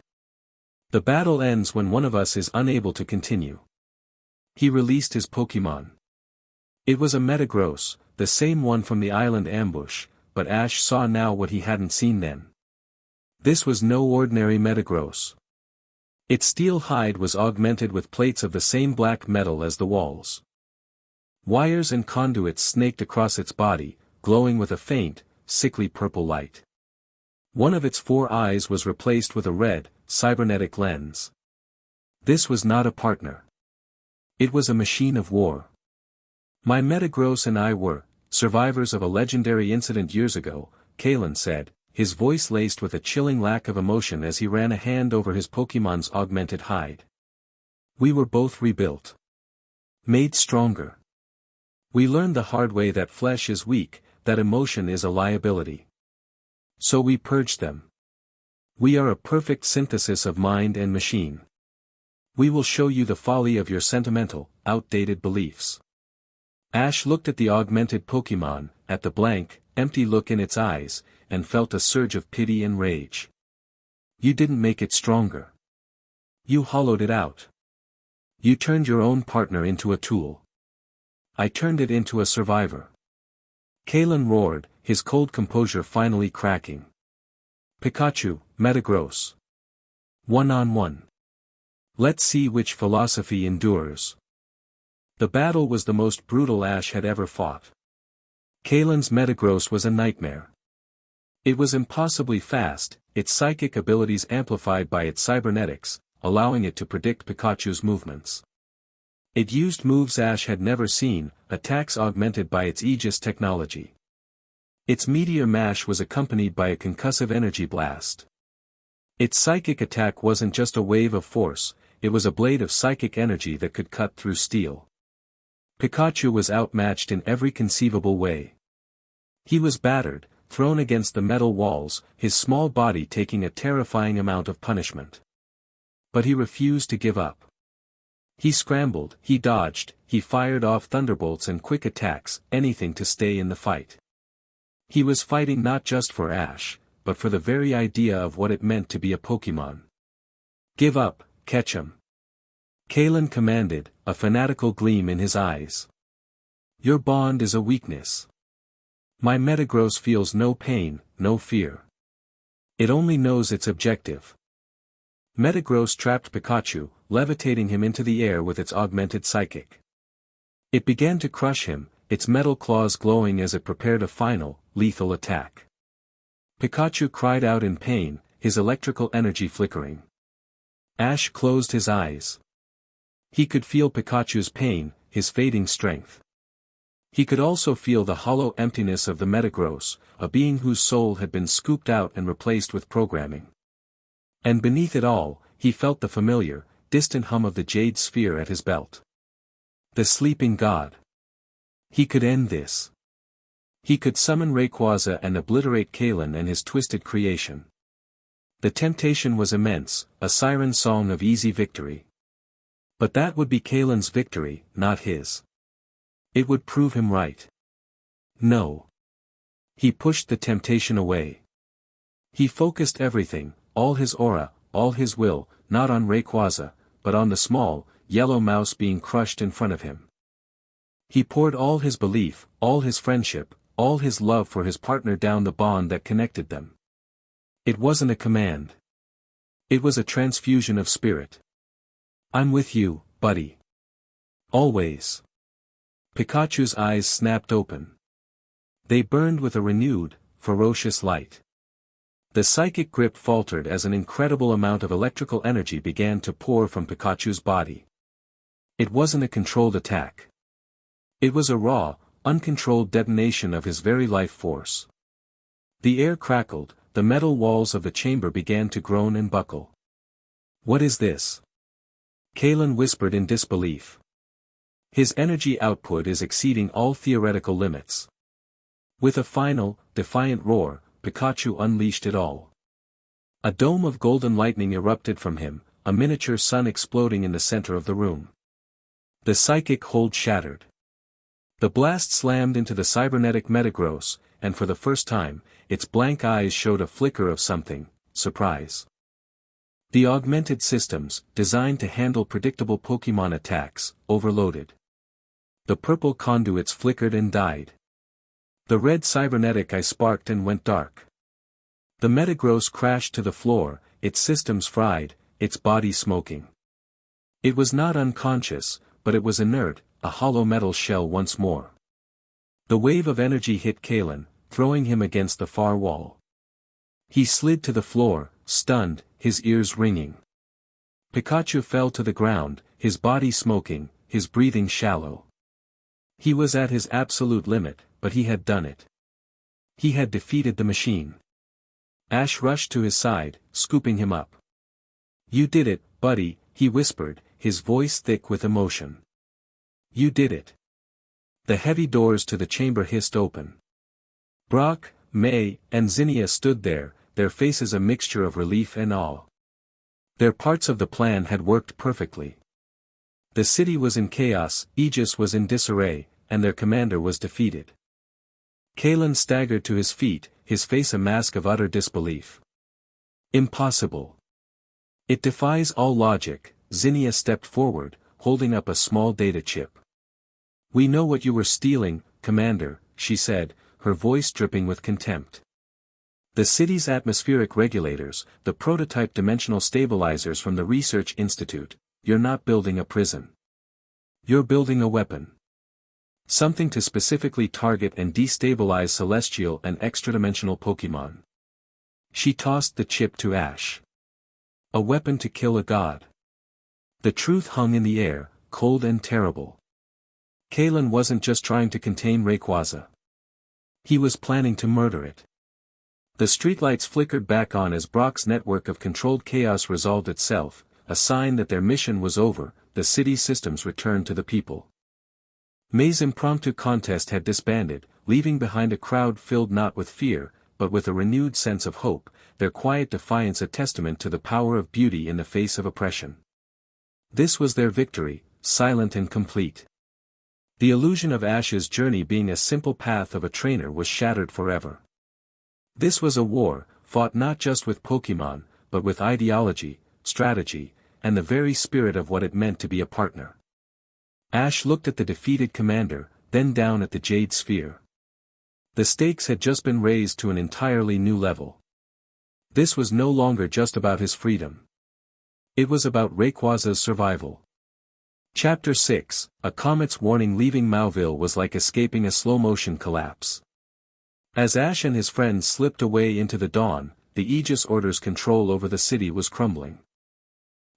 The battle ends when one of us is unable to continue. He released his Pokémon. It was a Metagross, the same one from the island ambush, but Ash saw now what he hadn't seen then. This was no ordinary Metagross. Its steel hide was augmented with plates of the same black metal as the walls. Wires and conduits snaked across its body, glowing with a faint, sickly purple light. One of its 4 eyes was replaced with a red, cybernetic lens. This was not a partner. It was a machine of war. My Metagross and I were survivors of a legendary incident years ago, Kalen said, his voice laced with a chilling lack of emotion as he ran a hand over his Pokémon's augmented hide. We were both rebuilt. Made stronger. We learned the hard way that flesh is weak, that emotion is a liability. So we purged them. We are a perfect synthesis of mind and machine. We will show you the folly of your sentimental, outdated beliefs. Ash looked at the augmented Pokémon, at the blank, empty look in its eyes, and felt a surge of pity and rage. You didn't make it stronger. You hollowed it out. You turned your own partner into a tool. I turned it into a survivor. Kalen roared, his cold composure finally cracking. Pikachu, Metagross. 1-on-1. Let's see which philosophy endures. The battle was the most brutal Ash had ever fought. Kalen's Metagross was a nightmare. It was impossibly fast, its psychic abilities amplified by its cybernetics, allowing it to predict Pikachu's movements. It used moves Ash had never seen, attacks augmented by its Aegis technology. Its Meteor Mash was accompanied by a concussive energy blast. Its psychic attack wasn't just a wave of force, it was a blade of psychic energy that could cut through steel. Pikachu was outmatched in every conceivable way. He was battered, thrown against the metal walls, his small body taking a terrifying amount of punishment. But he refused to give up. He scrambled, he dodged, he fired off thunderbolts and quick attacks, anything to stay in the fight. He was fighting not just for Ash, but for the very idea of what it meant to be a Pokémon. Give up, Ketchum. Kalen commanded, a fanatical gleam in his eyes. Your bond is a weakness. My Metagross feels no pain, no fear. It only knows its objective. Metagross trapped Pikachu, levitating him into the air with its augmented psychic. It began to crush him, its metal claws glowing as it prepared a final, lethal attack. Pikachu cried out in pain, his electrical energy flickering. Ash closed his eyes. He could feel Pikachu's pain, his fading strength. He could also feel the hollow emptiness of the Metagross, a being whose soul had been scooped out and replaced with programming. And beneath it all, he felt the familiar, distant hum of the jade sphere at his belt. The sleeping god. He could end this. He could summon Rayquaza and obliterate Kalen and his twisted creation. The temptation was immense, a siren song of easy victory. But that would be Kalen's victory, not his. It would prove him right. No. He pushed the temptation away. He focused everything, all his aura, all his will, not on Rayquaza, but on the small, yellow mouse being crushed in front of him. He poured all his belief, all his friendship, all his love for his partner down the bond that connected them. It wasn't a command. It was a transfusion of spirit. I'm with you, buddy. Always. Pikachu's eyes snapped open. They burned with a renewed, ferocious light. The psychic grip faltered as an incredible amount of electrical energy began to pour from Pikachu's body. It wasn't a controlled attack. It was a raw, uncontrolled detonation of his very life force. The air crackled, the metal walls of the chamber began to groan and buckle. What is this? Kalen whispered in disbelief. His energy output is exceeding all theoretical limits. With a final, defiant roar, Pikachu unleashed it all. A dome of golden lightning erupted from him, a miniature sun exploding in the center of the room. The psychic hold shattered. The blast slammed into the cybernetic Metagross, and for the first time, its blank eyes showed a flicker of something, surprise. The augmented systems, designed to handle predictable Pokémon attacks, overloaded. The purple conduits flickered and died. The red cybernetic eye sparked and went dark. The Metagross crashed to the floor, its systems fried, its body smoking. It was not unconscious, but it was inert, a hollow metal shell once more. The wave of energy hit Kalen, throwing him against the far wall. He slid to the floor, stunned, his ears ringing. Pikachu fell to the ground, his body smoking, his breathing shallow. He was at his absolute limit, but he had done it. He had defeated the machine. Ash rushed to his side, scooping him up. "You did it, buddy," he whispered, his voice thick with emotion. "You did it." The heavy doors to the chamber hissed open. Brock, May, and Zinnia stood there, their faces a mixture of relief and awe. Their parts of the plan had worked perfectly. The city was in chaos, Aegis was in disarray, and their commander was defeated. Kalen staggered to his feet, his face a mask of utter disbelief. "Impossible. It defies all logic." Zinnia stepped forward, holding up a small data chip. "We know what you were stealing, Commander," she said, her voice dripping with contempt. "The city's atmospheric regulators, the prototype dimensional stabilizers from the Research Institute. You're not building a prison. You're building a weapon. Something to specifically target and destabilize celestial and extradimensional Pokémon." She tossed the chip to Ash. "A weapon to kill a god." The truth hung in the air, cold and terrible. Kalen wasn't just trying to contain Rayquaza. He was planning to murder it. The streetlights flickered back on as Brock's network of controlled chaos resolved itself, a sign that their mission was over. The city's systems returned to the people. May's impromptu contest had disbanded, leaving behind a crowd filled not with fear, but with a renewed sense of hope, their quiet defiance a testament to the power of beauty in the face of oppression. This was their victory, silent and complete. The illusion of Ash's journey being a simple path of a trainer was shattered forever. This was a war, fought not just with Pokémon, but with ideology, strategy, and the very spirit of what it meant to be a partner. Ash looked at the defeated commander, then down at the Jade Sphere. The stakes had just been raised to an entirely new level. This was no longer just about his freedom. It was about Rayquaza's survival. Chapter 6, A Comet's Warning. Leaving Mauville was like escaping a slow-motion collapse. As Ash and his friends slipped away into the dawn, the Aegis Order's control over the city was crumbling.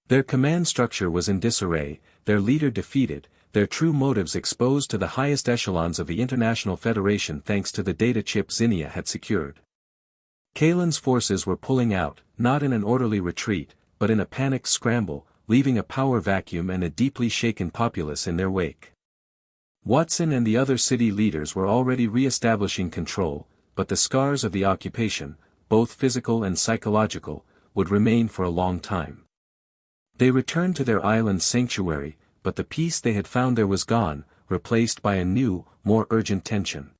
Their command structure was in disarray, their leader defeated, their true motives exposed to the highest echelons of the International Federation thanks to the data chip Zinnia had secured. Kalen's forces were pulling out, not in an orderly retreat, but in a panicked scramble, leaving a power vacuum and a deeply shaken populace in their wake. Watson and the other city leaders were already re-establishing control, but the scars of the occupation, both physical and psychological, would remain for a long time. They returned to their island sanctuary, but the peace they had found there was gone, replaced by a new, more urgent tension.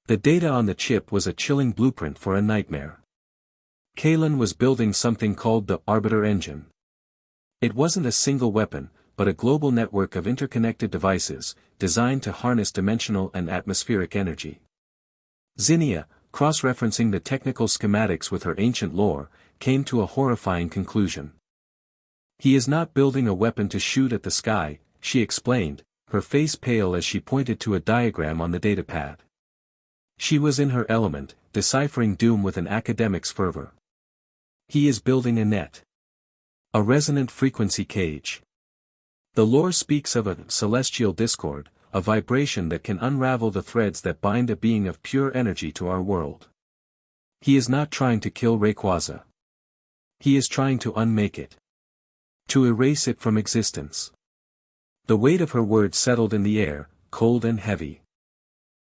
The data on the chip was a chilling blueprint for a nightmare. Kalen was building something called the Arbiter Engine. It wasn't a single weapon, but a global network of interconnected devices, designed to harness dimensional and atmospheric energy. Zinnia, cross-referencing the technical schematics with her ancient lore, came to a horrifying conclusion. "He is not building a weapon to shoot at the sky," she explained, her face pale as she pointed to a diagram on the datapad. She was in her element, deciphering doom with an academic's fervor. "He is building a net. A resonant frequency cage. The lore speaks of a celestial discord, a vibration that can unravel the threads that bind a being of pure energy to our world. He is not trying to kill Rayquaza. He is trying to unmake it. To erase it from existence." The weight of her words settled in the air, cold and heavy.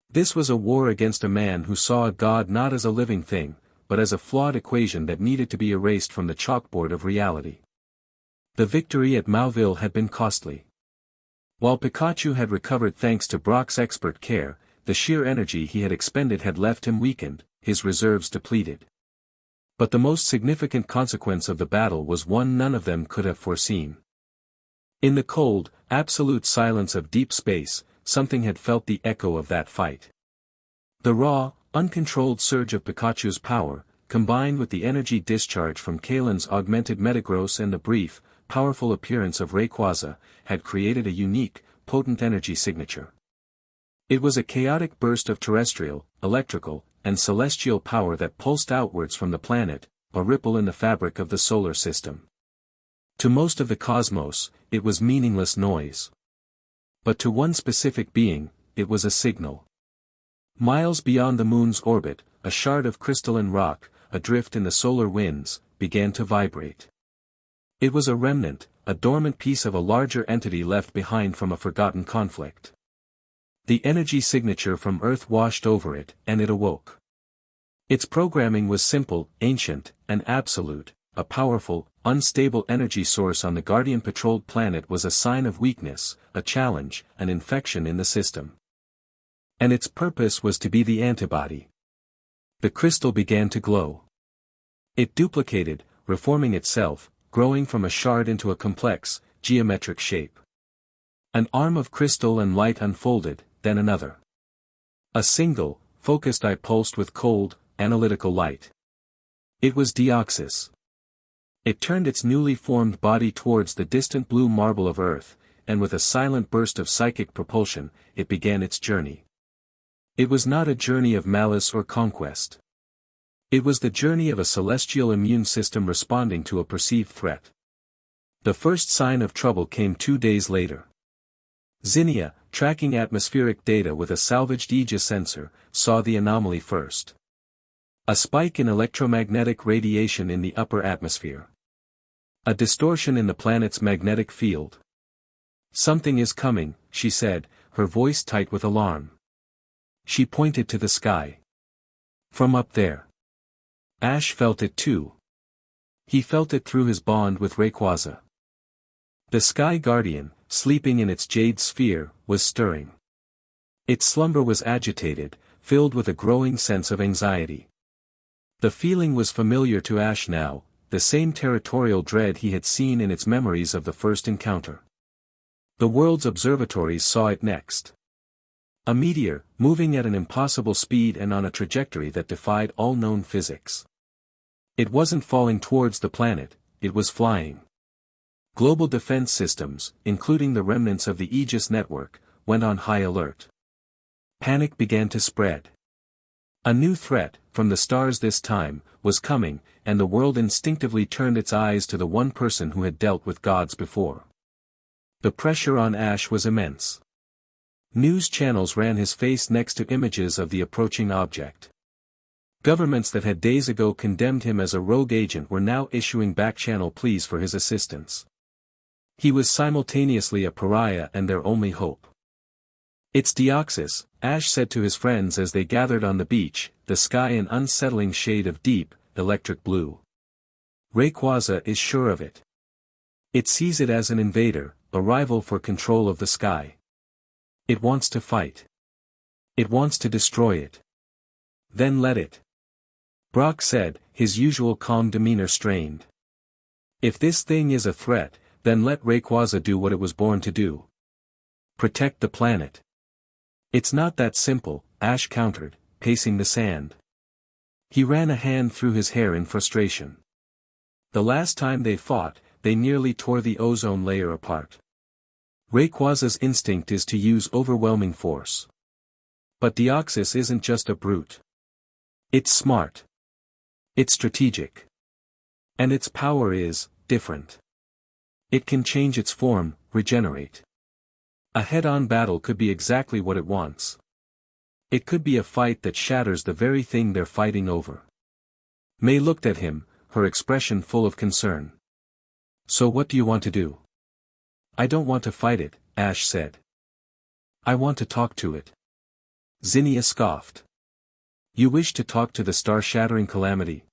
This was a war against a man who saw a god not as a living thing, but as a flawed equation that needed to be erased from the chalkboard of reality. The victory at Mauville had been costly. While Pikachu had recovered thanks to Brock's expert care, the sheer energy he had expended had left him weakened, his reserves depleted. But the most significant consequence of the battle was one none of them could have foreseen. In the cold, absolute silence of deep space, something had felt the echo of that fight. The raw, uncontrolled surge of Pikachu's power, combined with the energy discharge from Kalen's augmented Metagross and the brief, powerful appearance of Rayquaza, had created a unique, potent energy signature. It was a chaotic burst of terrestrial, electrical, and celestial power that pulsed outwards from the planet, a ripple in the fabric of the solar system. To most of the cosmos, it was meaningless noise. But to one specific being, it was a signal. Miles beyond the moon's orbit, a shard of crystalline rock, adrift in the solar winds, began to vibrate. It was a remnant, a dormant piece of a larger entity left behind from a forgotten conflict. The energy signature from Earth washed over it, and it awoke. Its programming was simple, ancient, and absolute. A powerful, unstable energy source on the Guardian-patrolled planet was a sign of weakness, a challenge, an infection in the system. And its purpose was to be the antibody. The crystal began to glow. It duplicated, reforming itself, growing from a shard into a complex, geometric shape. An arm of crystal and light unfolded, then another. A single, focused eye pulsed with cold, analytical light. It was Deoxys. It turned its newly formed body towards the distant blue marble of Earth, and with a silent burst of psychic propulsion, it began its journey. It was not a journey of malice or conquest. It was the journey of a celestial immune system responding to a perceived threat. The first sign of trouble came 2 days later. Zinnia, tracking atmospheric data with a salvaged Aegis sensor, saw the anomaly first. A spike in electromagnetic radiation in the upper atmosphere. A distortion in the planet's magnetic field. "Something is coming," she said, her voice tight with alarm. She pointed to the sky. "From up there." Ash felt it too. He felt it through his bond with Rayquaza. The Sky Guardian, sleeping in its jade sphere, was stirring. Its slumber was agitated, filled with a growing sense of anxiety. The feeling was familiar to Ash now, the same territorial dread he had seen in its memories of the first encounter. The world's observatories saw it next. A meteor, moving at an impossible speed and on a trajectory that defied all known physics. It wasn't falling towards the planet, it was flying. Global defense systems, including the remnants of the Aegis network, went on high alert. Panic began to spread. A new threat, from the stars this time, was coming, and the world instinctively turned its eyes to the one person who had dealt with gods before. The pressure on Ash was immense. News channels ran his face next to images of the approaching object. Governments that had days ago condemned him as a rogue agent were now issuing back-channel pleas for his assistance. He was simultaneously a pariah and their only hope. "It's Deoxys," Ash said to his friends as they gathered on the beach, the sky an unsettling shade of deep, electric blue. "Rayquaza is sure of it. It sees it as an invader, a rival for control of the sky. It wants to fight. It wants to destroy it. Then let it." Brock said, his usual calm demeanor strained. "If this thing is a threat, then let Rayquaza do what it was born to do. Protect the planet." "It's not that simple," Ash countered, pacing the sand. He ran a hand through his hair in frustration. "The last time they fought, they nearly tore the ozone layer apart. Rayquaza's instinct is to use overwhelming force. But Deoxys isn't just a brute. It's smart. It's strategic. And its power is different. It can change its form, regenerate. A head-on battle could be exactly what it wants. It could be a fight that shatters the very thing they're fighting over." May looked at him, her expression full of concern. "So what do you want to do?" "I don't want to fight it," Ash said. "I want to talk to it." Zinnia scoffed. "You wish to talk to the star-shattering calamity?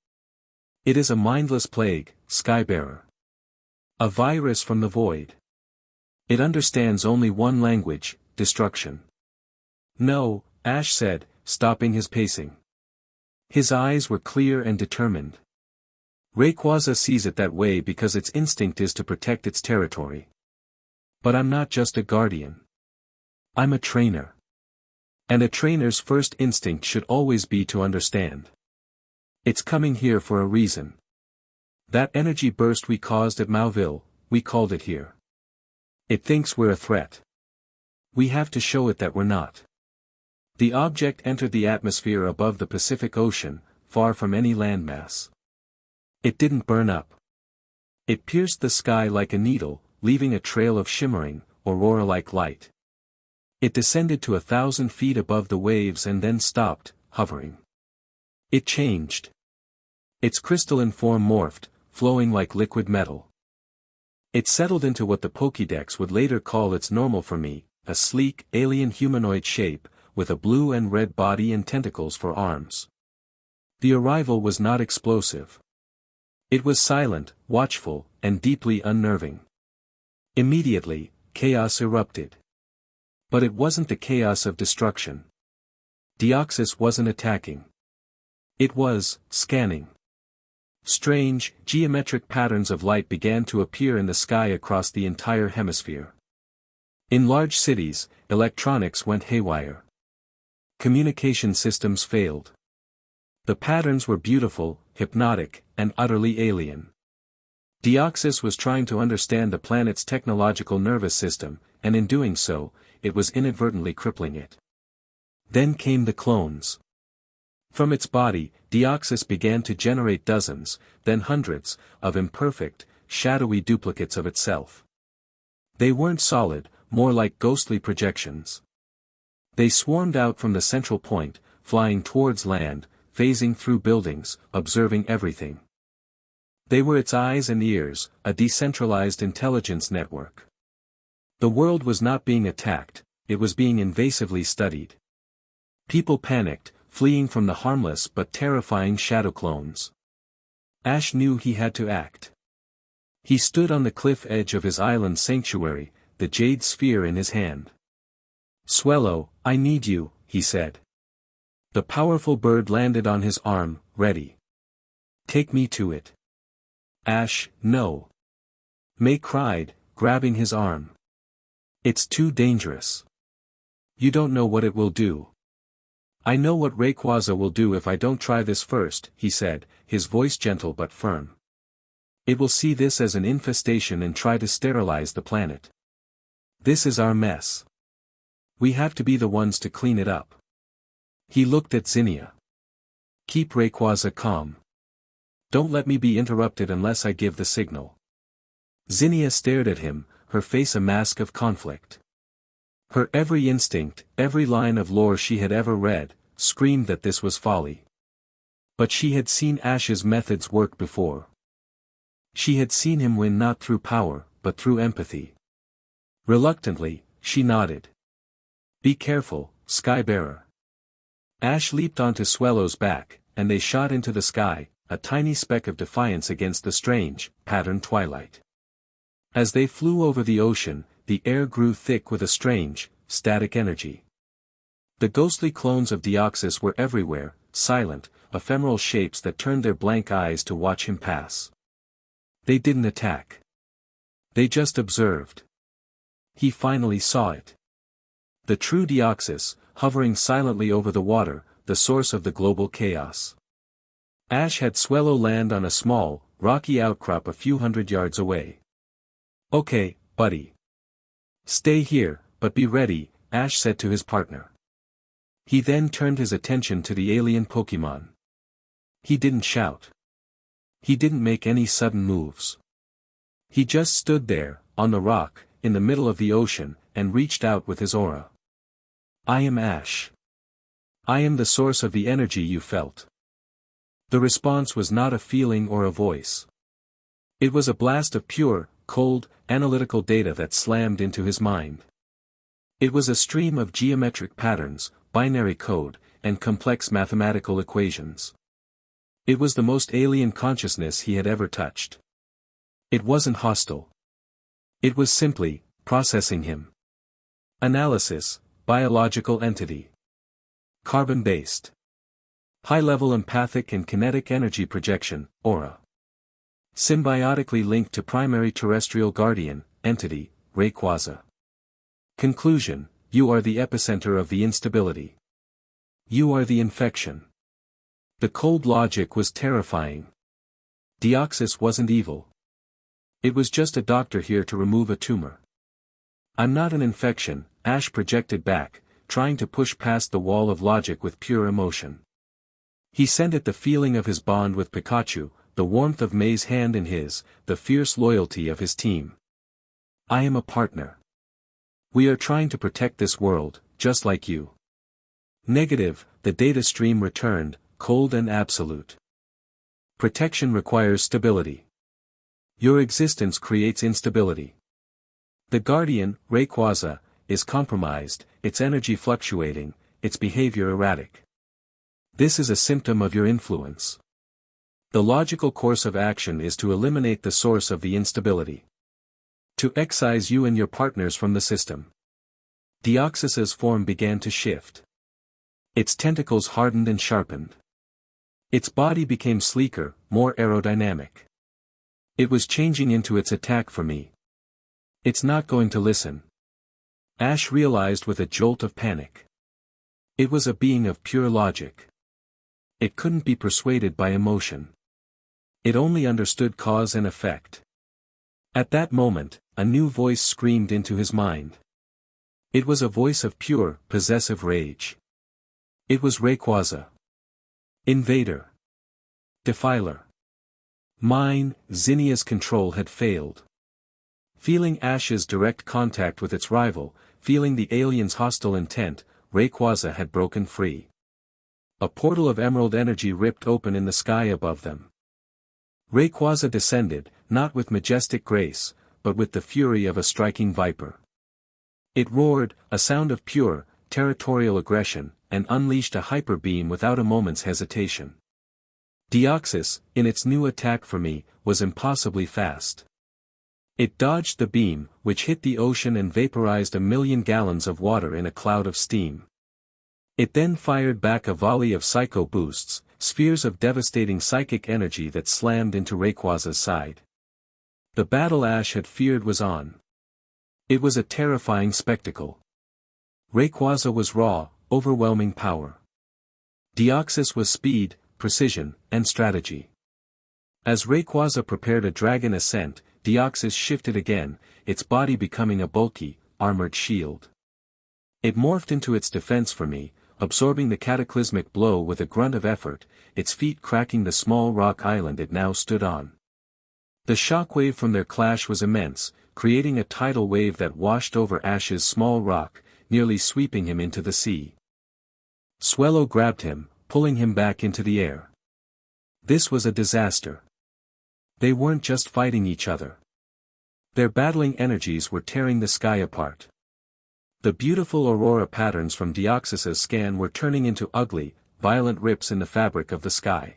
It is a mindless plague, Skybearer. A virus from the void. It understands only one language, destruction." "No," Ash said, stopping his pacing. His eyes were clear and determined. "Rayquaza sees it that way because its instinct is to protect its territory. But I'm not just a guardian. I'm a trainer. And a trainer's first instinct should always be to understand. It's coming here for a reason. That energy burst we caused at Mauville, we called it here. It thinks we're a threat. We have to show it that we're not. The object entered the atmosphere above the Pacific Ocean, far from any landmass. It didn't burn up. It pierced the sky like a needle, leaving a trail of shimmering, aurora-like light. It descended to 1,000 feet above the waves and then stopped, hovering. It changed. Its crystalline form morphed, flowing like liquid metal. It settled into what the Pokédex would later call its normal for me, a sleek, alien humanoid shape, with a blue and red body and tentacles for arms. The arrival was not explosive. It was silent, watchful, and deeply unnerving. Immediately, chaos erupted. But it wasn't the chaos of destruction. Deoxys wasn't attacking. It was scanning. Strange, geometric patterns of light began to appear in the sky across the entire hemisphere. In large cities, electronics went haywire. Communication systems failed. The patterns were beautiful, hypnotic, and utterly alien. Deoxys was trying to understand the planet's technological nervous system, and in doing so, it was inadvertently crippling it. Then came the clones. From its body, Deoxys began to generate dozens, then hundreds, of imperfect, shadowy duplicates of itself. They weren't solid, more like ghostly projections. They swarmed out from the central point, flying towards land, phasing through buildings, observing everything. They were its eyes and ears, a decentralized intelligence network. The world was not being attacked, it was being invasively studied. People panicked, fleeing from the harmless but terrifying shadow clones. Ash knew he had to act. He stood on the cliff edge of his island sanctuary, the jade sphere in his hand. "Swellow, I need you," he said. The powerful bird landed on his arm, ready. "Take me to it." "Ash, no." May cried, grabbing his arm. "It's too dangerous. You don't know what it will do." "I know what Rayquaza will do if I don't try this first," he said, his voice gentle but firm. "It will see this as an infestation and try to sterilize the planet. This is our mess. We have to be the ones to clean it up." He looked at Zinnia. "Keep Rayquaza calm. Don't let me be interrupted unless I give the signal." Zinnia stared at him, her face a mask of conflict. Her every instinct, every line of lore she had ever read, screamed that this was folly. But she had seen Ash's methods work before. She had seen him win not through power, but through empathy. Reluctantly, she nodded. "Be careful, Skybearer." Ash leaped onto Swellow's back, and they shot into the sky, a tiny speck of defiance against the strange, patterned twilight. As they flew over the ocean, the air grew thick with a strange, static energy. The ghostly clones of Deoxys were everywhere, silent, ephemeral shapes that turned their blank eyes to watch him pass. They didn't attack. They just observed. He finally saw it. The true Deoxys, hovering silently over the water, the source of the global chaos. Ash had Swellow land on a small, rocky outcrop a few hundred yards away. "Okay, buddy. Stay here, but be ready," Ash said to his partner. He then turned his attention to the alien Pokémon. He didn't shout. He didn't make any sudden moves. He just stood there, on the rock, in the middle of the ocean, and reached out with his aura. "I am Ash. I am the source of the energy you felt." The response was not a feeling or a voice. It was a blast of pure, cold, analytical data that slammed into his mind. It was a stream of geometric patterns, binary code, and complex mathematical equations. It was the most alien consciousness he had ever touched. It wasn't hostile. It was simply, processing him. Analysis, biological entity. Carbon-based. High-level empathic and kinetic energy projection, aura. Symbiotically linked to primary terrestrial guardian, entity, Rayquaza. Conclusion: you are the epicenter of the instability. You are the infection. The cold logic was terrifying. Deoxys wasn't evil. It was just a doctor here to remove a tumor. I'm not an infection, Ash projected back, trying to push past the wall of logic with pure emotion. He sent it the feeling of his bond with Pikachu, the warmth of May's hand in his, the fierce loyalty of his team. I am a partner. We are trying to protect this world, just like you. Negative, the data stream returned, cold and absolute. Protection requires stability. Your existence creates instability. The Guardian, Rayquaza, is compromised, its energy fluctuating, its behavior erratic. This is a symptom of your influence. The logical course of action is to eliminate the source of the instability. To excise you and your partners from the system. Deoxys's form began to shift. Its tentacles hardened and sharpened. Its body became sleeker, more aerodynamic. It was changing into its attack for me. It's not going to listen. Ash realized with a jolt of panic. It was a being of pure logic. It couldn't be persuaded by emotion. It only understood cause and effect. At that moment, a new voice screamed into his mind. It was a voice of pure, possessive rage. It was Rayquaza. Invader. Defiler. Mine, Zinnia's control had failed. Feeling Ash's direct contact with its rival, feeling the alien's hostile intent, Rayquaza had broken free. A portal of emerald energy ripped open in the sky above them. Rayquaza descended, not with majestic grace, but with the fury of a striking viper. It roared, a sound of pure, territorial aggression, and unleashed a hyper beam without a moment's hesitation. Deoxys, in its new attack for me, was impossibly fast. It dodged the beam, which hit the ocean and vaporized 1,000,000 gallons of water in a cloud of steam. It then fired back a volley of psycho boosts, spheres of devastating psychic energy that slammed into Rayquaza's side. The battle Ash had feared was on. It was a terrifying spectacle. Rayquaza was raw, overwhelming power. Deoxys was speed, precision, and strategy. As Rayquaza prepared a dragon ascent, Deoxys shifted again, its body becoming a bulky, armored shield. It morphed into its defense for me, absorbing the cataclysmic blow with a grunt of effort, its feet cracking the small rock island it now stood on. The shockwave from their clash was immense, creating a tidal wave that washed over Ash's small rock, nearly sweeping him into the sea. Swellow grabbed him, pulling him back into the air. This was a disaster. They weren't just fighting each other. Their battling energies were tearing the sky apart. The beautiful aurora patterns from Deoxys's scan were turning into ugly, violent rips in the fabric of the sky.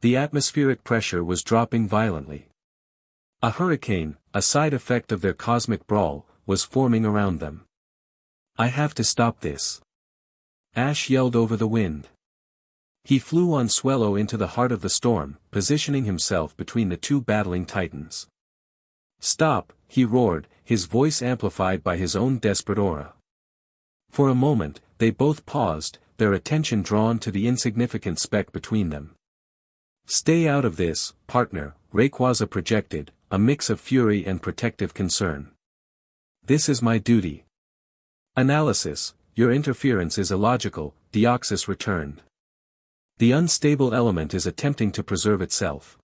The atmospheric pressure was dropping violently. A hurricane, a side effect of their cosmic brawl, was forming around them. I have to stop this. Ash yelled over the wind. He flew on Swellow into the heart of the storm, positioning himself between the two battling titans. Stop, he roared, his voice amplified by his own desperate aura. For a moment, they both paused, their attention drawn to the insignificant speck between them. Stay out of this, partner, Rayquaza projected, a mix of fury and protective concern. This is my duty. Analysis, your interference is illogical, Deoxys returned. The unstable element is attempting to preserve itself.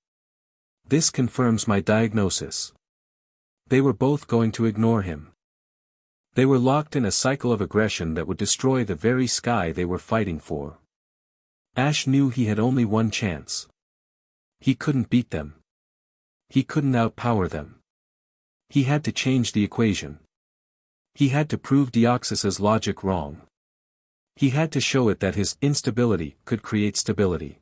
This confirms my diagnosis. They were both going to ignore him. They were locked in a cycle of aggression that would destroy the very sky they were fighting for. Ash knew he had only one chance. He couldn't beat them. He couldn't outpower them. He had to change the equation. He had to prove Deoxys's logic wrong. He had to show it that his instability could create stability.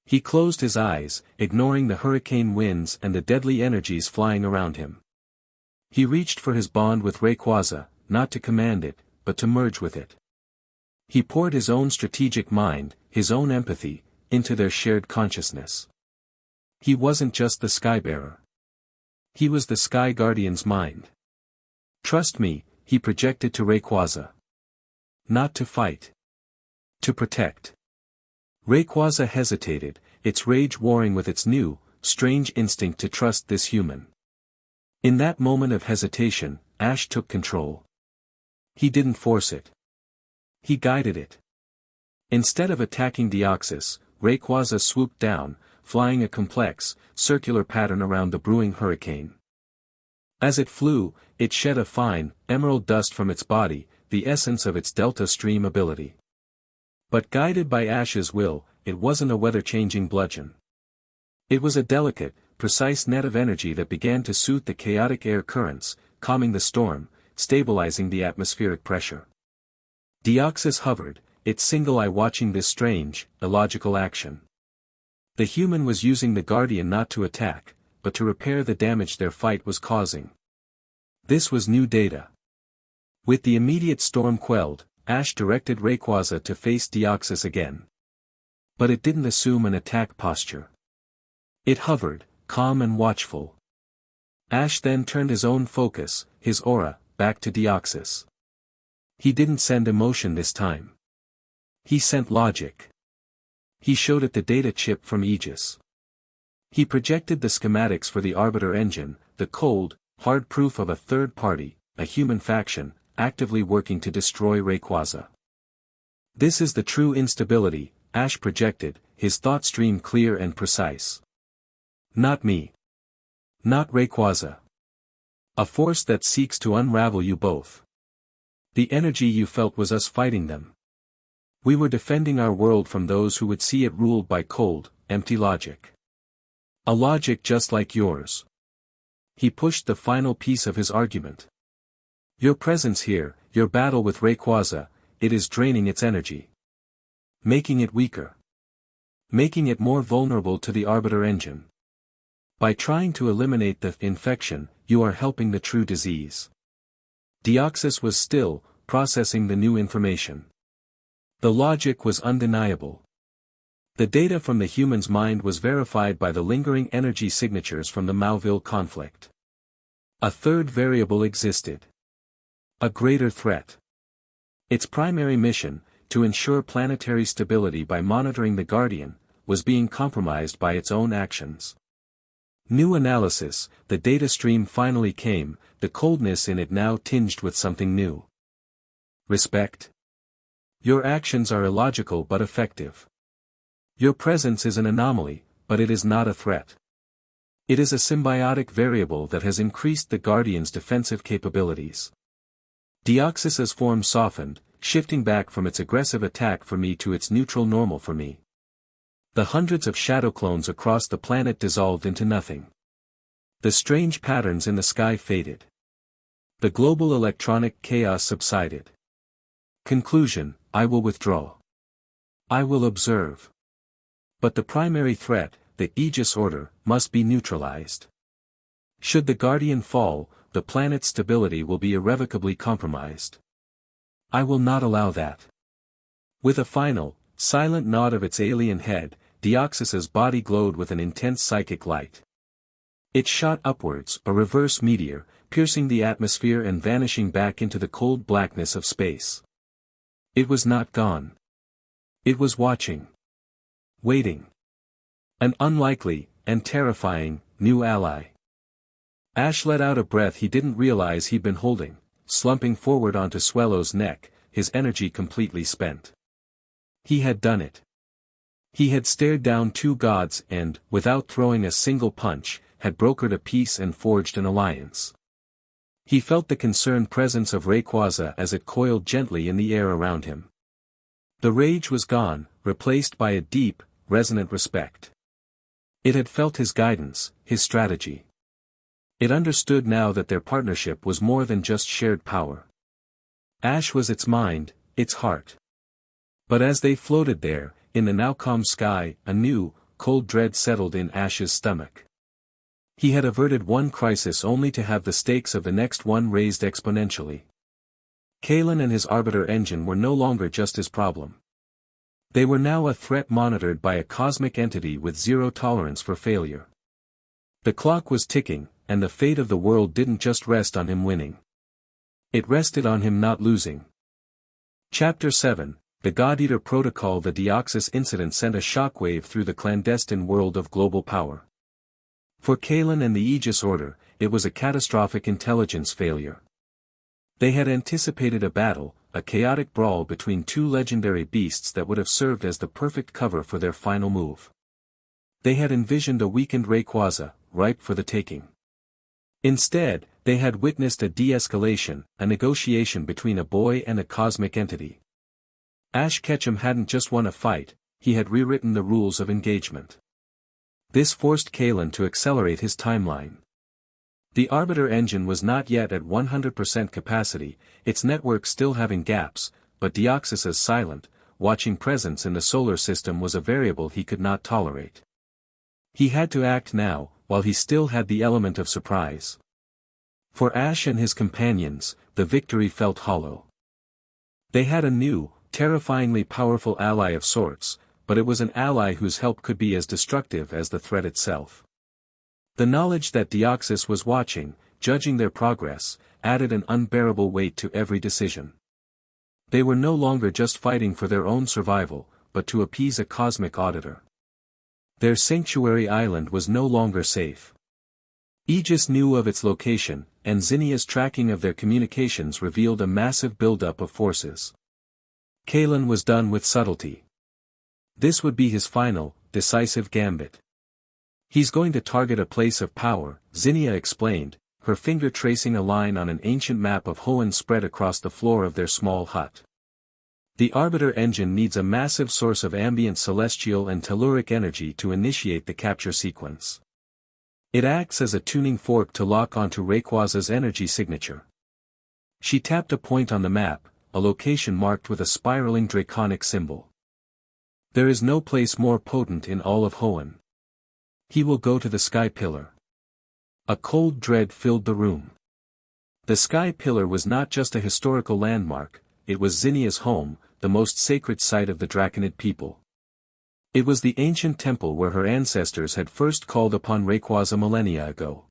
He closed his eyes, ignoring the hurricane winds and the deadly energies flying around him. He reached for his bond with Rayquaza, not to command it, but to merge with it. He poured his own strategic mind, his own empathy, into their shared consciousness. He wasn't just the Skybearer. He was the Sky Guardian's mind. Trust me, he projected to Rayquaza. Not to fight. To protect. Rayquaza hesitated, its rage warring with its new, strange instinct to trust this human. In that moment of hesitation, Ash took control. He didn't force it. He guided it. Instead of attacking Deoxys, Rayquaza swooped down, flying a complex, circular pattern around the brewing hurricane. As it flew, it shed a fine, emerald dust from its body, the essence of its Delta Stream ability. But guided by Ash's will, it wasn't a weather-changing bludgeon. It was a delicate, precise net of energy that began to soothe the chaotic air currents, calming the storm, stabilizing the atmospheric pressure. Deoxys hovered, its single eye watching this strange, illogical action. The human was using the Guardian not to attack, but to repair the damage their fight was causing. This was new data. With the immediate storm quelled, Ash directed Rayquaza to face Deoxys again. But it didn't assume an attack posture. It hovered, calm and watchful. Ash then turned his own focus, his aura, back to Deoxys. He didn't send emotion this time. He sent logic. He showed it the data chip from Aegis. He projected the schematics for the Arbiter engine, the cold, hard proof of a third party, a human faction, actively working to destroy Rayquaza. This is the true instability, Ash projected, his thought stream clear and precise. Not me. Not Rayquaza. A force that seeks to unravel you both. The energy you felt was us fighting them. We were defending our world from those who would see it ruled by cold, empty logic. A logic just like yours. He pushed the final piece of his argument. Your presence here, your battle with Rayquaza, it is draining its energy. Making it weaker. Making it more vulnerable to the Arbiter engine. By trying to eliminate the infection, you are helping the true disease. Deoxys was still, processing the new information. The logic was undeniable. The data from the human's mind was verified by the lingering energy signatures from the Mauville conflict. A third variable existed. A greater threat. Its primary mission, to ensure planetary stability by monitoring the Guardian, was being compromised by its own actions. New analysis, the data stream finally came, the coldness in it now tinged with something new. Respect. Your actions are illogical but effective. Your presence is an anomaly, but it is not a threat. It is a symbiotic variable that has increased the Guardian's defensive capabilities. Deoxys's form softened, shifting back from its aggressive attack for me to its neutral normal for me. The hundreds of shadow clones across the planet dissolved into nothing. The strange patterns in the sky faded. The global electronic chaos subsided. Conclusion, I will withdraw. I will observe. But the primary threat, the Aegis order, must be neutralized. Should the Guardian fall, the planet's stability will be irrevocably compromised. I will not allow that. With a final, silent nod of its alien head, Deoxys's body glowed with an intense psychic light. It shot upwards, a reverse meteor, piercing the atmosphere and vanishing back into the cold blackness of space. It was not gone. It was watching. Waiting. An unlikely, and terrifying, new ally. Ash let out a breath he didn't realize he'd been holding, slumping forward onto Swellow's neck, his energy completely spent. He had done it. He had stared down two gods and, without throwing a single punch, had brokered a peace and forged an alliance. He felt the concerned presence of Rayquaza as it coiled gently in the air around him. The rage was gone, replaced by a deep, resonant respect. It had felt his guidance, his strategy. It understood now that their partnership was more than just shared power. Ash was its mind, its heart. But as they floated there, in the now calm sky, a new, cold dread settled in Ash's stomach. He had averted one crisis only to have the stakes of the next one raised exponentially. Kalen and his Arbiter engine were no longer just his problem. They were now a threat monitored by a cosmic entity with zero tolerance for failure. The clock was ticking, and the fate of the world didn't just rest on him winning. It rested on him not losing. Chapter 7, The God-Eater Protocol. The Deoxys incident sent a shockwave through the clandestine world of global power. For Kalen and the Aegis Order, it was a catastrophic intelligence failure. They had anticipated a battle, a chaotic brawl between two legendary beasts that would have served as the perfect cover for their final move. They had envisioned a weakened Rayquaza, ripe for the taking. Instead, they had witnessed a de-escalation, a negotiation between a boy and a cosmic entity. Ash Ketchum hadn't just won a fight, he had rewritten the rules of engagement. This forced Kalen to accelerate his timeline. The Arbiter engine was not yet at 100% capacity, its network still having gaps, but Deoxys's silent, watching presence in the solar system was a variable he could not tolerate. He had to act now, while he still had the element of surprise. For Ash and his companions, the victory felt hollow. They had a new, terrifyingly powerful ally of sorts, but it was an ally whose help could be as destructive as the threat itself. The knowledge that Deoxys was watching, judging their progress, added an unbearable weight to every decision. They were no longer just fighting for their own survival, but to appease a cosmic auditor. Their sanctuary island was no longer safe. Aegis knew of its location, and Zinnia's tracking of their communications revealed a massive buildup of forces. Kalen was done with subtlety. This would be his final, decisive gambit. He's going to target a place of power, Zinnia explained, her finger tracing a line on an ancient map of Hoenn spread across the floor of their small hut. The Arbiter engine needs a massive source of ambient celestial and telluric energy to initiate the capture sequence. It acts as a tuning fork to lock onto Rayquaza's energy signature. She tapped a point on the map, a location marked with a spiraling draconic symbol. There is no place more potent in all of Hoenn. He will go to the Sky Pillar. A cold dread filled the room. The Sky Pillar was not just a historical landmark, it was Zinnia's home, the most sacred site of the Draconid people. It was the ancient temple where her ancestors had first called upon Rayquaza millennia ago.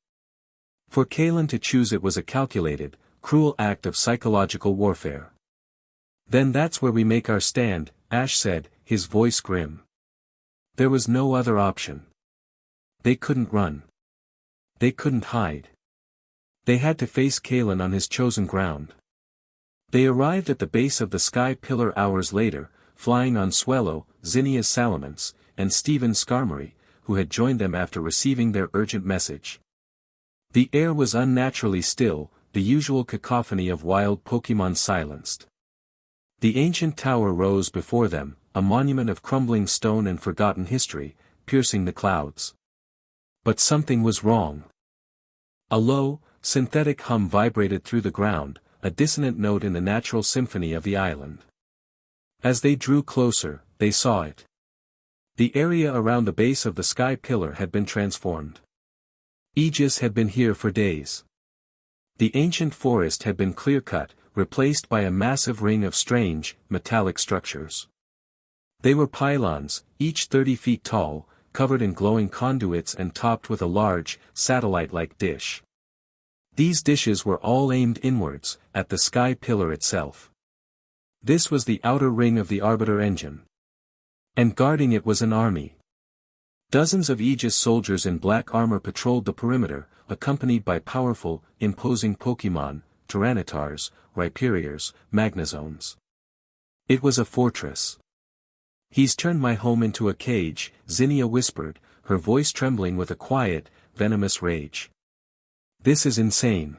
For Kalen to choose it was a calculated, cruel act of psychological warfare. Then that's where we make our stand, Ash said, his voice grim. There was no other option. They couldn't run. They couldn't hide. They had to face Kalen on his chosen ground. They arrived at the base of the Sky Pillar hours later, flying on Swellow, Zinnia's Salamence, and Stephen Skarmory, who had joined them after receiving their urgent message. The air was unnaturally still, the usual cacophony of wild Pokémon silenced. The ancient tower rose before them, a monument of crumbling stone and forgotten history, piercing the clouds. But something was wrong. A low, synthetic hum vibrated through the ground, a dissonant note in the natural symphony of the island. As they drew closer, they saw it. The area around the base of the Sky Pillar had been transformed. Aegis had been here for days. The ancient forest had been clear-cut, replaced by a massive ring of strange, metallic structures. They were pylons, each 30 feet tall, covered in glowing conduits and topped with a large, satellite-like dish. These dishes were all aimed inwards, at the Sky Pillar itself. This was the outer ring of the Arbiter engine. And guarding it was an army. Dozens of Aegis soldiers in black armor patrolled the perimeter, accompanied by powerful, imposing Pokémon, Tyrannitars, Rhyperiors, Magnezones. It was a fortress. He's turned my home into a cage, Zinnia whispered, her voice trembling with a quiet, venomous rage. This is insane.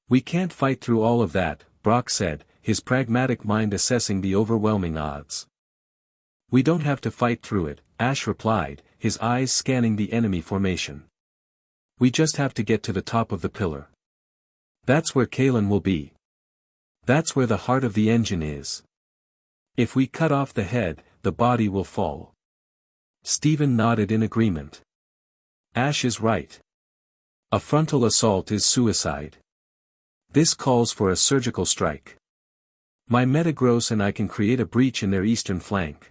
We can't fight through all of that, Brock said, his pragmatic mind assessing the overwhelming odds. We don't have to fight through it, Ash replied, his eyes scanning the enemy formation. We just have to get to the top of the pillar. That's where Kalen will be. That's where the heart of the engine is. If we cut off the head, the body will fall. Stephen nodded in agreement. Ash is right. A frontal assault is suicide. This calls for a surgical strike. My Metagross and I can create a breach in their eastern flank.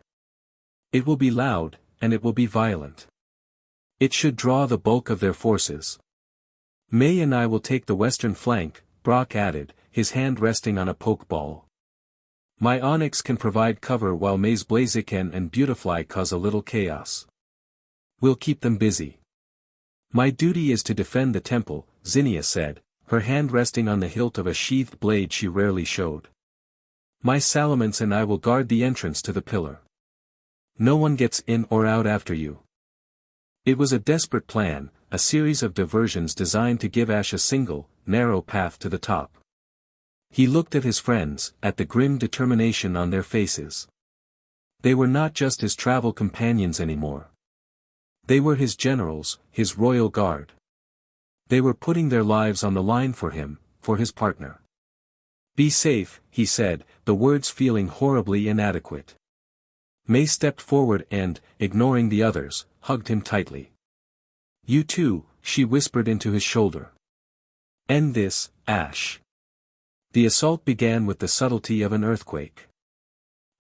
It will be loud, and it will be violent. It should draw the bulk of their forces. May and I will take the western flank, Brock added, his hand resting on a pokeball. My Onyx can provide cover while May's Blaziken and Beautifly cause a little chaos. We'll keep them busy. My duty is to defend the temple, Zinnia said, her hand resting on the hilt of a sheathed blade she rarely showed. My Salamence and I will guard the entrance to the pillar. No one gets in or out after you. It was a desperate plan, a series of diversions designed to give Ash a single, narrow path to the top. He looked at his friends, at the grim determination on their faces. They were not just his travel companions anymore. They were his generals, his royal guard. They were putting their lives on the line for him, for his partner. Be safe, he said, the words feeling horribly inadequate. May stepped forward and, ignoring the others, hugged him tightly. You too, she whispered into his shoulder. End this, Ash. The assault began with the subtlety of an earthquake.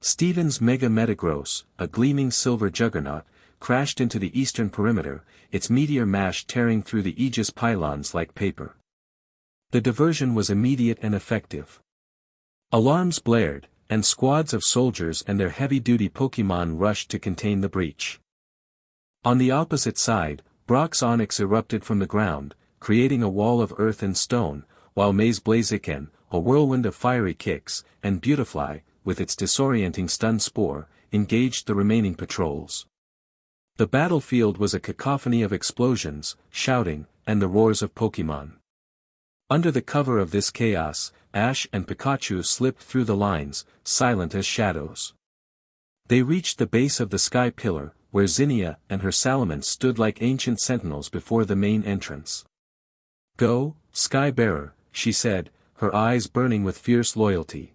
Stephen's Mega Metagross, a gleaming silver juggernaut, crashed into the eastern perimeter, its meteor mash tearing through the Aegis pylons like paper. The diversion was immediate and effective. Alarms blared, and squads of soldiers and their heavy-duty Pokémon rushed to contain the breach. On the opposite side, Brock's Onix erupted from the ground, creating a wall of earth and stone, while May's Blaziken, a whirlwind of fiery kicks, and Beautifly, with its disorienting stun spore, engaged the remaining patrols. The battlefield was a cacophony of explosions, shouting, and the roars of Pokémon. Under the cover of this chaos, Ash and Pikachu slipped through the lines, silent as shadows. They reached the base of the sky pillar, where Zinnia and her Salamence stood like ancient sentinels before the main entrance. Go, Sky Bearer, she said, her eyes burning with fierce loyalty.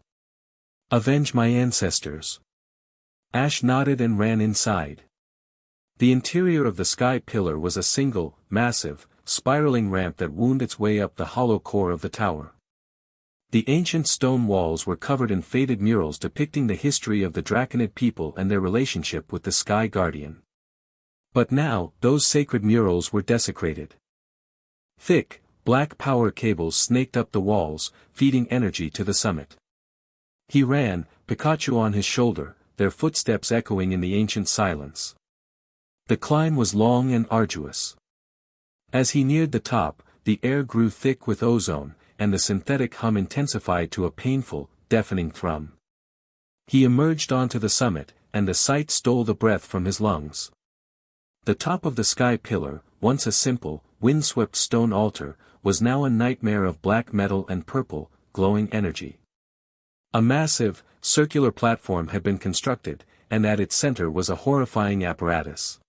Avenge my ancestors. Ash nodded and ran inside. The interior of the sky pillar was a single, massive, spiraling ramp that wound its way up the hollow core of the tower. The ancient stone walls were covered in faded murals depicting the history of the Draconid people and their relationship with the Sky Guardian. But now, those sacred murals were desecrated. Thick, black power cables snaked up the walls, feeding energy to the summit. He ran, Pikachu on his shoulder, their footsteps echoing in the ancient silence. The climb was long and arduous. As he neared the top, the air grew thick with ozone, and the synthetic hum intensified to a painful, deafening thrum. He emerged onto the summit, and the sight stole the breath from his lungs. The top of the sky pillar, once a simple, windswept stone altar, was now a nightmare of black metal and purple, glowing energy. A massive, circular platform had been constructed, and at its center was a horrifying apparatus.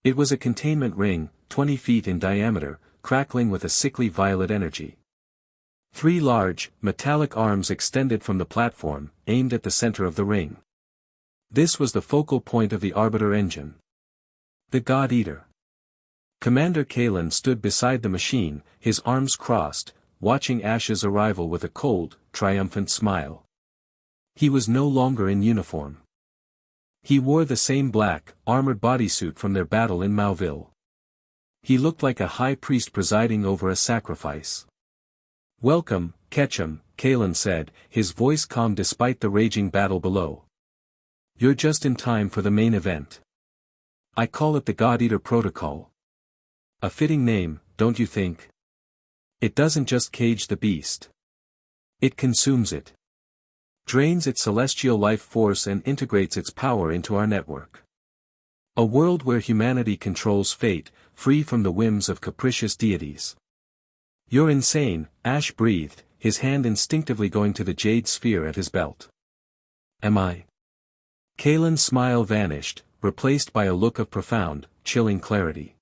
It was a containment ring, 20 feet in diameter, crackling with a sickly violet energy. 3 large, metallic arms extended from the platform, aimed at the center of the ring. This was the focal point of the Arbiter engine. The God Eater. Commander Kalen stood beside the machine, his arms crossed, watching Ash's arrival with a cold, triumphant smile. He was no longer in uniform. He wore the same black, armored bodysuit from their battle in Mauville. He looked like a high priest presiding over a sacrifice. Welcome, Ketchum, Kalen said, his voice calm despite the raging battle below. You're just in time for the main event. I call it the God Eater Protocol. A fitting name, don't you think? It doesn't just cage the beast. It consumes it. Drains its celestial life force and integrates its power into our network. A world where humanity controls fate, free from the whims of capricious deities. You're insane, Ash breathed, his hand instinctively going to the jade sphere at his belt. Am I? Kalen's smile vanished, replaced by a look of profound, chilling clarity.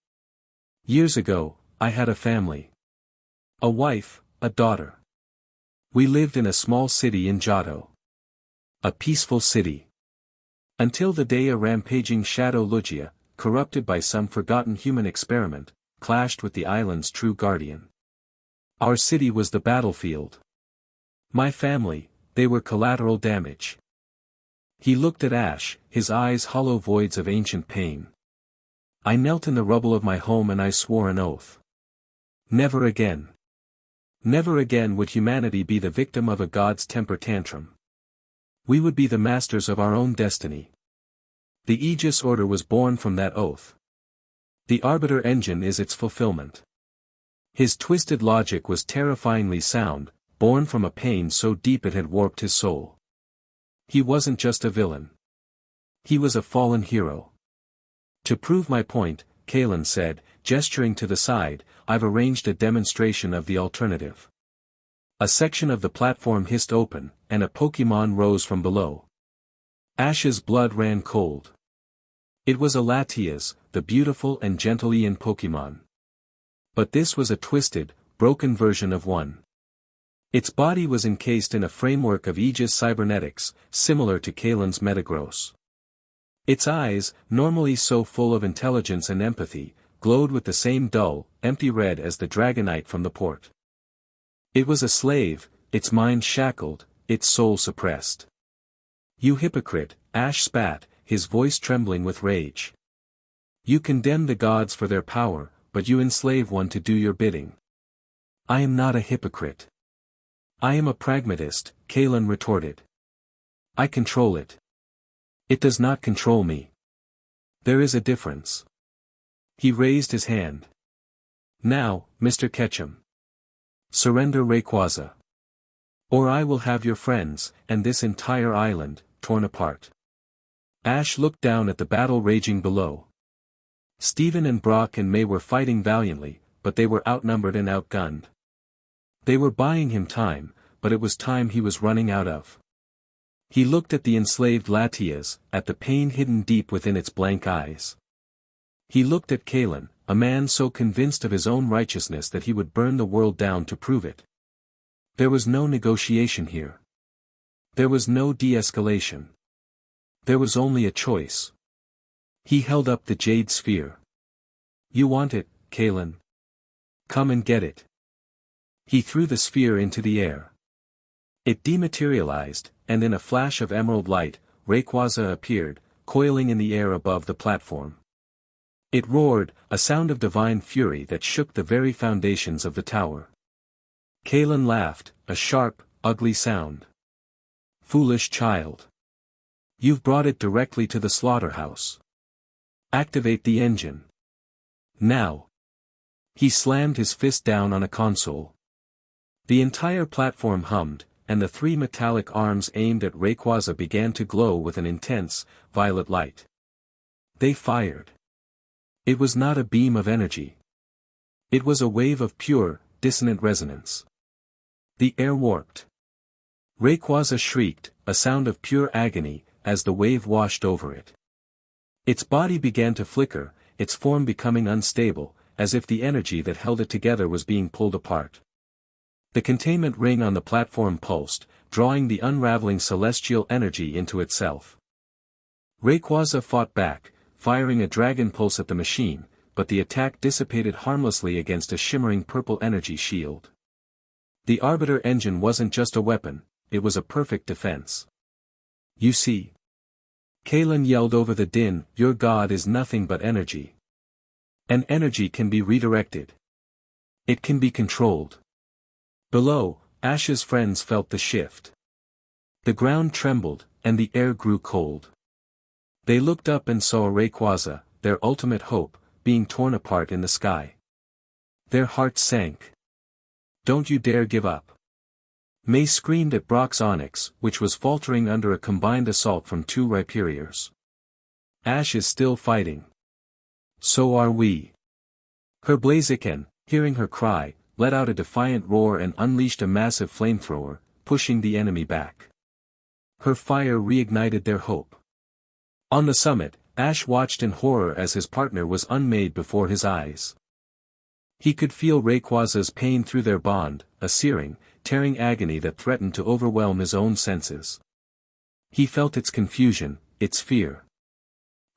Years ago, I had a family. A wife, a daughter. We lived in a small city in Johto. A peaceful city. Until the day a rampaging Shadow Lugia, corrupted by some forgotten human experiment, clashed with the island's true guardian. Our city was the battlefield. My family, they were collateral damage. He looked at Ash, his eyes hollow voids of ancient pain. I knelt in the rubble of my home and I swore an oath. Never again. Never again would humanity be the victim of a god's temper tantrum. We would be the masters of our own destiny. The Aegis Order was born from that oath. The Arbiter engine is its fulfillment. His twisted logic was terrifyingly sound, born from a pain so deep it had warped his soul. He wasn't just a villain. He was a fallen hero. To prove my point, Kalen said, gesturing to the side, I've arranged a demonstration of the alternative. A section of the platform hissed open, and a Pokémon rose from below. Ash's blood ran cold. It was a Latias, the beautiful and gentle Hoenn Pokémon. But this was a twisted, broken version of one. Its body was encased in a framework of Aegis cybernetics, similar to Kalen's Metagross. Its eyes, normally so full of intelligence and empathy, glowed with the same dull, empty red as the Dragonite from the port. It was a slave, its mind shackled, its soul suppressed. You hypocrite, Ash spat, his voice trembling with rage. You condemn the gods for their power, but you enslave one to do your bidding. I am not a hypocrite. I am a pragmatist, Kalen retorted. I control it. It does not control me. There is a difference. He raised his hand. Now, Mr. Ketchum. Surrender Rayquaza. Or I will have your friends, and this entire island, torn apart. Ash looked down at the battle raging below. Steven and Brock and May were fighting valiantly, but they were outnumbered and outgunned. They were buying him time, but it was time he was running out of. He looked at the enslaved Latias, at the pain hidden deep within its blank eyes. He looked at Kalen, a man so convinced of his own righteousness that he would burn the world down to prove it. There was no negotiation here. There was no de-escalation. There was only a choice. He held up the jade sphere. You want it, Kalen? Come and get it. He threw the sphere into the air. It dematerialized, and in a flash of emerald light, Rayquaza appeared, coiling in the air above the platform. It roared, a sound of divine fury that shook the very foundations of the tower. Kalen laughed, a sharp, ugly sound. Foolish child. You've brought it directly to the slaughterhouse. Activate the engine. Now. He slammed his fist down on a console. The entire platform hummed, and the three metallic arms aimed at Rayquaza began to glow with an intense, violet light. They fired. It was not a beam of energy. It was a wave of pure, dissonant resonance. The air warped. Rayquaza shrieked, a sound of pure agony, as the wave washed over it. Its body began to flicker, its form becoming unstable, as if the energy that held it together was being pulled apart. The containment ring on the platform pulsed, drawing the unraveling celestial energy into itself. Rayquaza fought back, firing a dragon pulse at the machine, but the attack dissipated harmlessly against a shimmering purple energy shield. The Arbiter engine wasn't just a weapon, it was a perfect defense. You see. Kalen yelled over the din, your god is nothing but energy. And energy can be redirected. It can be controlled. Below, Ash's friends felt the shift. The ground trembled, and the air grew cold. They looked up and saw Rayquaza, their ultimate hope, being torn apart in the sky. Their hearts sank. Don't you dare give up. May screamed at Brock's Onyx, which was faltering under a combined assault from two Rhyperiors. Ash is still fighting. So are we. Her Blaziken, hearing her cry, let out a defiant roar and unleashed a massive flamethrower, pushing the enemy back. Her fire reignited their hope. On the summit, Ash watched in horror as his partner was unmade before his eyes. He could feel Rayquaza's pain through their bond, a searing, tearing agony that threatened to overwhelm his own senses. He felt its confusion, its fear.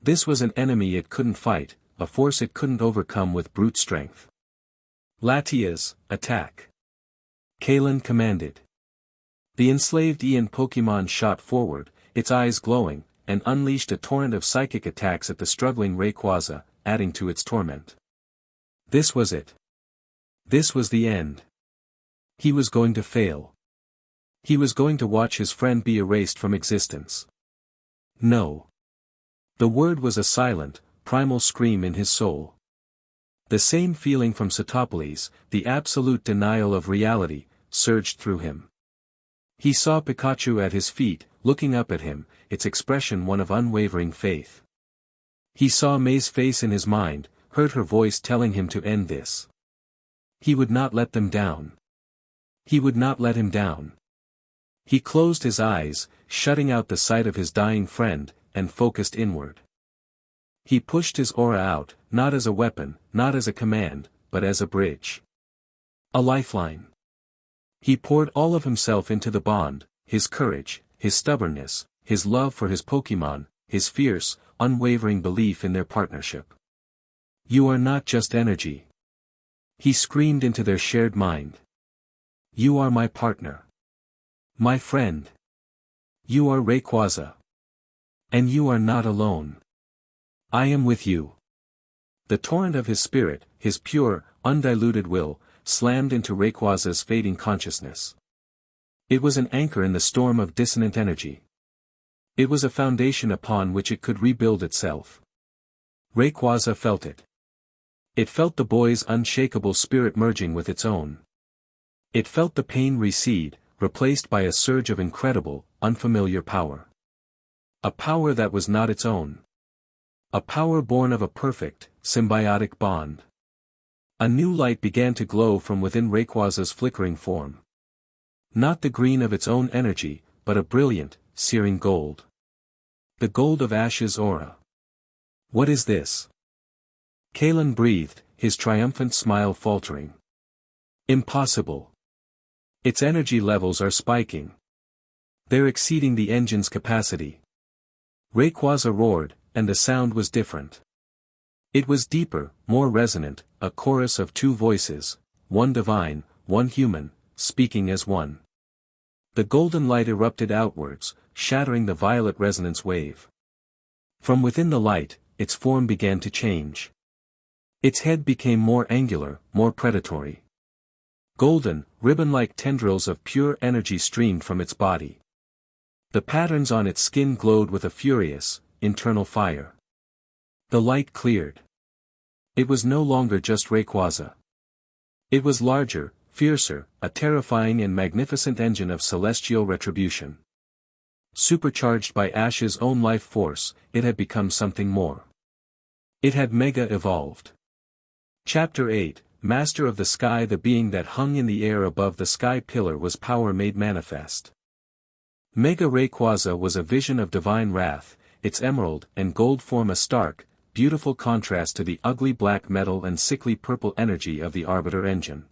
This was an enemy it couldn't fight, a force it couldn't overcome with brute strength. Latias, attack. Kalen commanded. The enslaved Hoenn Pokémon shot forward, its eyes glowing, and unleashed a torrent of psychic attacks at the struggling Rayquaza, adding to its torment. This was it. This was the end. He was going to fail. He was going to watch his friend be erased from existence. No. The word was a silent, primal scream in his soul. The same feeling from Satopolis, the absolute denial of reality, surged through him. He saw Pikachu at his feet, looking up at him, its expression one of unwavering faith. He saw May's face in his mind, heard her voice telling him to end this. He would not let them down. He would not let him down. He closed his eyes, shutting out the sight of his dying friend, and focused inward. He pushed his aura out, not as a weapon, not as a command, but as a bridge. A lifeline. He poured all of himself into the bond, his courage, his stubbornness, his love for his Pokémon, his fierce, unwavering belief in their partnership. You are not just energy. He screamed into their shared mind. You are my partner. My friend. You are Rayquaza. And you are not alone. I am with you. The torrent of his spirit, his pure, undiluted will, slammed into Rayquaza's fading consciousness. It was an anchor in the storm of dissonant energy. It was a foundation upon which it could rebuild itself. Rayquaza felt it. It felt the boy's unshakable spirit merging with its own. It felt the pain recede, replaced by a surge of incredible, unfamiliar power. A power that was not its own. A power born of a perfect, symbiotic bond. A new light began to glow from within Rayquaza's flickering form. Not the green of its own energy, but a brilliant, searing gold. The gold of Ash's aura. What is this? Kalen breathed, his triumphant smile faltering. Impossible. Its energy levels are spiking. They're exceeding the engine's capacity. Rayquaza roared, and the sound was different. It was deeper, more resonant, a chorus of two voices, one divine, one human, speaking as one. The golden light erupted outwards, shattering the violet resonance wave. From within the light, its form began to change. Its head became more angular, more predatory. Golden, ribbon-like tendrils of pure energy streamed from its body. The patterns on its skin glowed with a furious, internal fire. The light cleared. It was no longer just Rayquaza. It was larger, fiercer, a terrifying and magnificent engine of celestial retribution. Supercharged by Ash's own life force, it had become something more. It had mega-evolved. Chapter 8, Master of the Sky. The being that hung in the air above the sky pillar was power made manifest. Mega Rayquaza was a vision of divine wrath, its emerald and gold form a stark, beautiful contrast to the ugly black metal and sickly purple energy of the Arbiter engine.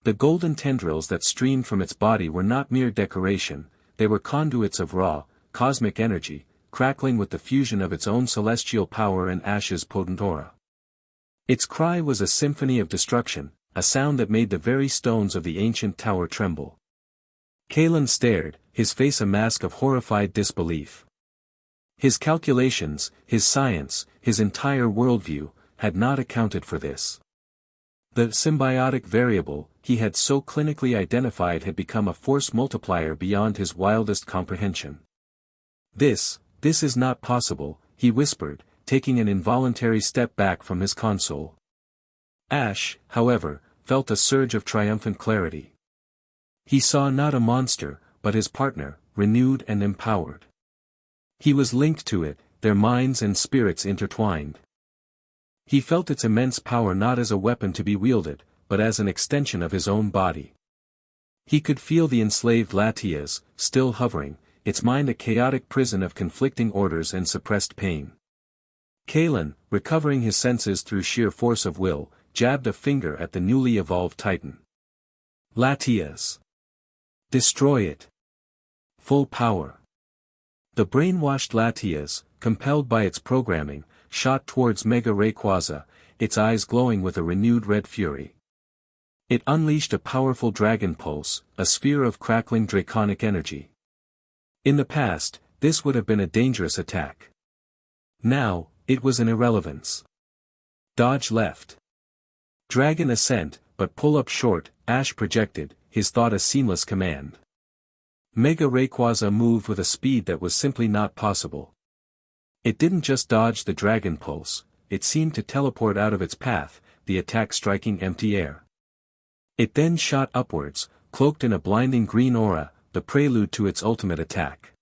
The golden tendrils that streamed from its body were not mere decoration, they were conduits of raw, cosmic energy, crackling with the fusion of its own celestial power and Ash's potent aura. Its cry was a symphony of destruction, a sound that made the very stones of the ancient tower tremble. Kalen stared, his face a mask of horrified disbelief. His calculations, his science, his entire worldview, had not accounted for this. The symbiotic variable he had so clinically identified had become a force multiplier beyond his wildest comprehension. This is not possible, he whispered, taking an involuntary step back from his console. Ash, however, felt a surge of triumphant clarity. He saw not a monster, but his partner, renewed and empowered. He was linked to it, their minds and spirits intertwined. He felt its immense power not as a weapon to be wielded, but as an extension of his own body. He could feel the enslaved Latias, still hovering, its mind a chaotic prison of conflicting orders and suppressed pain. Kalen, recovering his senses through sheer force of will, jabbed a finger at the newly evolved Titan. Latias. Destroy it. Full power. The brainwashed Latias, compelled by its programming, shot towards Mega Rayquaza, its eyes glowing with a renewed red fury. It unleashed a powerful dragon pulse, a sphere of crackling draconic energy. In the past, this would have been a dangerous attack. Now, it was an irrelevance. Dodge left. Dragon ascent, but pull up short, Ash projected, his thought a seamless command. Mega Rayquaza moved with a speed that was simply not possible. It didn't just dodge the dragon pulse, it seemed to teleport out of its path, the attack striking empty air. It then shot upwards, cloaked in a blinding green aura, the prelude to its ultimate attack.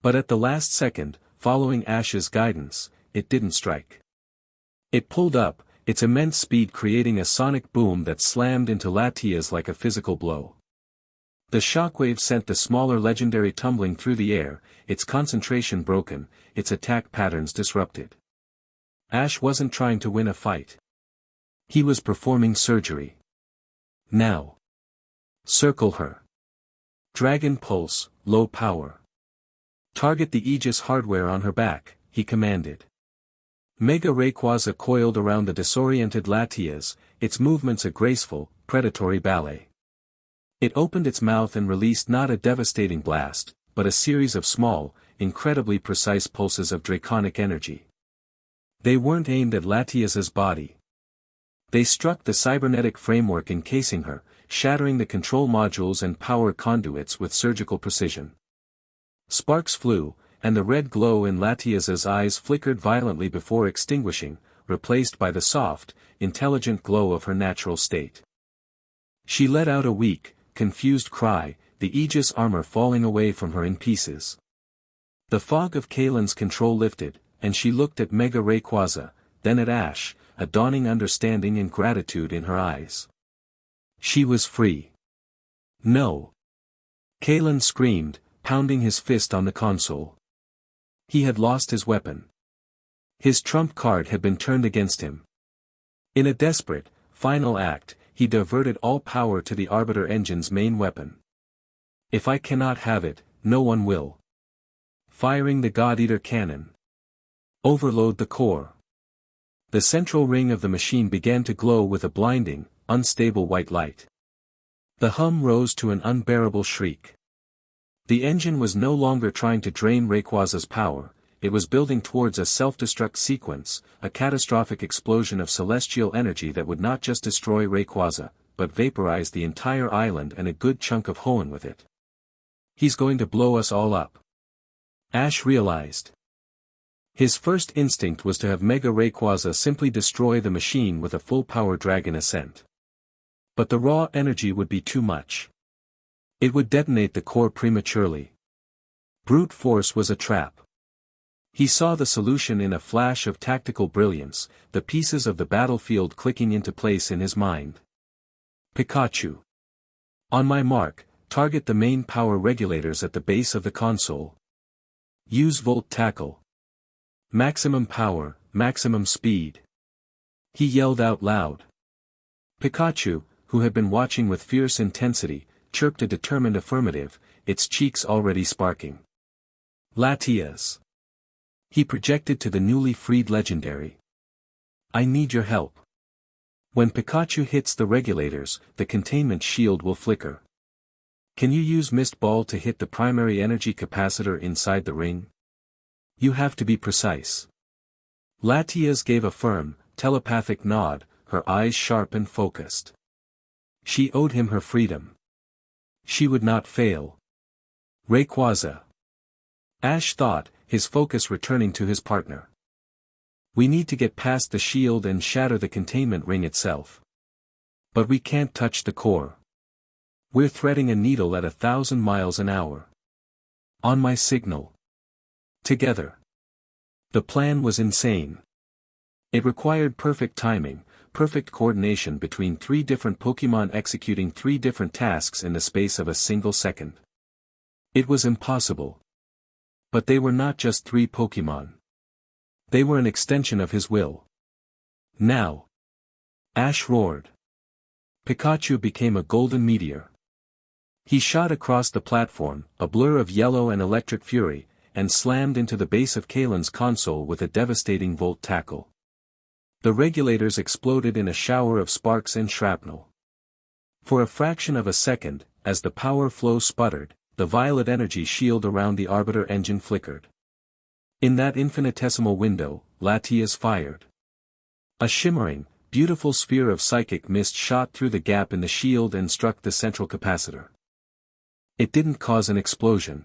But at the last second, following Ash's guidance, it didn't strike. It pulled up, its immense speed creating a sonic boom that slammed into Latias like a physical blow. The shockwave sent the smaller legendary tumbling through the air, its concentration broken, its attack patterns disrupted. Ash wasn't trying to win a fight. He was performing surgery. Now. Circle her. Dragon Pulse, low power. Target the Aegis hardware on her back, he commanded. Mega Rayquaza coiled around the disoriented Latias, its movements a graceful, predatory ballet. It opened its mouth and released not a devastating blast, but a series of small, incredibly precise pulses of draconic energy. They weren't aimed at Latias's body. They struck the cybernetic framework encasing her, shattering the control modules and power conduits with surgical precision. Sparks flew, and the red glow in Latias's eyes flickered violently before extinguishing, replaced by the soft, intelligent glow of her natural state. She let out a weak, confused cry, the Aegis armor falling away from her in pieces. The fog of Kalen's control lifted, and she looked at Mega Rayquaza, then at Ash, a dawning understanding and gratitude in her eyes. She was free. No. Kalen screamed, pounding his fist on the console. He had lost his weapon. His trump card had been turned against him. In a desperate, final act, he diverted all power to the Arbiter engine's main weapon. If I cannot have it, no one will. Firing the God-Eater cannon. Overload the core. The central ring of the machine began to glow with a blinding, unstable white light. The hum rose to an unbearable shriek. The engine was no longer trying to drain Rayquaza's power, it was building towards a self-destruct sequence, a catastrophic explosion of celestial energy that would not just destroy Rayquaza, but vaporize the entire island and a good chunk of Hoenn with it. He's going to blow us all up. Ash realized. His first instinct was to have Mega Rayquaza simply destroy the machine with a full-power dragon ascent. But the raw energy would be too much. It would detonate the core prematurely. Brute force was a trap. He saw the solution in a flash of tactical brilliance, the pieces of the battlefield clicking into place in his mind. Pikachu. On my mark, target the main power regulators at the base of the console. Use Volt Tackle. Maximum power, maximum speed. He yelled out loud. Pikachu, who had been watching with fierce intensity, chirped a determined affirmative, its cheeks already sparking. Latias. He projected to the newly freed legendary. I need your help. When Pikachu hits the regulators, the containment shield will flicker. Can you use Mist Ball to hit the primary energy capacitor inside the ring? You have to be precise. Latias gave a firm, telepathic nod, her eyes sharp and focused. She owed him her freedom. She would not fail. Rayquaza. Ash thought, his focus returning to his partner. We need to get past the shield and shatter the containment ring itself. But we can't touch the core. We're threading a needle at 1,000 miles an hour. On my signal. Together. The plan was insane. It required perfect timing, perfect coordination between 3 different Pokémon executing 3 different tasks in the space of a single second. It was impossible. But they were not just 3 Pokémon. They were an extension of his will. Now. Ash roared. Pikachu became a golden meteor. He shot across the platform, a blur of yellow and electric fury, and slammed into the base of Kalen's console with a devastating Volt Tackle. The regulators exploded in a shower of sparks and shrapnel. For a fraction of a second, as the power flow sputtered, the violet energy shield around the Arbiter engine flickered. In that infinitesimal window, Latias fired. A shimmering, beautiful sphere of psychic mist shot through the gap in the shield and struck the central capacitor. It didn't cause an explosion.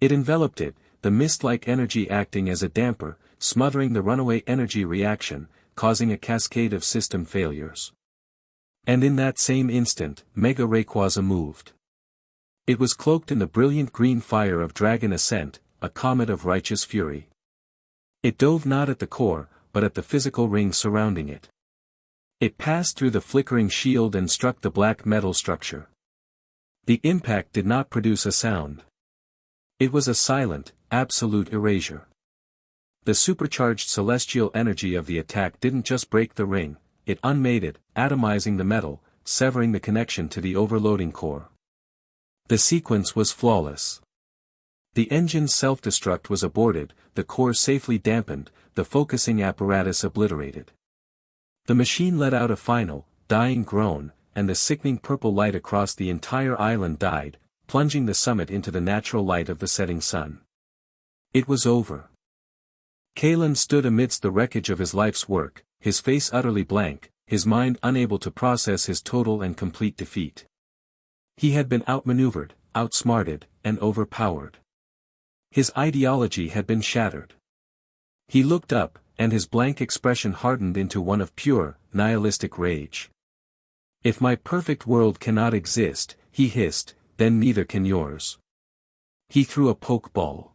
It enveloped it, the mist-like energy acting as a damper, smothering the runaway energy reaction, causing a cascade of system failures. And in that same instant, Mega Rayquaza moved. It was cloaked in the brilliant green fire of Dragon Ascent, a comet of righteous fury. It dove not at the core, but at the physical ring surrounding it. It passed through the flickering shield and struck the black metal structure. The impact did not produce a sound. It was a silent, absolute erasure. The supercharged celestial energy of the attack didn't just break the ring, it unmade it, atomizing the metal, severing the connection to the overloading core. The sequence was flawless. The engine's self-destruct was aborted, the core safely dampened, the focusing apparatus obliterated. The machine let out a final, dying groan, and the sickening purple light across the entire island died, plunging the summit into the natural light of the setting sun. It was over. Kalen stood amidst the wreckage of his life's work, his face utterly blank, his mind unable to process his total and complete defeat. He had been outmaneuvered, outsmarted, and overpowered. His ideology had been shattered. He looked up, and his blank expression hardened into one of pure, nihilistic rage. "If my perfect world cannot exist," he hissed, "then neither can yours." He threw a pokeball.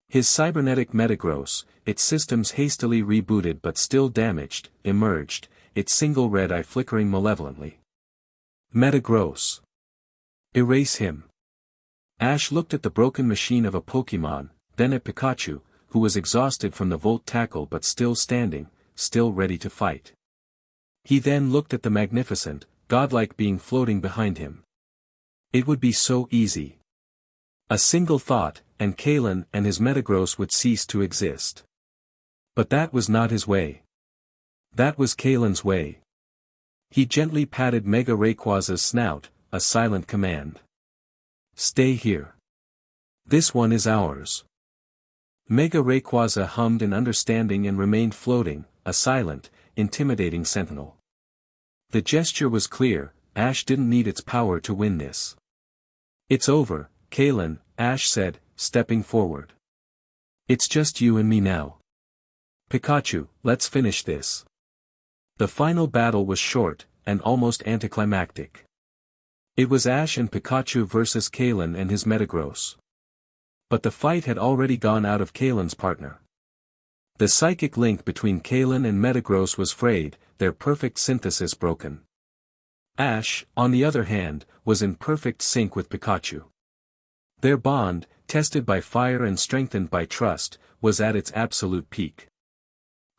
His cybernetic Metagross, its systems hastily rebooted but still damaged, emerged, its single red eye flickering malevolently. Metagross. Erase him. Ash looked at the broken machine of a Pokémon, then at Pikachu, who was exhausted from the volt tackle but still standing, still ready to fight. He then looked at the magnificent, godlike being floating behind him. It would be so easy. A single thought, and Kalen and his Metagross would cease to exist. But that was not his way. That was Kalen's way. He gently patted Mega Rayquaza's snout, a silent command. "Stay here. This one is ours." Mega Rayquaza hummed in understanding and remained floating, a silent, intimidating sentinel. The gesture was clear, Ash didn't need its power to win this. "It's over, Kalen," Ash said, stepping forward. "It's just you and me now. Pikachu, let's finish this." The final battle was short, and almost anticlimactic. It was Ash and Pikachu versus Kalen and his Metagross. But the fight had already gone out of Kalen's partner. The psychic link between Kalen and Metagross was frayed, their perfect synthesis broken. Ash, on the other hand, was in perfect sync with Pikachu. Their bond, tested by fire and strengthened by trust, was at its absolute peak.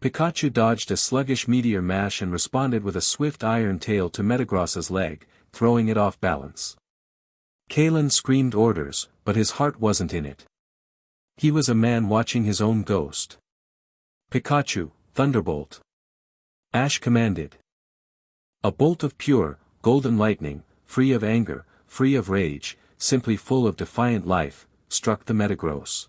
Pikachu dodged a sluggish meteor mash and responded with a swift iron tail to Metagross's leg, throwing it off balance. Kalen screamed orders, but his heart wasn't in it. He was a man watching his own ghost. "Pikachu, Thunderbolt!" Ash commanded. A bolt of pure, golden lightning, free of anger, free of rage, simply full of defiant life, struck the Metagross.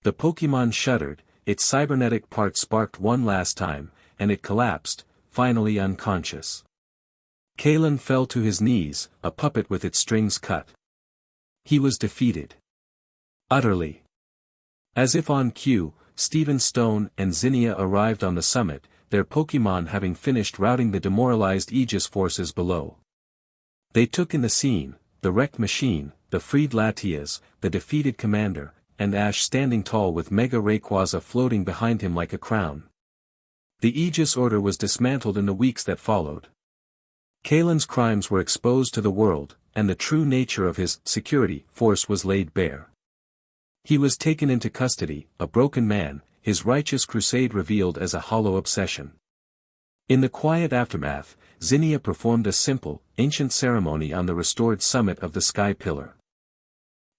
The Pokémon shuddered, its cybernetic part sparked one last time, and it collapsed, finally unconscious. Kalen fell to his knees, a puppet with its strings cut. He was defeated. Utterly. As if on cue, Steven Stone and Zinnia arrived on the summit, their Pokémon having finished routing the demoralized Aegis forces below. They took in the scene, the wrecked machine, the freed Latias, the defeated commander, and Ash standing tall with Mega Rayquaza floating behind him like a crown. The Aegis Order was dismantled in the weeks that followed. Kalen's crimes were exposed to the world, and the true nature of his security force was laid bare. He was taken into custody, a broken man, his righteous crusade revealed as a hollow obsession. In the quiet aftermath, Zinnia performed a simple, ancient ceremony on the restored summit of the Sky Pillar.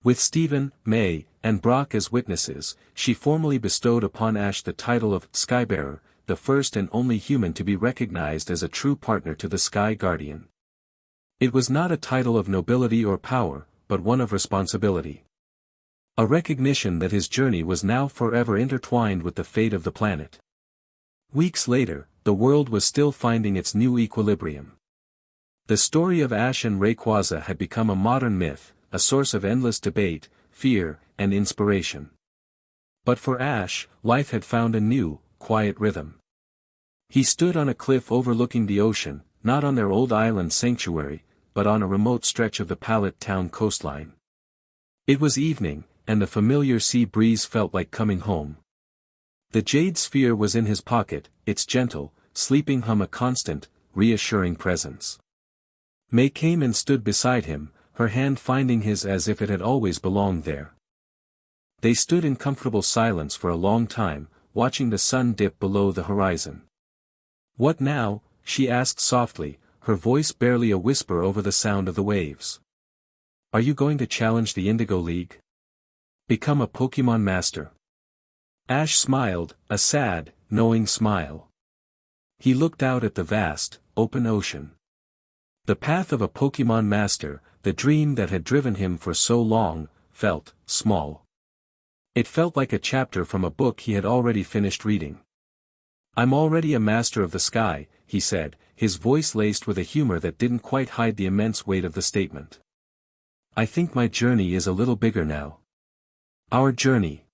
With Steven, May, and Brock as witnesses, she formally bestowed upon Ash the title of Skybearer, the first and only human to be recognized as a true partner to the Sky Guardian. It was not a title of nobility or power, but one of responsibility. A recognition that his journey was now forever intertwined with the fate of the planet. Weeks later, the world was still finding its new equilibrium. The story of Ash and Rayquaza had become a modern myth, a source of endless debate, fear, and inspiration. But for Ash, life had found a new, quiet rhythm. He stood on a cliff overlooking the ocean, not on their old island sanctuary, but on a remote stretch of the Pallet Town coastline. It was evening, and the familiar sea breeze felt like coming home. The jade sphere was in his pocket, its gentle, sleeping hum a constant, reassuring presence. May came and stood beside him, her hand finding his as if it had always belonged there. They stood in comfortable silence for a long time, watching the sun dip below the horizon. "What now?" she asked softly, her voice barely a whisper over the sound of the waves. "Are you going to challenge the Indigo League? Become a Pokémon Master?" Ash smiled, a sad, knowing smile. He looked out at the vast, open ocean. The path of a Pokémon Master, the dream that had driven him for so long, felt small. It felt like a chapter from a book he had already finished reading. "I'm already a master of the sky," he said, his voice laced with a humor that didn't quite hide the immense weight of the statement. "I think my journey is a little bigger now." "Our journey."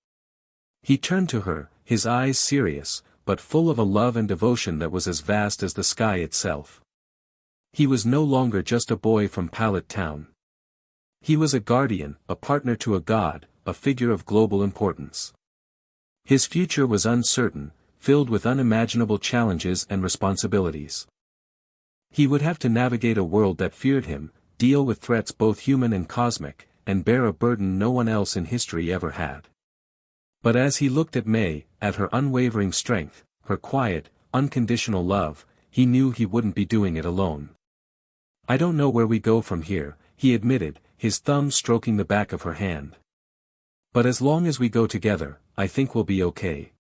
He turned to her, his eyes serious, but full of a love and devotion that was as vast as the sky itself. He was no longer just a boy from Pallet Town. He was a guardian, a partner to a god, a figure of global importance. His future was uncertain, filled with unimaginable challenges and responsibilities. He would have to navigate a world that feared him, deal with threats both human and cosmic, and bear a burden no one else in history ever had. But as he looked at May, at her unwavering strength, her quiet, unconditional love, he knew he wouldn't be doing it alone. "I don't know where we go from here," he admitted, his thumb stroking the back of her hand. "But as long as we go together, I think we'll be okay."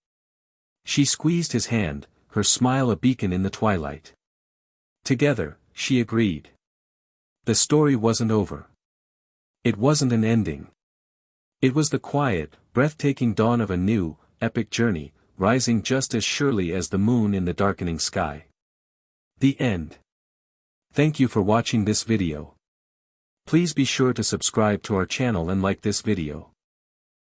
She squeezed his hand, her smile a beacon in the twilight. "Together," she agreed. The story wasn't over. It wasn't an ending. It was the quiet, breathtaking dawn of a new, epic journey, rising just as surely as the moon in the darkening sky. The end. Thank you for watching this video. Please be sure to subscribe to our channel and like this video.